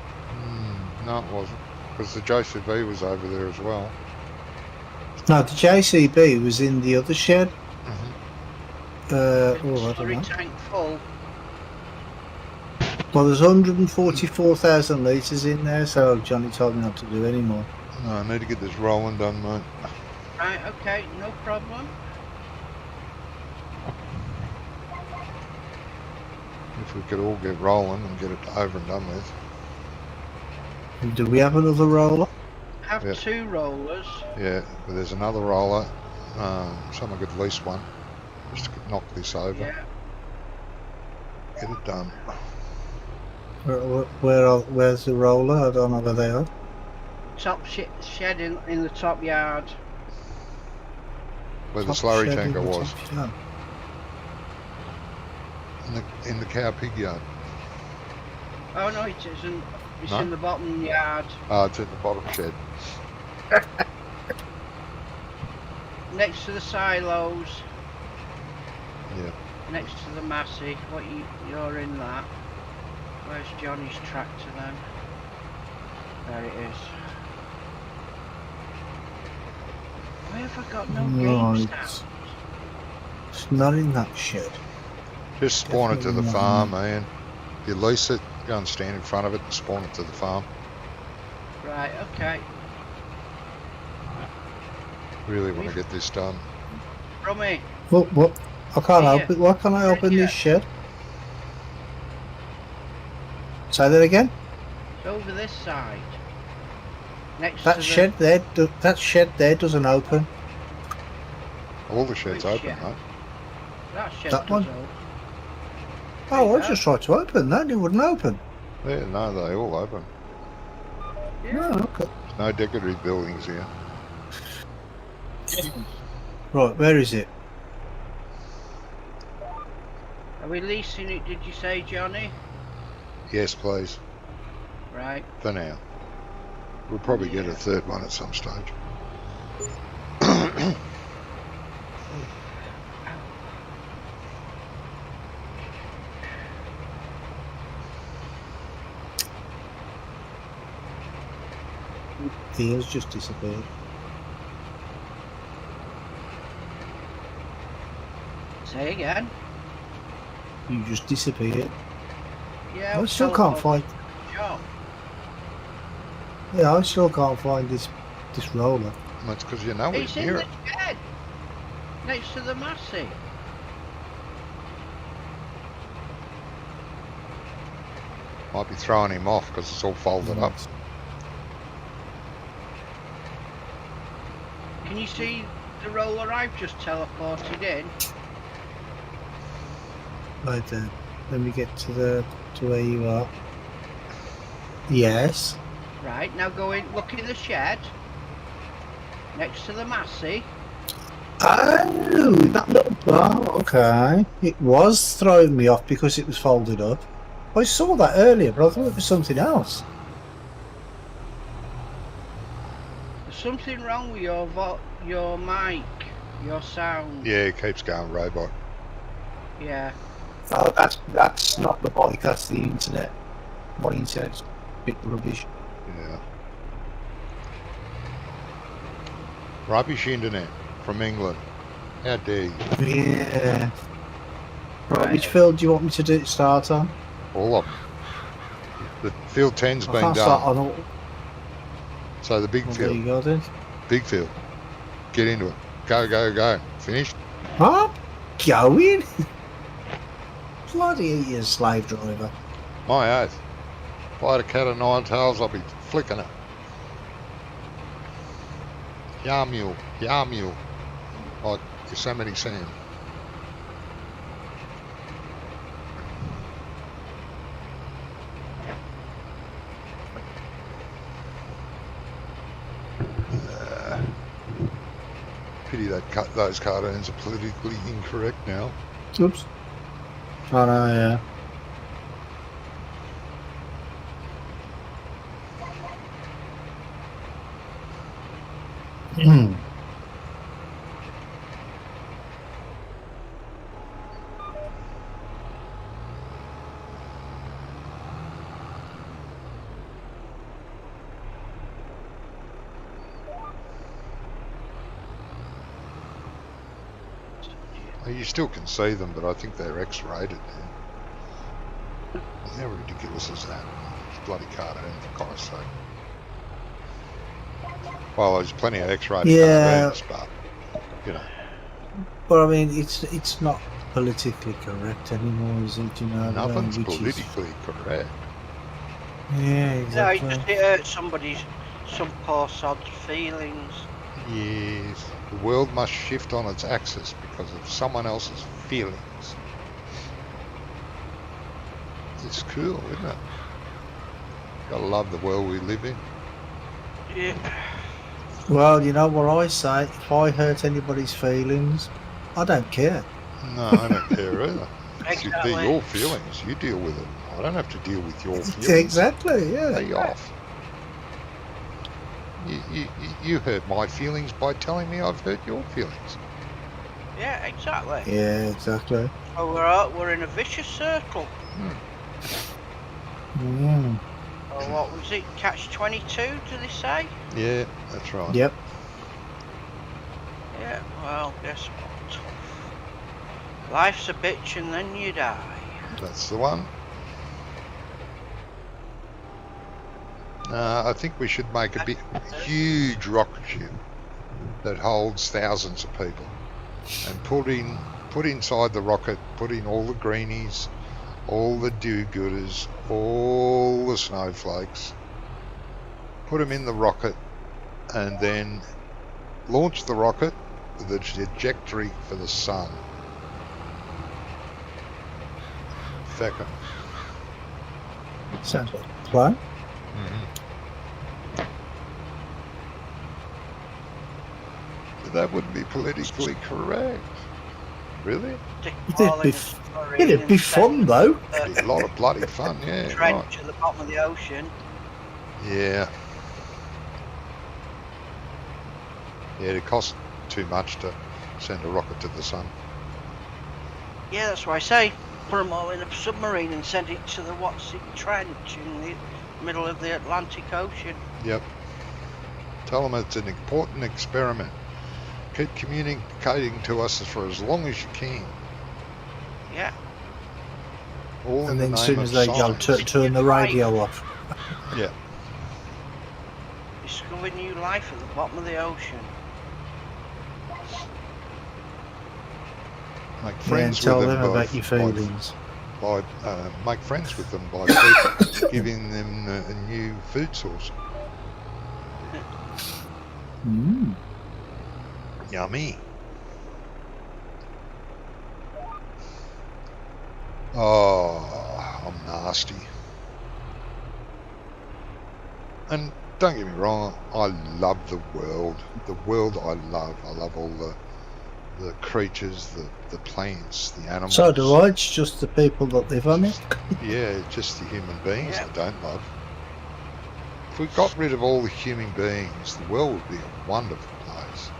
No, it wasn't. Because the JCB was over there as well. No, the JCB was in the other shed. Mm-hmm. I don't Slurry know. tank full. Well, there's 144,000 litres in there, so Johnny told me not to do any more. No, I need to get this rolling done, mate. Right, okay, no problem. If we could all get rolling and get it over and done with. Do we have another roller? Have Yeah. 2 rollers. Yeah, but there's another roller. Someone could lease one. Just to knock this over. Yeah. Get it done. Where's the roller? I don't know where they are. Top shed in the top yard. Where the Top slurry shed in tanker the was. top shed. In the cow pig yard. Oh no, it isn't. It's No? in the bottom yard. It's in the bottom shed. Next to the silos. Yeah. Next to the Massey. You're in that. Where's Johnny's tractor then? There it is. Why have I got no games Right. now? It's not in that shed. Just spawn it to the Definitely not farm, man. If you lease it, go and stand in front of it and spawn it to the farm. Right, Right, okay. Really want to get this done. Rummy, What? I can't Here. open. Why can't I open Here. this shed? Say that again. it's over this side. Next That to shed there. That shed there doesn't open. All the sheds Which open, shed? mate. that shed that one? does open. Oh, I Yeah. just tried to open that. It wouldn't open. Yeah, no, they all open. Yeah. No, okay. There's no decorative buildings here. Right, where is it? Are we leasing it, did you say, Johnny? Yes, please. Right. For now. We'll probably get a third one at some stage. Theo's just disappeared. Say again. You just disappeared. Yeah. I still can't find. Job. Yeah, I still can't find this roller. That's because you know It's we're in near the it. shed. Next to the Massey. Might be throwing him off because it's all folded up. Can you see the roller I've just teleported in? Right then. Let me get to where you are. Yes. Right, now go in, look in the shed. Next to the Massey. Oh, that little bar. Okay. It was throwing me off because it was folded up. I saw that earlier, but I thought it was something else. There's something wrong with your mic, your sound. Yeah, it keeps going robot. Yeah. Oh, that's not the bike. That's the internet. My internet's a bit rubbish. Yeah. Rubbish internet from England. How dare you? Yeah. Right, which field do you want me to start on? All of them. The field 10's I been can't start done. on all. So the big Well, there field. you go then. Big field. Get into it. Go, go, go. Finished? I'm going. Bloody you slave driver. My oath. If I had a cat of nine tails, I'd be flicking it. Yarmule. Yarmule. Like Yosemite Sam. Pity those cartoons are politically incorrect now. Oops. Oh no, yeah. You still can see them, but I think they're X-rated now. How ridiculous is that? It's bloody cartoon, for Christ's sake. Well, there's plenty of X-rated Yeah. cartoons, but, you know. But I mean, it's not politically correct anymore, is it? You know, Nothing's which is- politically correct. Yeah, No, exactly. it hurts some poor sod's feelings. Yes. The world must shift on its axis because of someone else's feelings. It's cool, isn't it? Gotta love the world we live in. Yeah. Well, you know what I say. If I hurt anybody's feelings, I don't care. No, I don't care either. Exactly. They're your feelings. You deal with it. I don't have to deal with your feelings. Exactly. Yeah. Lay off. You hurt my feelings by telling me I've hurt your feelings. Yeah, exactly. Yeah, exactly. So we're in a vicious circle. Mm. Oh, what was it? Catch 22? Do they say? Yeah, that's right. Yep. Yeah. Well, guess what? Life's a bitch, and then you die. That's the one. I think we should make a big, huge rocket ship that holds thousands of people, and put inside the rocket, put in all the greenies, all the do-gooders, all the snowflakes, put them in the rocket, and then launch the rocket with a trajectory for the sun. Fecker. Sounds like a plan. That wouldn't be politically correct. Really? It'd be fun though. It'd be a lot of bloody fun, yeah. Trench Right. at the bottom of the ocean. Yeah. Yeah, it costs too much to send a rocket to the sun. Yeah, that's why I say put them all in a submarine and send it to the trench in the middle of the Atlantic Ocean. Yep. Tell them it's an important experiment. Keep communicating to us for as long as you can. Yeah. All in And the then name as soon of as they go, science. turn the radio off. Yeah. Discover new life at the bottom of the ocean. Make Yeah, and friends tell with them them about your feelings. by make friends with them by giving them a new food source. Mm. Yummy. Oh, I'm nasty. And don't get me wrong, I love the world. The world I love. I love all the creatures, the plants, the animals. So do I. It's just the people that live on it. Yeah, just the human beings Yeah. I don't love. If we got rid of all the human beings, the world would be a wonderful place.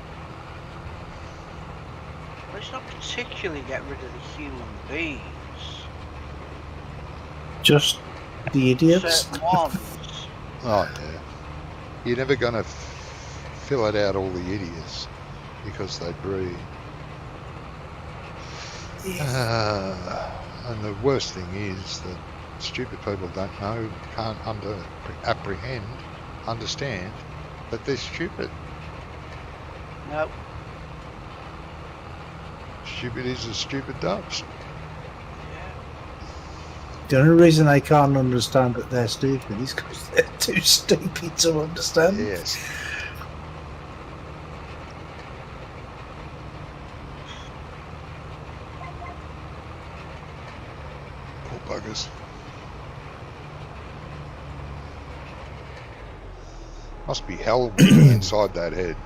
Let's not particularly get rid of the human beings. Just the idiots. Certain ones. Oh yeah. You're never going to fill it out all the idiots because they breed. And the worst thing is that stupid people don't know, can't understand that they're stupid. No. Stupid is as stupid does. The only reason they can't understand that they're stupid is because they're too stupid to understand. Yes. Poor buggers. Must be hell inside that head.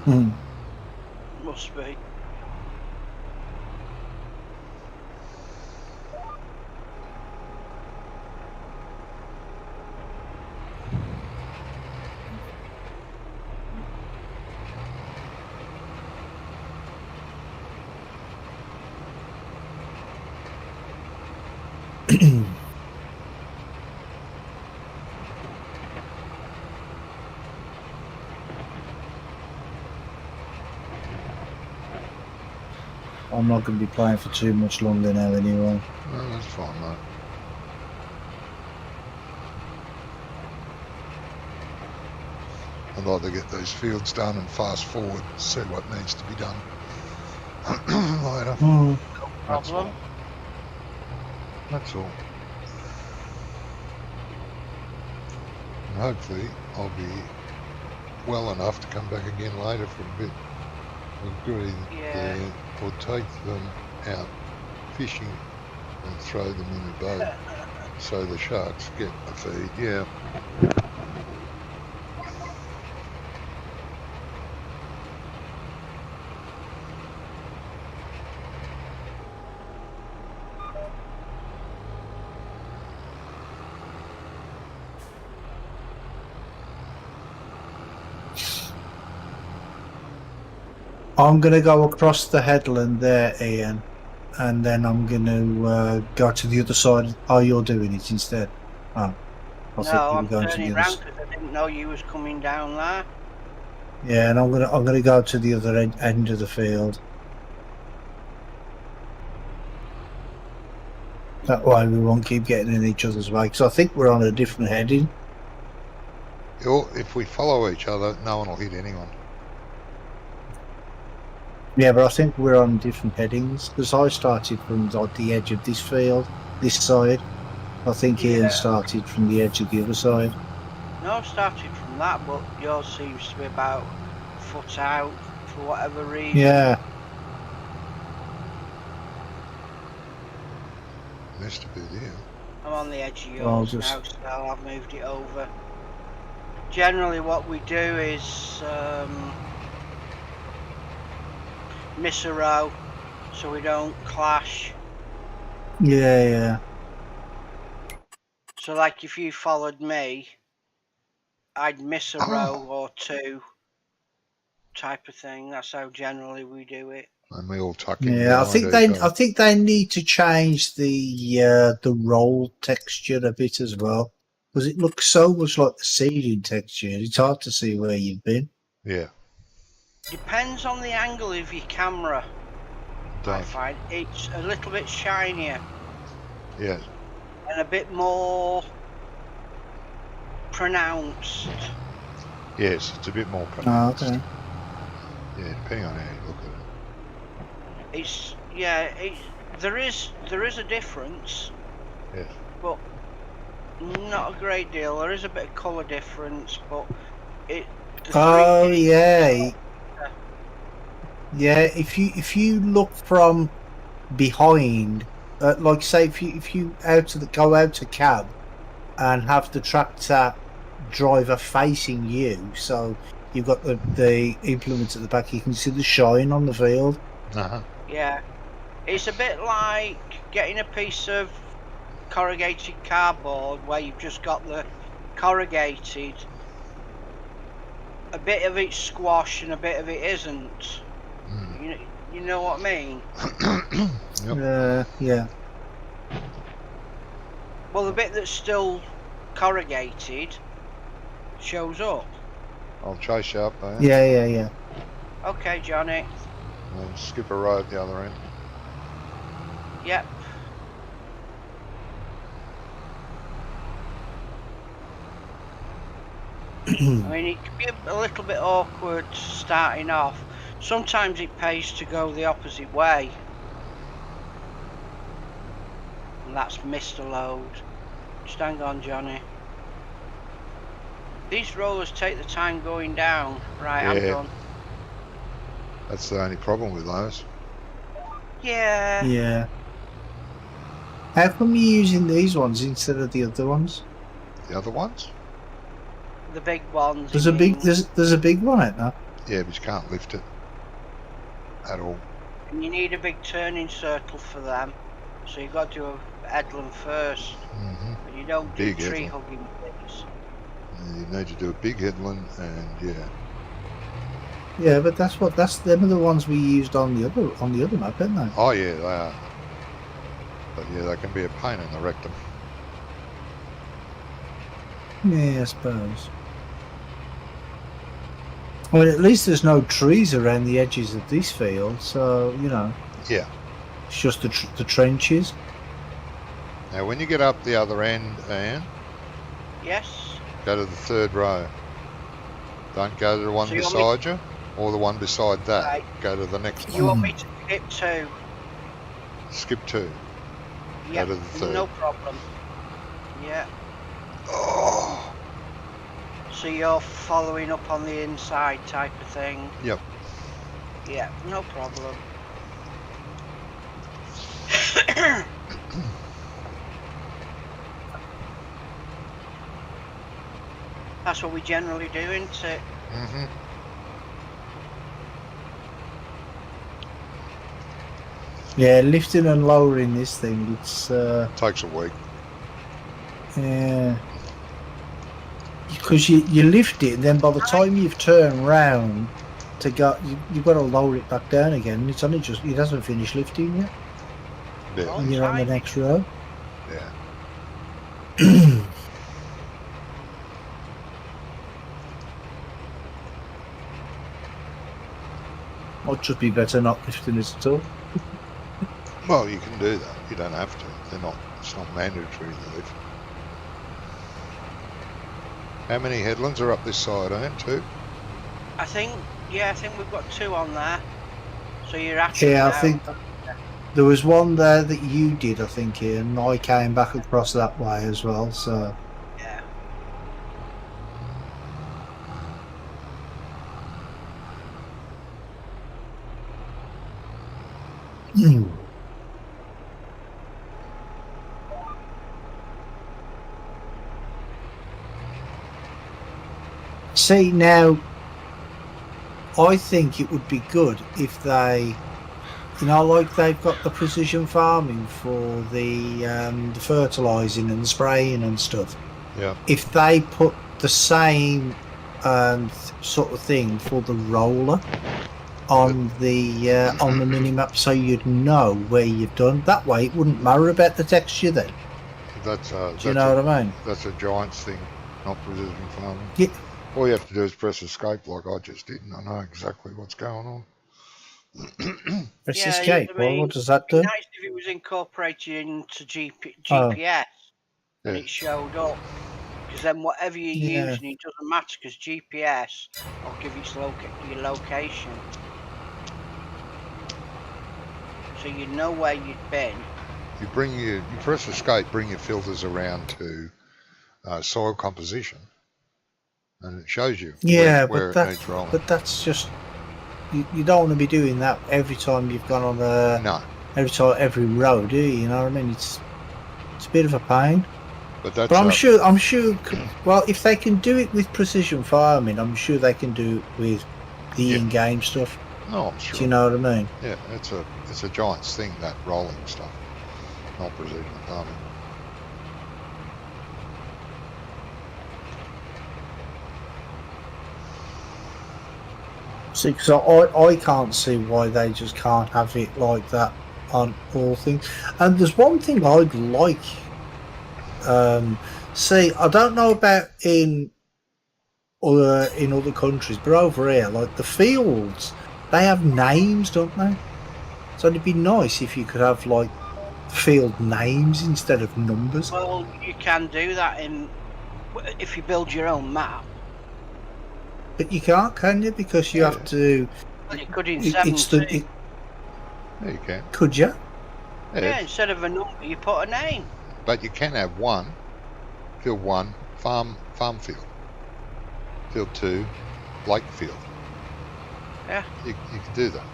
Hmm. Must be. I'm not going to be playing for too much longer now anyway. Well, that's fine, mate. I'd like to get these fields done and fast forward, see what needs to be done later. Hmm. That's all. Problem. That's all. And hopefully I'll be well enough to come back again later for a bit of good Yeah. there, or take them out fishing and throw them in a boat so the sharks get a feed. Yeah. I'm going to go across the headland there, Ian, and then I'm going to go to the other side. Oh, you're doing it instead. Oh, I No, thought you I'm were going to turning the other. round because I didn't know you was coming down there. Yeah, and I'm gonna go to the other end of the field. That way we won't keep getting in each other's way. Because I think we're on a different heading. If we follow each other, no one will hit anyone. Yeah, but I think we're on different headings. Because I started from like the edge of this field, this side. I think Ian Yeah. started from the edge of the other side. No, I've started from that, but yours seems to be about a foot out for whatever reason. Yeah. Missed a bit here. I'm on the edge of yours I'll just- now, so I've moved it over. Generally what we do is miss a row so we don't clash. Yeah. So like if you followed me, I'd miss a row or two type of thing. That's how generally we do it. And we all tuck in Yeah, I behind think each other. they need to change the roll texture a bit as well, because it looks so much like the ceiling texture. It's hard to see where you've been. Yeah. Depends on the angle of your camera. I Don't. find it's a little bit shinier Yeah. and a bit more pronounced. Yes, it's a bit more Oh, pronounced. okay. Yeah, depending on how you look at it. It's there is a difference, Yes. but not a great deal. There is a bit of colour difference, but the Oh 3D yeah, yeah. If you look from behind, like say if you go out to cab and have the tractor driver facing you, so you've got the implements at the back, you can see the shine on the field. Uh-huh. Yeah, it's a bit like getting a piece of corrugated cardboard where you've just got the corrugated, a bit of it's squash and a bit of it isn't. Mm. You know what I mean? Yep. Yeah. Well, the bit that's still corrugated shows up. I'll chase you up there. Yeah. Okay, Johnny. And skip a row at the other end. Yep. I mean, it can be a little bit awkward starting off. Sometimes it pays to go the opposite way. And that's missed a load. Just hang on, Johnny. These rollers take the time going down. Right, I'm Yeah. done. That's the only problem with those. Yeah. Yeah. How come you're using these ones instead of the other ones? The other ones? The big ones. There's you a big mean. there's a big one out there. Yeah, but you can't lift it at all. And you need a big turning circle for them. So you've got to do a headland first. Mm-hmm. But you don't do Big tree headland. hugging things. You need to do a big headland, and yeah. Yeah, but them are the ones we used on the other map, aren't they? Oh yeah, they are. But yeah, they can be a pain in the rectum. Yeah, I suppose. Well, at least there's no trees around the edges of this field, so you know. Yeah. It's just the trenches. Now, when you get up the other end, Ian, Yes. go to the third row. Don't go to the one So you want me- beside you, or the one beside that. Right. Go to the next You one. want me to skip two? Skip two. Yeah. to the third. No problem. Yeah. Oh, So you're following up on the inside type of thing? Yep. Yeah, no problem. That's what we generally do, isn't it? mm-hmm. Yeah, lifting and lowering this thing, it's Takes a week. yeah. Because you lift it, and then by the time you've turned round to go, you've got to lower it back down again. It's only just it hasn't finished lifting yet, Yeah. Oh. and you're on the Timing. next row. Yeah. Might just be better not lifting it at all. Well, you can do that. You don't have to. They're not. It's not mandatory to live. How many headlands are up this side, eh? 2? I think we've got 2 on there. So you're actually Yeah, I out. think there was one there that you did, I think, Ian, and I came back across that way as well, so... Yeah. See, now, I think it would be good if they, like they've got the precision farming for the fertilising and spraying and stuff. Yeah. If they put the same sort of thing for the roller on the minimap, so you'd know where you've done. That way, it wouldn't matter about the texture then. Do you know what I mean? That's a Giants thing, not precision farming. Yeah. All you have to do is press escape like I just did, and I know exactly what's going on. Press Yeah, escape. I mean, What does that do? it'd be nice if it was incorporated into GPS and Yeah. it showed up. Because then whatever you're Yeah. using, it doesn't matter because GPS will give you your location. So you know where you've been. You press escape, bring your filters around to soil composition, and it shows you where it needs rolling. But that's just you don't want to be doing that every time you've gone on every road, do you? You know what I mean? It's a bit of a pain. But I'm sure. Well, if they can do it with precision farming, I'm sure they can do it with the in-game stuff. No, I'm sure. Do you know what I mean? Yeah, it's a Giants thing, that rolling stuff, not precision farming. See, because I can't see why they just can't have it like that on all things. And there's one thing I'd like. See, I don't know about in other countries, but over here, like the fields, they have names, don't they? So it'd be nice if you could have like field names instead of numbers. Well, you can do that if you build your own map. But you can't, can you? Because you have to. Well, you could in Yeah, you can. Could you? Yeah, instead of a number, you put a name. But you can have field 1, farm field. Field 2, lake field. Yeah. You can do that.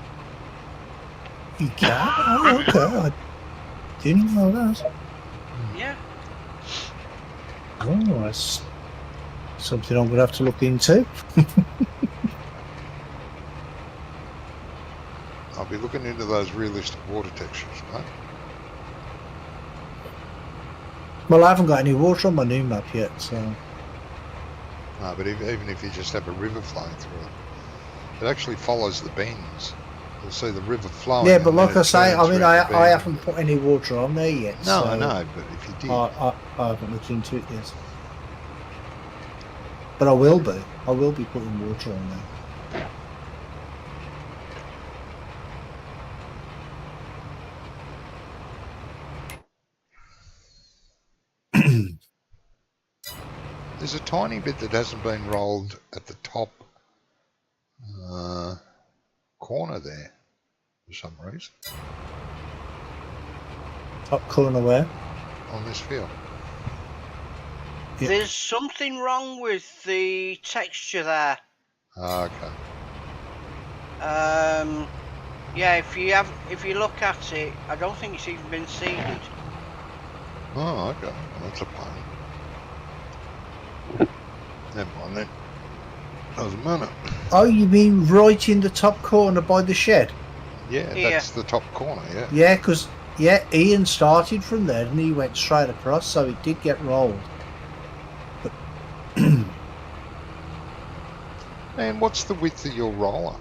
You can? Oh, okay. I didn't know that. Yeah. Oh, that's something I'm going to have to look into. I'll be looking into those realistic water textures, mate. Well, I haven't got any water on my new map yet, so... No, but even if you just have a river flowing through it, it actually follows the bends. You'll see the river flowing. Yeah, but like I say, I mean, I I haven't put any water on there yet. No, so I know, but if you did... I haven't looked into it yet. But I will be. I will be putting water on there. There's a tiny bit that hasn't been rolled at the top corner there for some reason. Top corner where? On this field. Yeah. There's something wrong with the texture there. Okay. Yeah, if you look at it, I don't think it's even been seeded. Oh, okay. Well, that's a pain. Never mind then. Doesn't matter. Oh, you mean right in the top corner by the shed? Yeah, that's the top corner, yeah. Yeah, because Ian started from there and he went straight across, so it did get rolled. But And what's the width of your roller?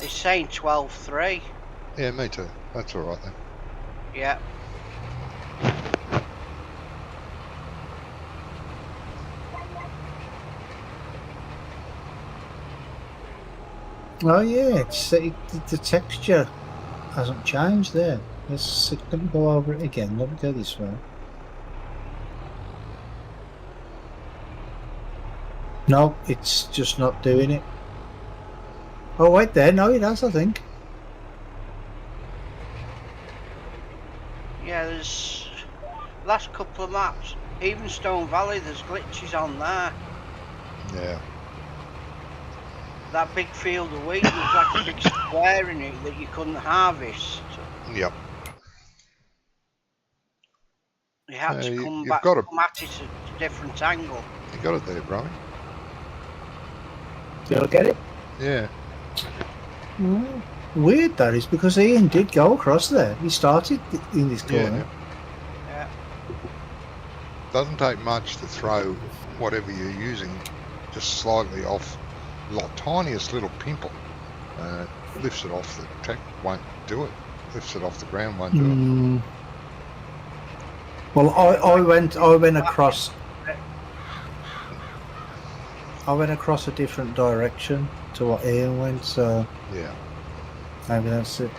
It's saying 12.3. Yeah, me too. That's alright then. Yeah. Oh yeah, the texture hasn't changed there. Let me go over it again. Let me go this way. No, it's just not doing it. Oh wait there, no it has, I think. Yeah, there's last couple of maps, even Stone Valley, there's glitches on there. Yeah. That big field of wheat, there's like a big square in it that you couldn't harvest. Yep. You had So to come you've got to, come at it at a different angle. you got it there, Brummy. Did I get it? Yeah. Mm. Weird that is, because Ian did go across there. He started in this corner. Yeah. Doesn't take much to throw whatever you're using just slightly off the tiniest little pimple. Lifts it off the track, won't do it. Lifts it off the ground, won't do it. Mm. Well, I went across. I went across a different direction to what Ian went, so Yeah. maybe that's it.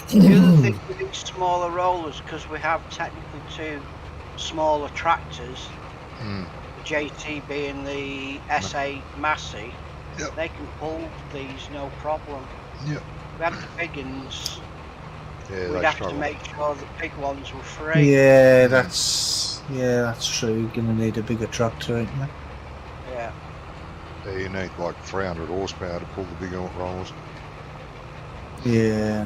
The other thing with these smaller rollers, because we have technically two smaller tractors, the JTB and the SA Massey, Yep. they can pull these no problem. Yep. We had the big ones, Yeah, we'd they have struggle. to make sure the big ones were free. Yeah, that's true. You're gonna need a bigger tractor, ain't you? Yeah. Yeah, you need like 300 horsepower to pull the big rollers. Yeah.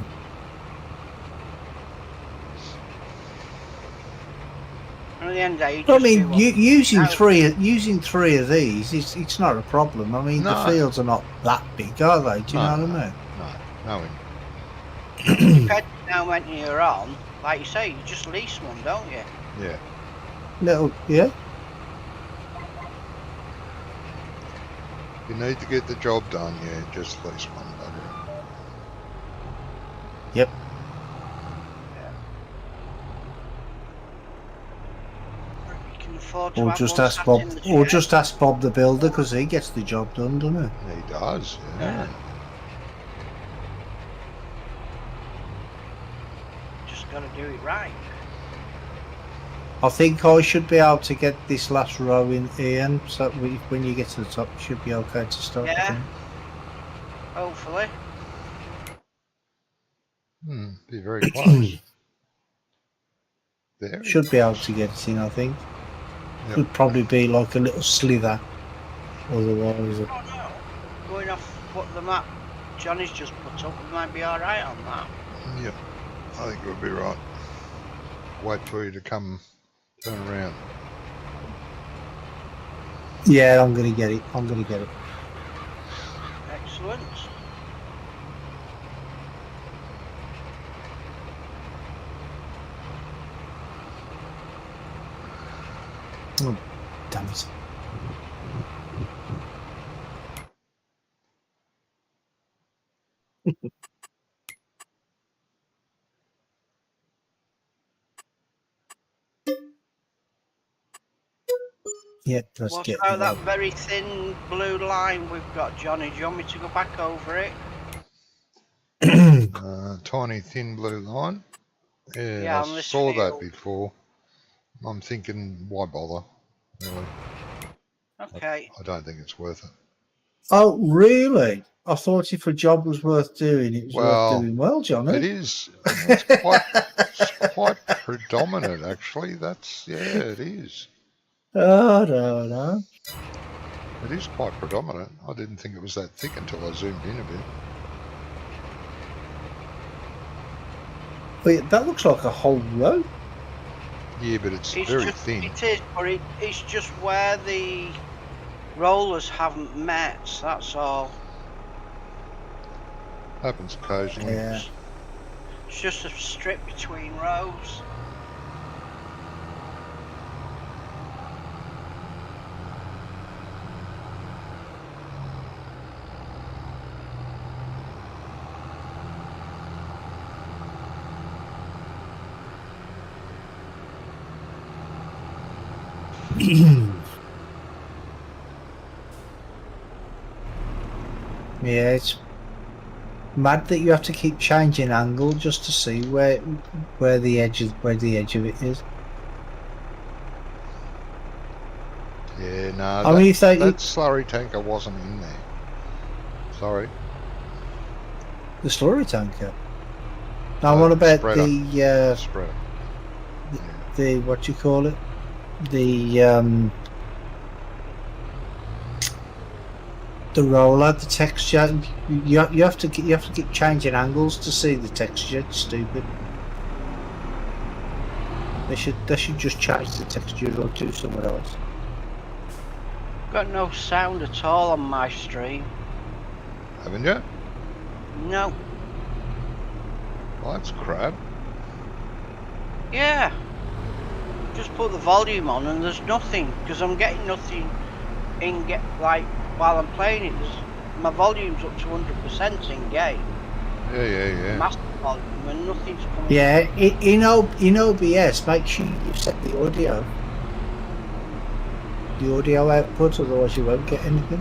And at the end of the day, you I just do mean, what using now- three of these, it's not a problem. I mean, No. the fields are not that big, are they? Do you know what I mean? No. depending on when you're on, like you say, you just lease one, don't you? Yeah. Little, yeah. You need to get the job done, yeah, just lease one, bugger. Yep. You can afford to Or have just one ask sat Bob. in the Or shed. just ask Bob the builder, because he gets the job done, doesn't he? He does, yeah. Just got to do it right. I think I should be able to get this last row in, Ian. So when you get to the top, you should be okay to start. Yeah. Hopefully. Be very close. There. Should be able to get it in, I think. Yep. Could probably be like a little slither. Otherwise, Oh no. Going off what the map Johnny's just put up, we might be alright on that. Yep. I think we'll be right. Wait for you to come turn around. yeah, I'm gonna get it. Excellent. Oh, damn it. Yeah, let's What get about it. that very thin blue line we've got, Johnny? Do you want me to go back over it? Tiny thin blue line. Yeah, Yeah, I on this saw that field. before. I'm thinking, why bother? Really, Okay. I don't think it's worth it. Oh, really? I thought if a job was worth doing, it was Well, worth doing well, Johnny. It is. It's quite predominant, actually. It is. Oh, no. It is quite predominant. I didn't think it was that thick until I zoomed in a bit. Wait, that looks like a whole row. Yeah, but it's It's very just, thin. It is, but it's just where the rollers haven't met, that's all. Happens occasionally. Yeah. It's just a strip between rows. Yeah, it's mad that you have to keep changing angle just to see where the edge of it is. Yeah, no, I mean, if they, that slurry tanker wasn't in there. Sorry. the slurry tanker. Now, Oh, what about spreader. the Spreader. the what do you call it? The roller, the texture. You have to keep changing angles to see the texture. It's stupid. They should just change the texture or do somewhere else. Got no sound at all on my stream. Haven't you? No. Well, that's crap. Yeah. Just put the volume on and there's nothing, because I'm getting nothing while I'm playing it. My volume's up to 100% in game. Yeah. Master volume, and nothing's coming. Yeah, in OBS, make sure you set the audio output, otherwise you won't get anything.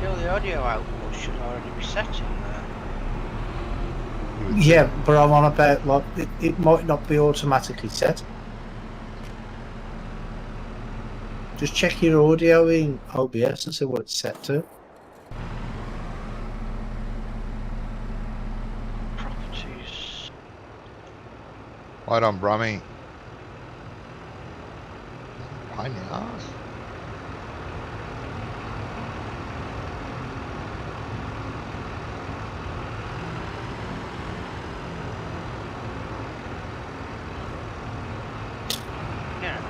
You know, the audio output should already be set in there. Yeah, but I'm on about like it might not be automatically set. Just check your audio in OBS and see what it's set to. Properties. Right on, Brummy. Pain in the ass. Yeah.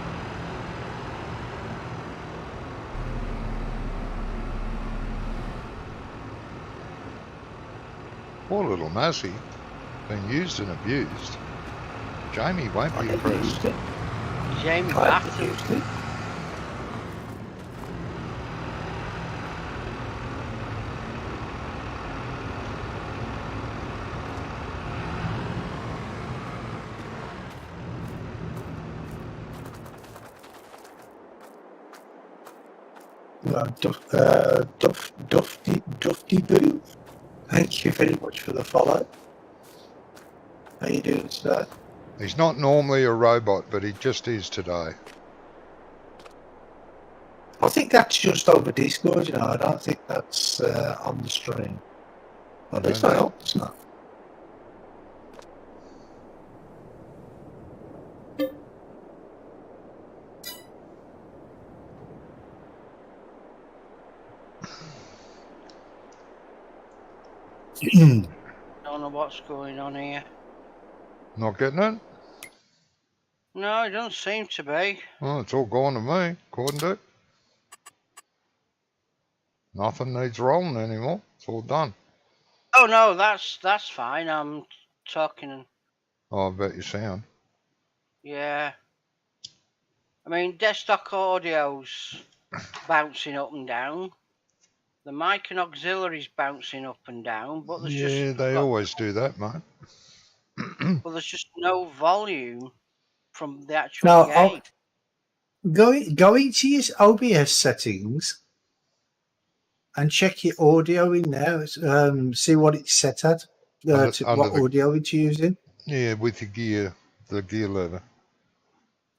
Poor little Massey. Been used and abused. Jamie won't be I impressed. used it. Jamie I Batten. used it. Dufty Boo. Thank you very much for the follow. How you doing today? He's not normally a robot, but he just is today. I think that's just over Discord, you know. I don't think that's on the stream. At least I hope it's not. Don't know what's going on here. Not getting it? No, it doesn't seem to be. Well, it's all gone to me, according to it. Nothing needs rolling anymore. It's all done. Oh no, that's fine. I'm talking. Oh, I bet you sound. Yeah. I mean, desktop audio's bouncing up and down. The mic and auxiliary's bouncing up and down, but there's Yeah, they always do that, mate. Well, there's just no volume from the actual Now, game. go into your OBS settings and check your audio in there. See what it's set at. What audio it's using. Yeah, with the gear lever.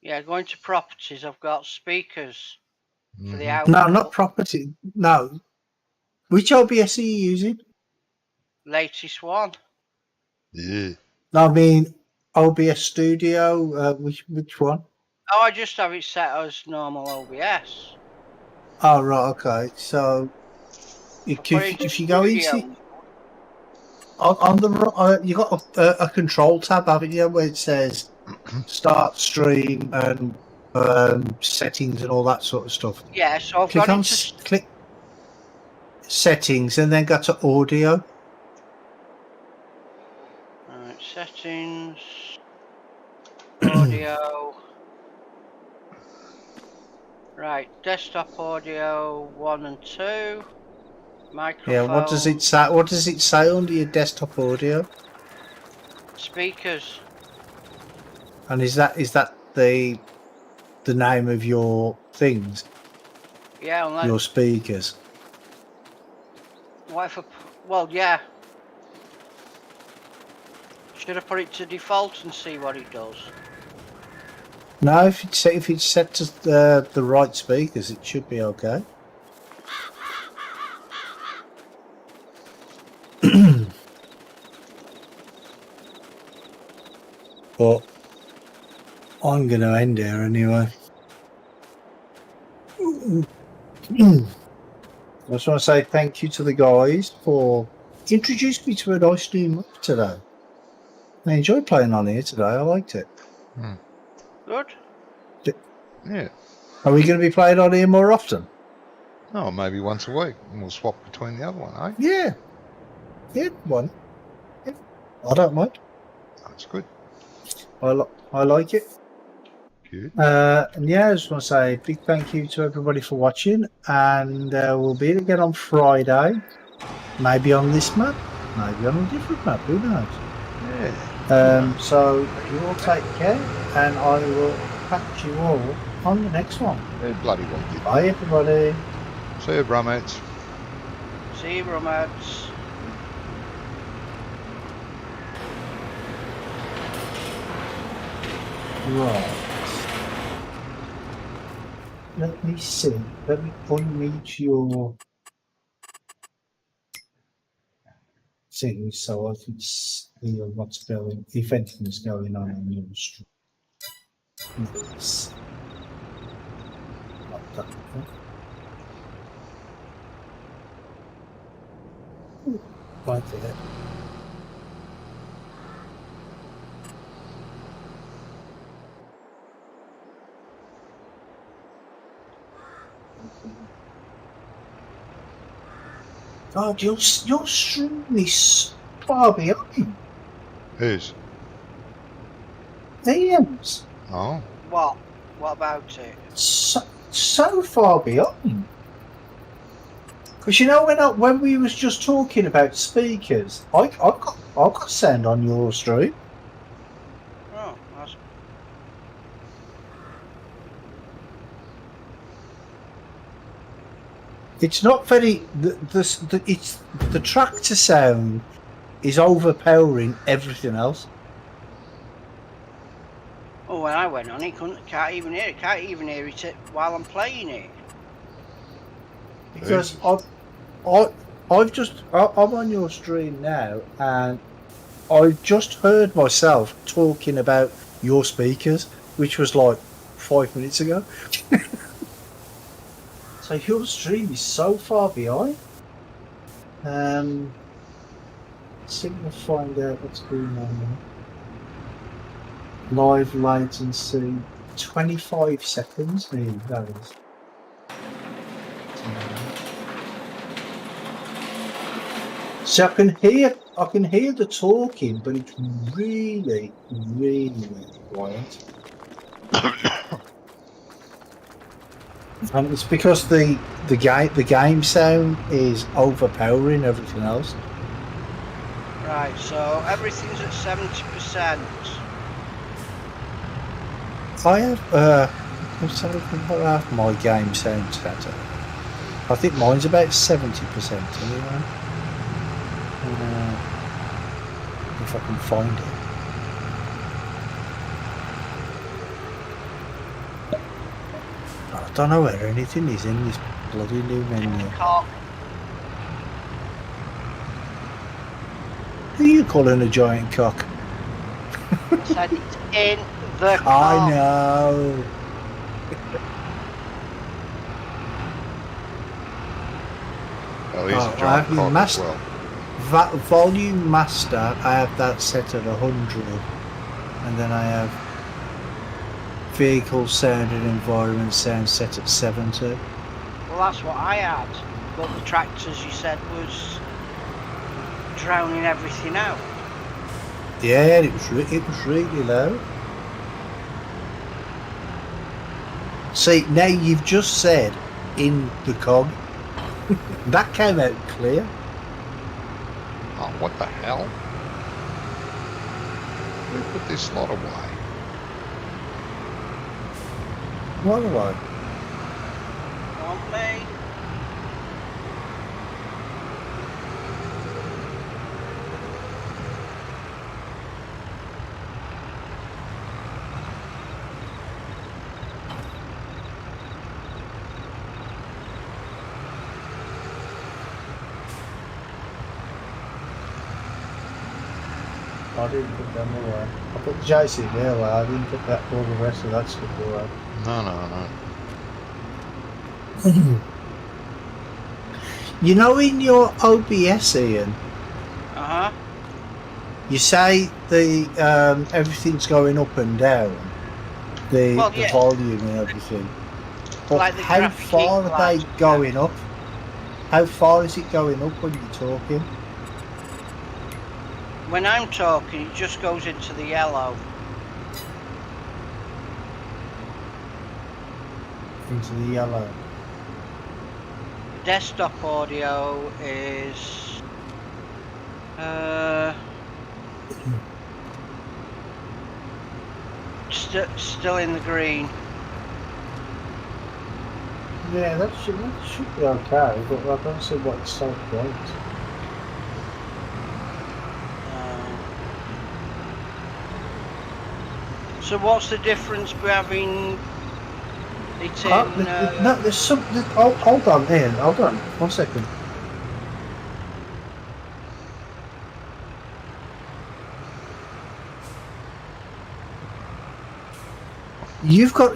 Yeah, going to properties, I've got speakers for the output. No, not property. No. Which OBS are you using? Latest one. Yeah. No, I mean OBS Studio. Which one? Oh, I just have it set as normal OBS. Oh, right. Okay. So if you go into on the you got a control tab, haven't you, where it says start stream and settings and all that sort of stuff. Yeah, so I've click click settings and then go to audio. Right, settings, audio. Right, desktop audio 1 and 2. Microphone. Yeah, what does it say? What does it say under your desktop audio? Speakers. And is that the name of your things? Yeah, unless... Your speakers. What if I... Well, yeah. Should I put it to default and see what it does? No, if it's set to the right speakers, it should be okay. But I'm going to end here anyway. I just want to say thank you to the guys for introducing me to a nice new map today. I enjoyed playing on here today. I liked it. Good. Yeah. Are we going to be playing on here more often? Oh, maybe once a week, and we'll swap between the other one, eh? Yeah. Yeah, one. Yeah. I don't mind. That's good. I like it. Good. And yeah, I just want to say a big thank you to everybody for watching, and we'll be again on Friday, maybe on this map, maybe on a different map, who knows. Yeah. So you all take care, and I will catch you all on the next one. They're bloody well did. Bye everybody. See you, bromats. See you, romance. Right. Let me see. Let me unmute your things so I can see what's going, if anything's going on your stream. Yes. Not that one. Right there. God, your stream is far behind. Who's? Ian's Oh. What? What about it? so far behind. Because you know when we was just talking about speakers, I got sound on your stream. Oh, that's... It's not very the tractor sound is overpowering everything else. Oh, when I went on it, can't even hear it. Can't even hear it while I'm playing it. Because I'm on your stream now, and I just heard myself talking about your speakers, which was like 5 minutes ago. So your stream is so far behind. Let's see if we can find out what's going on there. Live latency 25 seconds. Maybe that is. So I can hear the talking, but it's really, really quiet. And it's because the game sound is overpowering everything else. Right, so everything's at 70%. I have let's have a look at what my game sound set at. I think mine's about 70% anyway. If I can find it. I don't know where anything is in this bloody new menu. Cock. Who are you calling a giant cock? Said it's in the cock. I know. Well, he's Oh, a I giant have been cock as master- well. Volume master, I have that set at 100, and then I have vehicle sound and environment sound set at 70. Well, that's what I had. But the tractors, you said, was drowning everything out. Yeah, it was really low. See, now you've just said in the cog. That came out clear. Oh, what the hell? Who put this lot away? What do I? Want me? I didn't put them away. I put the JCB away. I didn't put that all the rest of that stuff away. No. You know, in your OBS, Ian, Uh huh. you say the everything's going up and down, the Well, yeah. volume and everything. But Like the how graphic far are they equalizer. going up? How far is it going up when you're talking? When I'm talking, it just goes into the yellow. Into the yellow. Desktop audio is still in the green. Yeah, that should be okay, but I don't see what it's so point. So what's the difference between having it in? No, there's some. Hold on, Ian. Hold on. 1 second. You've got.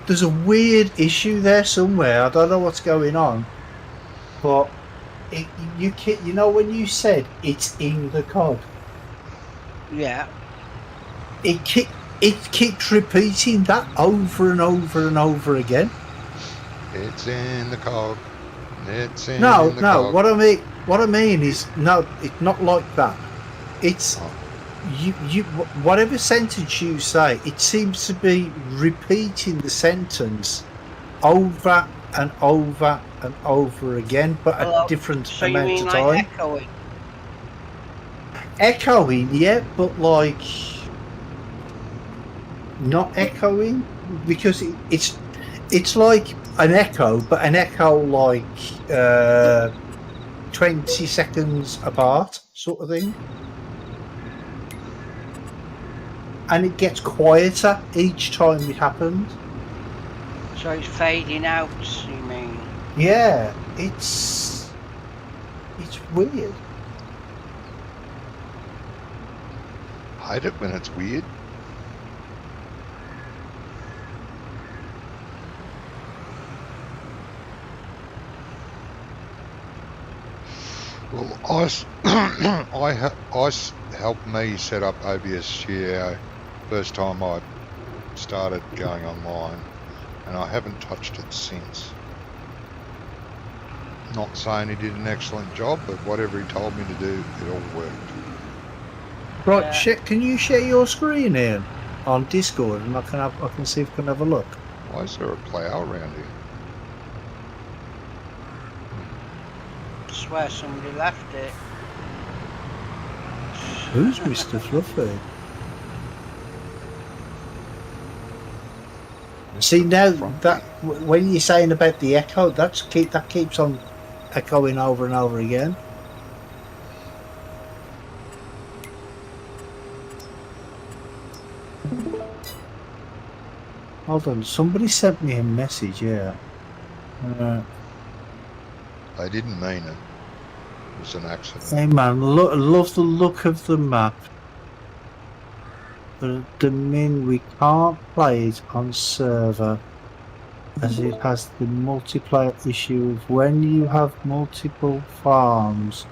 There's a weird issue there somewhere. I don't know what's going on, but you know when you said it's in the cod, Yeah. it keeps repeating that over and over and over again. It's in the cog. It's in No, the no. cog. What I mean is, no, it's not like that. It's you. Whatever sentence you say, it seems to be repeating the sentence over and over and over again, but Well, at different So you amounts mean of like time. echoing? Echoing, yeah, but like not echoing because it's like an echo, but an echo like 20 seconds apart, sort of thing. And it gets quieter each time it happens. So it's fading out, you mean? Yeah, it's weird. Hate it when it's weird. Well, I helped me set up OBS Studio first time I started going online, and I haven't touched it since. Not saying he did an excellent job, but whatever he told me to do, it all worked. Right, Yeah. can you share your screen here on Discord, and I can see if I can have a look. Why is there a plough around here? I swear somebody left it. Who's Mr. Fluffy? See now that when you're saying about the echo, that keeps on echoing over and over again. Hold on, somebody sent me a message. Yeah. They didn't mean it. It was an accident. Hey man, love the look of the map. But the min we can't play it on server as it has the multiplayer issue of when you have multiple farms,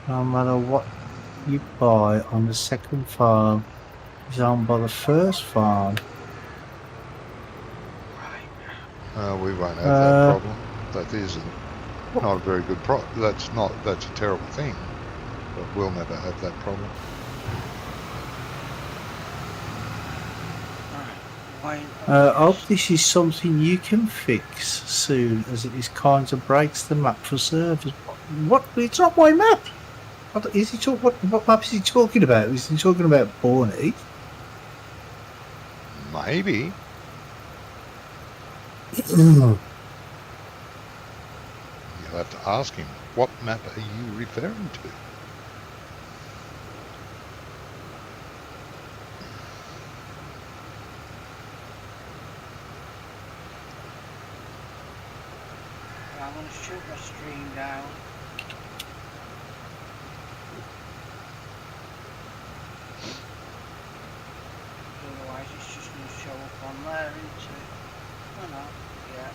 no matter what you buy on the second farm is owned by the first farm. We won't have that problem. That is not a very good that's a terrible thing, but we'll never have that problem. I hope this is something you can fix soon, as it is kind of breaks the map for servers. What? It's not my map. What map is he talking about? Is he talking about Borney? Maybe. Mm. You'll have to ask him, what map are you referring to? I'm going to shoot my stream down. on there, isn't it? Oh no, yeah.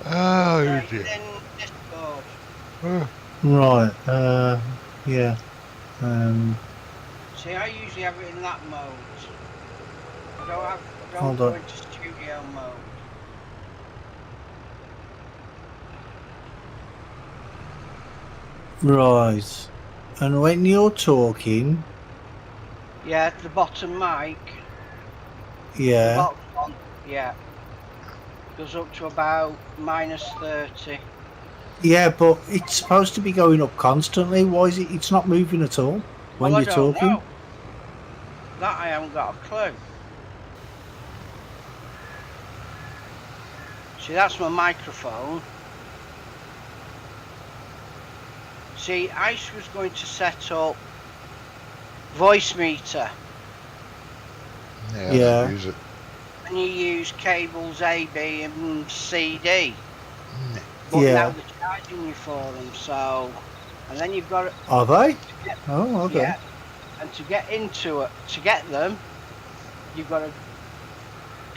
Oh Right, dear. then Discord. Oh, Right. Yeah. See, I usually have it in that mode. I don't Hold go on. into studio mode. Right. And when you're talking, Yeah, the bottom mic. The yeah. bottom one. Yeah. Goes up to about -30. Yeah, but it's supposed to be going up constantly. Why is it? It's not moving at all when Well, I you're don't talking. know. That I haven't got a clue. See, that's my microphone. See, Ice was going to set up voice meter, yeah, I Yeah. don't use it. and you use cables A, B, and CD. No. But Yeah. now they're charging you for them, so. And then you've got to. Are they? Oh, okay. Yeah. And to get into it, to get them, you've got to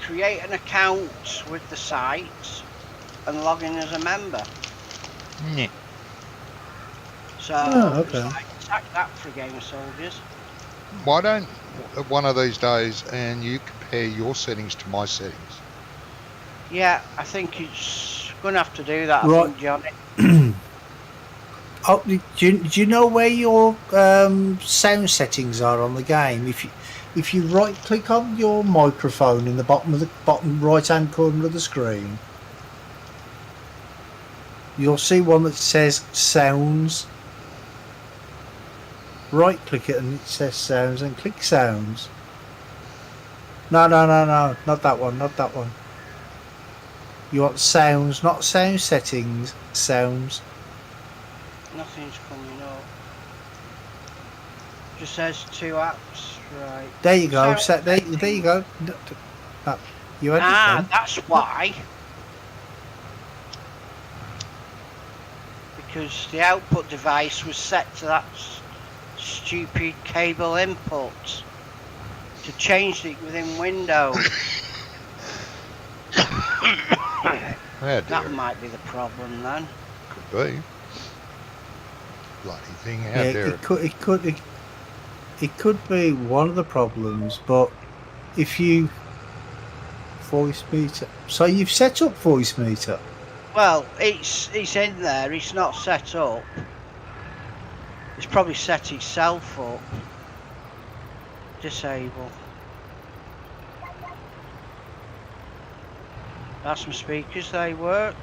create an account with the site and log in as a member. No. So Oh, okay. it's like, sack that for a game of soldiers. Why don't one of these days and you compare your settings to my settings? Yeah, I think it's going to have to do that. I Right. think, Johnny. Oh, do you know where your sound settings are on the game? If you right click on your microphone in the bottom right hand corner of the screen, you'll see one that says sounds. Right click it and it says sounds and click sounds. No, not that one, not that one. You want sounds, not sound settings, sounds. Nothing's coming up. Just says 2 apps, right. There you go. Sound There you go. You had it then. That's why. Because the output device was set to that stupid cable input. To change it within Windows. Oh That dear. might be the problem then. Could be. Bloody thing, how Yeah, dare it could be one of the problems, but if you voice meter, so you've set up voice meter. Well, it's in there. It's not set up. It's probably set itself up. Disable. That's my speakers. They work.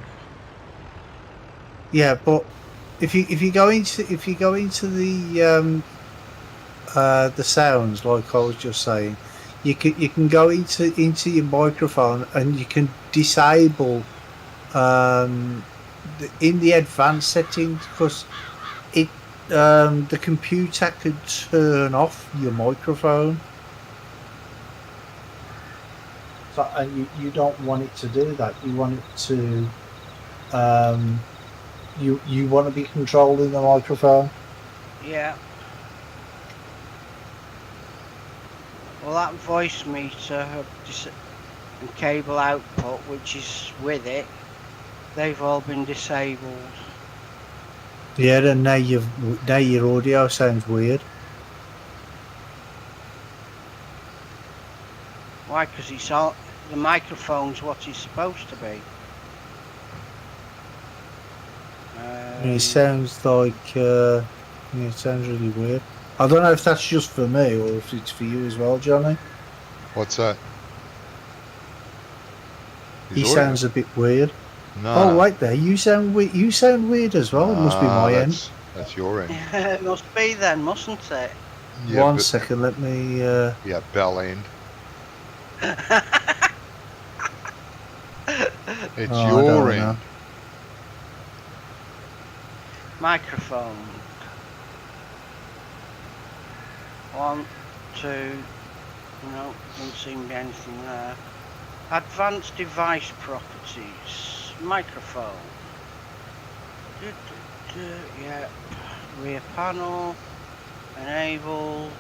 Yeah, but if you go into the sounds, like I was just saying, you can go into your microphone and you can disable in the advanced settings, because it the computer could turn off your microphone. So, and you don't want it to do that. You want it to you want to be controlling the microphone. Yeah. Well, that voice meter and cable output, which is with it, they've all been disabled. Yeah, and now your audio sounds weird. Why? Because it's all the microphone's what it's supposed to be. And it sounds like yeah, it sounds really weird. I don't know if that's just for me or if it's for you as well, Johnny. What's that? He His audio? sounds a bit weird. No. Oh, wait there, you sound weird. You sound weird as well. It must be my end. That's your end. It must be then, mustn't it? Yeah, One but- second, let me. Yeah, bell end. It's I your don't end. know. Microphone. 1, 2. No, doesn't seem to be anything there. Advanced device properties. Microphone. Yeah. Rear panel. Enabled.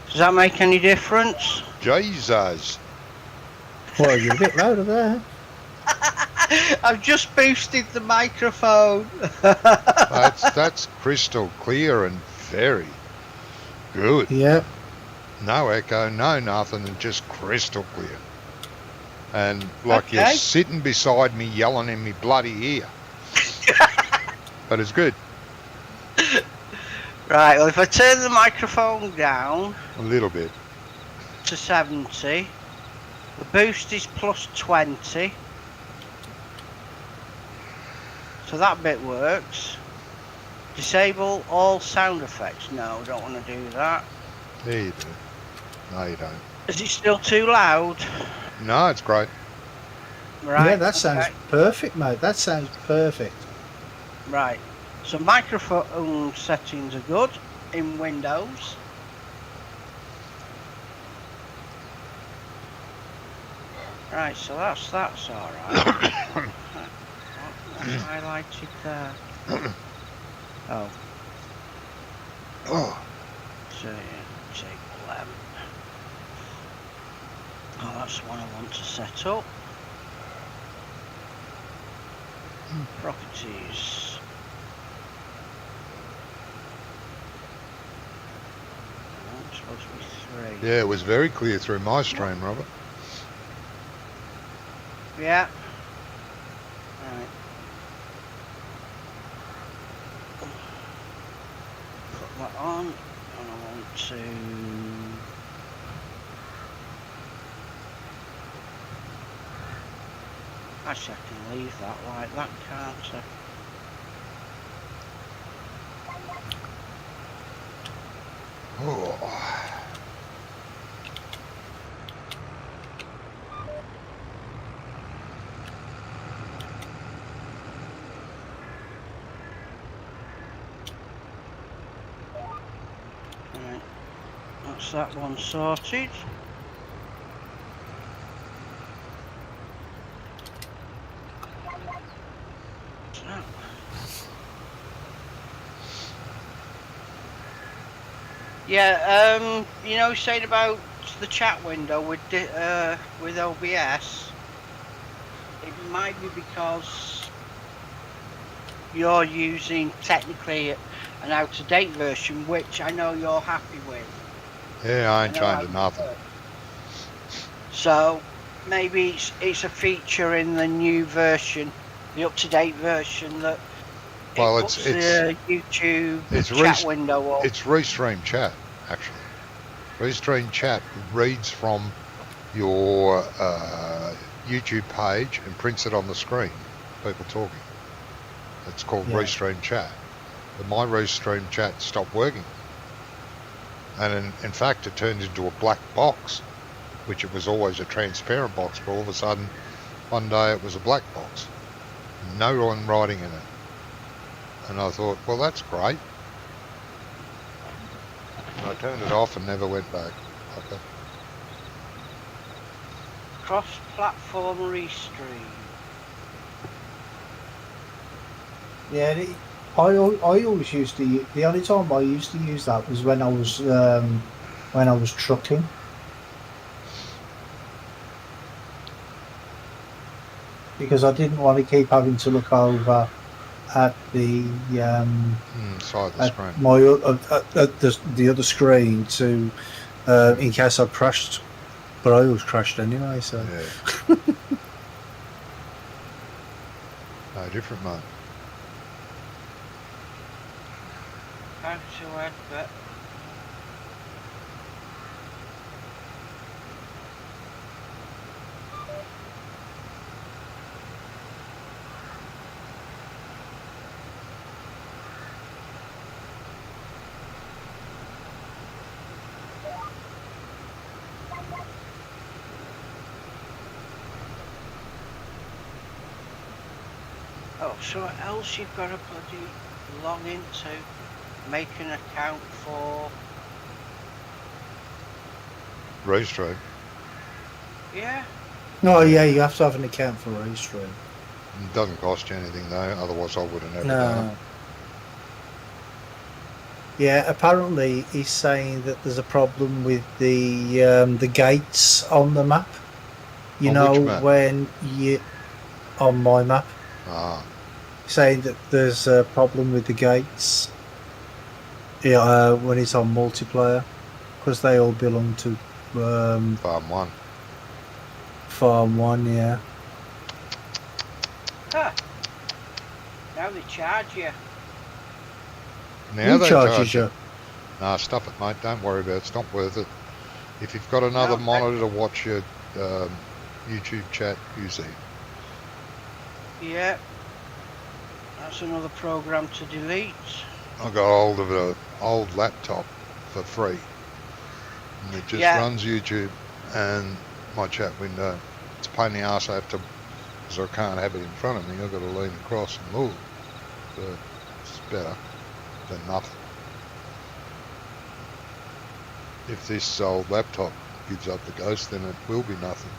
Does that make any difference? Jesus. Well, you're a bit louder there. I've just boosted the microphone. That's crystal clear and very good. Yeah. No echo, no nothing, and just crystal clear. And like you're Okay. sitting beside me yelling in me bloody ear. But it's good. Right, well, if I turn the microphone down A little bit. to 70, the boost is plus 20. So that bit works. Disable all sound effects. No, I don't want to do that. There you do. No, you don't. Is it still too loud? No, it's great. Right. Yeah, that sounds okay. perfect, mate. That sounds perfect. Right. So microphone settings are good in Windows. Right, so that's all right. That's highlighted there. Oh, Oh, so yeah, table M. Oh, that's the one I want to set up. Properties. Oh, it's supposed to be 3. yeah, it was very clear through my stream, Robert. Yeah. Right. Put that on, and I want to. Actually, I can leave that like that, can't I? Oh. Right. That's that one sorted. So. Yeah, you know, saying about the chat window with OBS, it might be because you're using technically an out-of-date version, which I know you're happy with. Yeah, I ain't know how changing it nothing. works. So maybe it's a feature in the new version, the up-to-date version, that Well, it puts the YouTube it's chat window up. It's Restream Chat, actually. Restream Chat reads from your YouTube page and prints it on the screen. People talking. It's called Yeah. Restream Chat. But my Restream Chat stopped working. And in fact, it turned into a black box, which it was always a transparent box, but all of a sudden, one day it was a black box. No one writing in it. And I thought, well, that's great. And I turned it off and never went back. Okay. Cross-platform restream. Yeah, I always used to. The only time I used to use that was when I was trucking. Because I didn't want to keep having to look over at the Side of the screen. at the other screen to in case I crashed, but I always crashed anyway. So Yeah. No, different, mate. How to advert. Oh, so what else you've got to bloody log into? Make an account for... Restream. Yeah. Oh yeah, you have to have an account for Restream. It doesn't cost you anything though, otherwise I would have never done No. it. Yeah, apparently he's saying that there's a problem with the gates on the map. You On know, which map? when you on my map, Ah, saying that there's a problem with the gates. Yeah, when it's on multiplayer, because they all belong to Farm 1. Farm 1. Yeah. Huh. Now they charge you. Now Who they charges charge you? Nah, stuff it, mate. Don't worry about it. It's not worth it. If you've got another No, monitor to watch your YouTube chat, use it. Yeah. That's another program to delete. I got hold of an old laptop for free. And it just Yeah. runs YouTube and my chat window. It's a pain in the arse. I have to, because I can't have it in front of me, I've got to lean across and move. But it's better than nothing. If this old laptop gives up the ghost, then it will be nothing.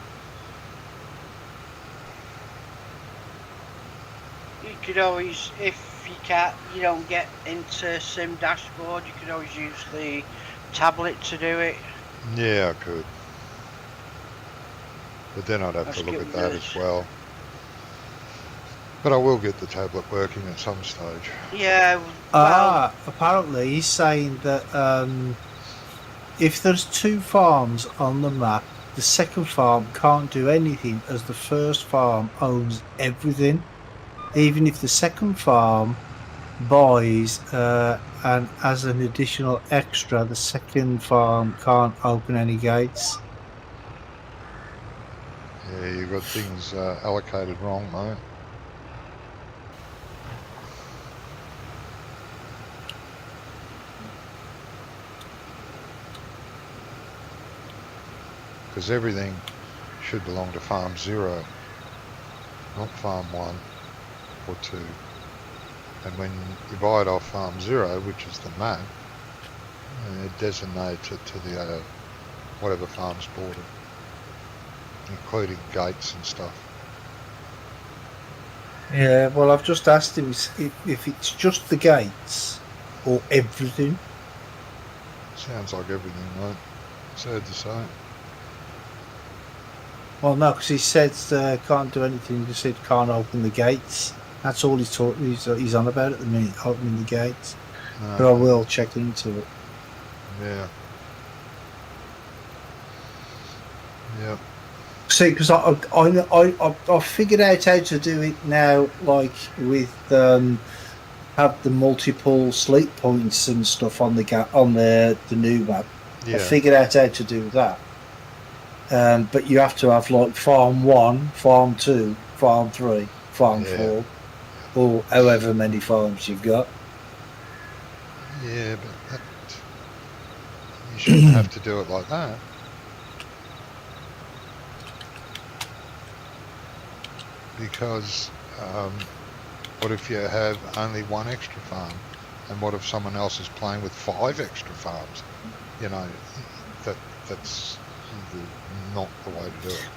You could always, if you don't get into Sim Dashboard, you could always use the tablet to do it. Yeah, I could. But then I'd have That's to look good at that news. as well. But I will get the tablet working at some stage. Yeah, well, Apparently he's saying that if there's 2 farms on the map, the second farm can't do anything as the first farm owns everything. Even if the second farm buys and as an additional extra, the second farm can't open any gates. Yeah, you've got things allocated wrong, mate. Because everything should belong to Farm 0, not Farm 1 or 2. And when you buy it off Farm 0, which is the map, it designates it to the whatever farm's bought it, including gates and stuff. Yeah, well, I've just asked him if it's just the gates or everything. Sounds like everything, mate. Sad to say. Well, no, because he said can't do anything. He said can't open the gates. That's all he's on about at the minute, opening the gates. No, But I will check into it. Yeah. Yep. See, because I figured out how to do it now, like with have the multiple sleep points and stuff on the new map. Yeah. I figured out how to do that. But you have to have like farm 1, farm 2, farm 3, farm 4, or however many farms you've got. Yeah, but that, you shouldn't have to do it like that. Because what if you have only 1 extra farm? And what if someone else is playing with 5 extra farms? You know, that's not the way to do it.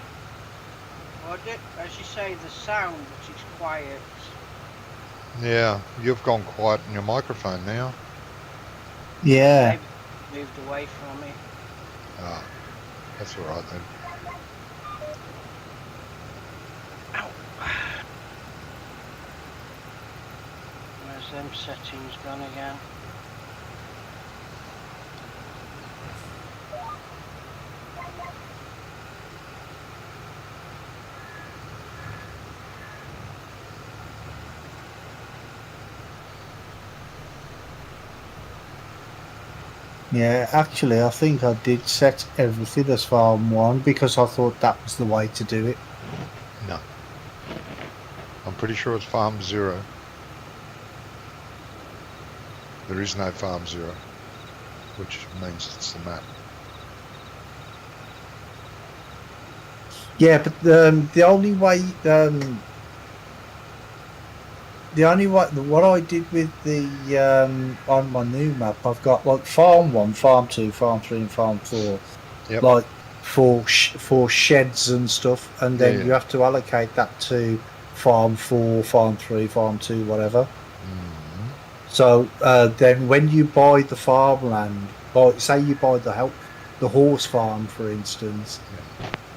well, as you say, the sound, which is quiet. Yeah, you've gone quiet on your microphone now. Yeah. Maybe moved away from me. Ah, that's all right then. Ow. Where's them settings gone again? Yeah, actually, I think I did set everything as farm 1 because I thought that was the way to do it. No. I'm pretty sure it's Farm 0. There is no Farm 0, which means it's the map. Yeah, but the only way the only what I did with the on my new map, I've got like farm 1, farm 2, farm 3, and farm 4. Yep. Like for sheds and stuff, and then you have to allocate that to farm 4, farm 3, farm 2, whatever. So then when you buy the farmland, say you buy the horse farm, for instance,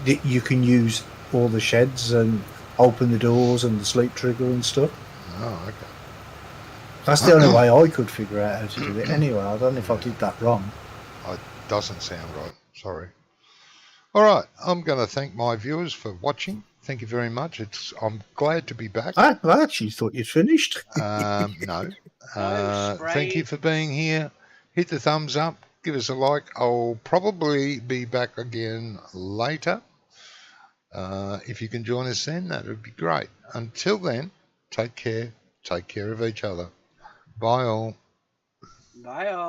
you can use all the sheds and open the doors and the sleep trigger and stuff. Oh, okay. That's the only way I could figure out how to do it. Anyway, I don't know if I did that wrong. It doesn't sound right. Sorry. All right. I'm going to thank my viewers for watching. Thank you very much. I'm glad to be back. I actually thought you'd finished. No. Thank you for being here. Hit the thumbs up. Give us a like. I'll probably be back again later. If you can join us then, that would be great. Until then, take care. Take care of each other. Bye all. Bye all.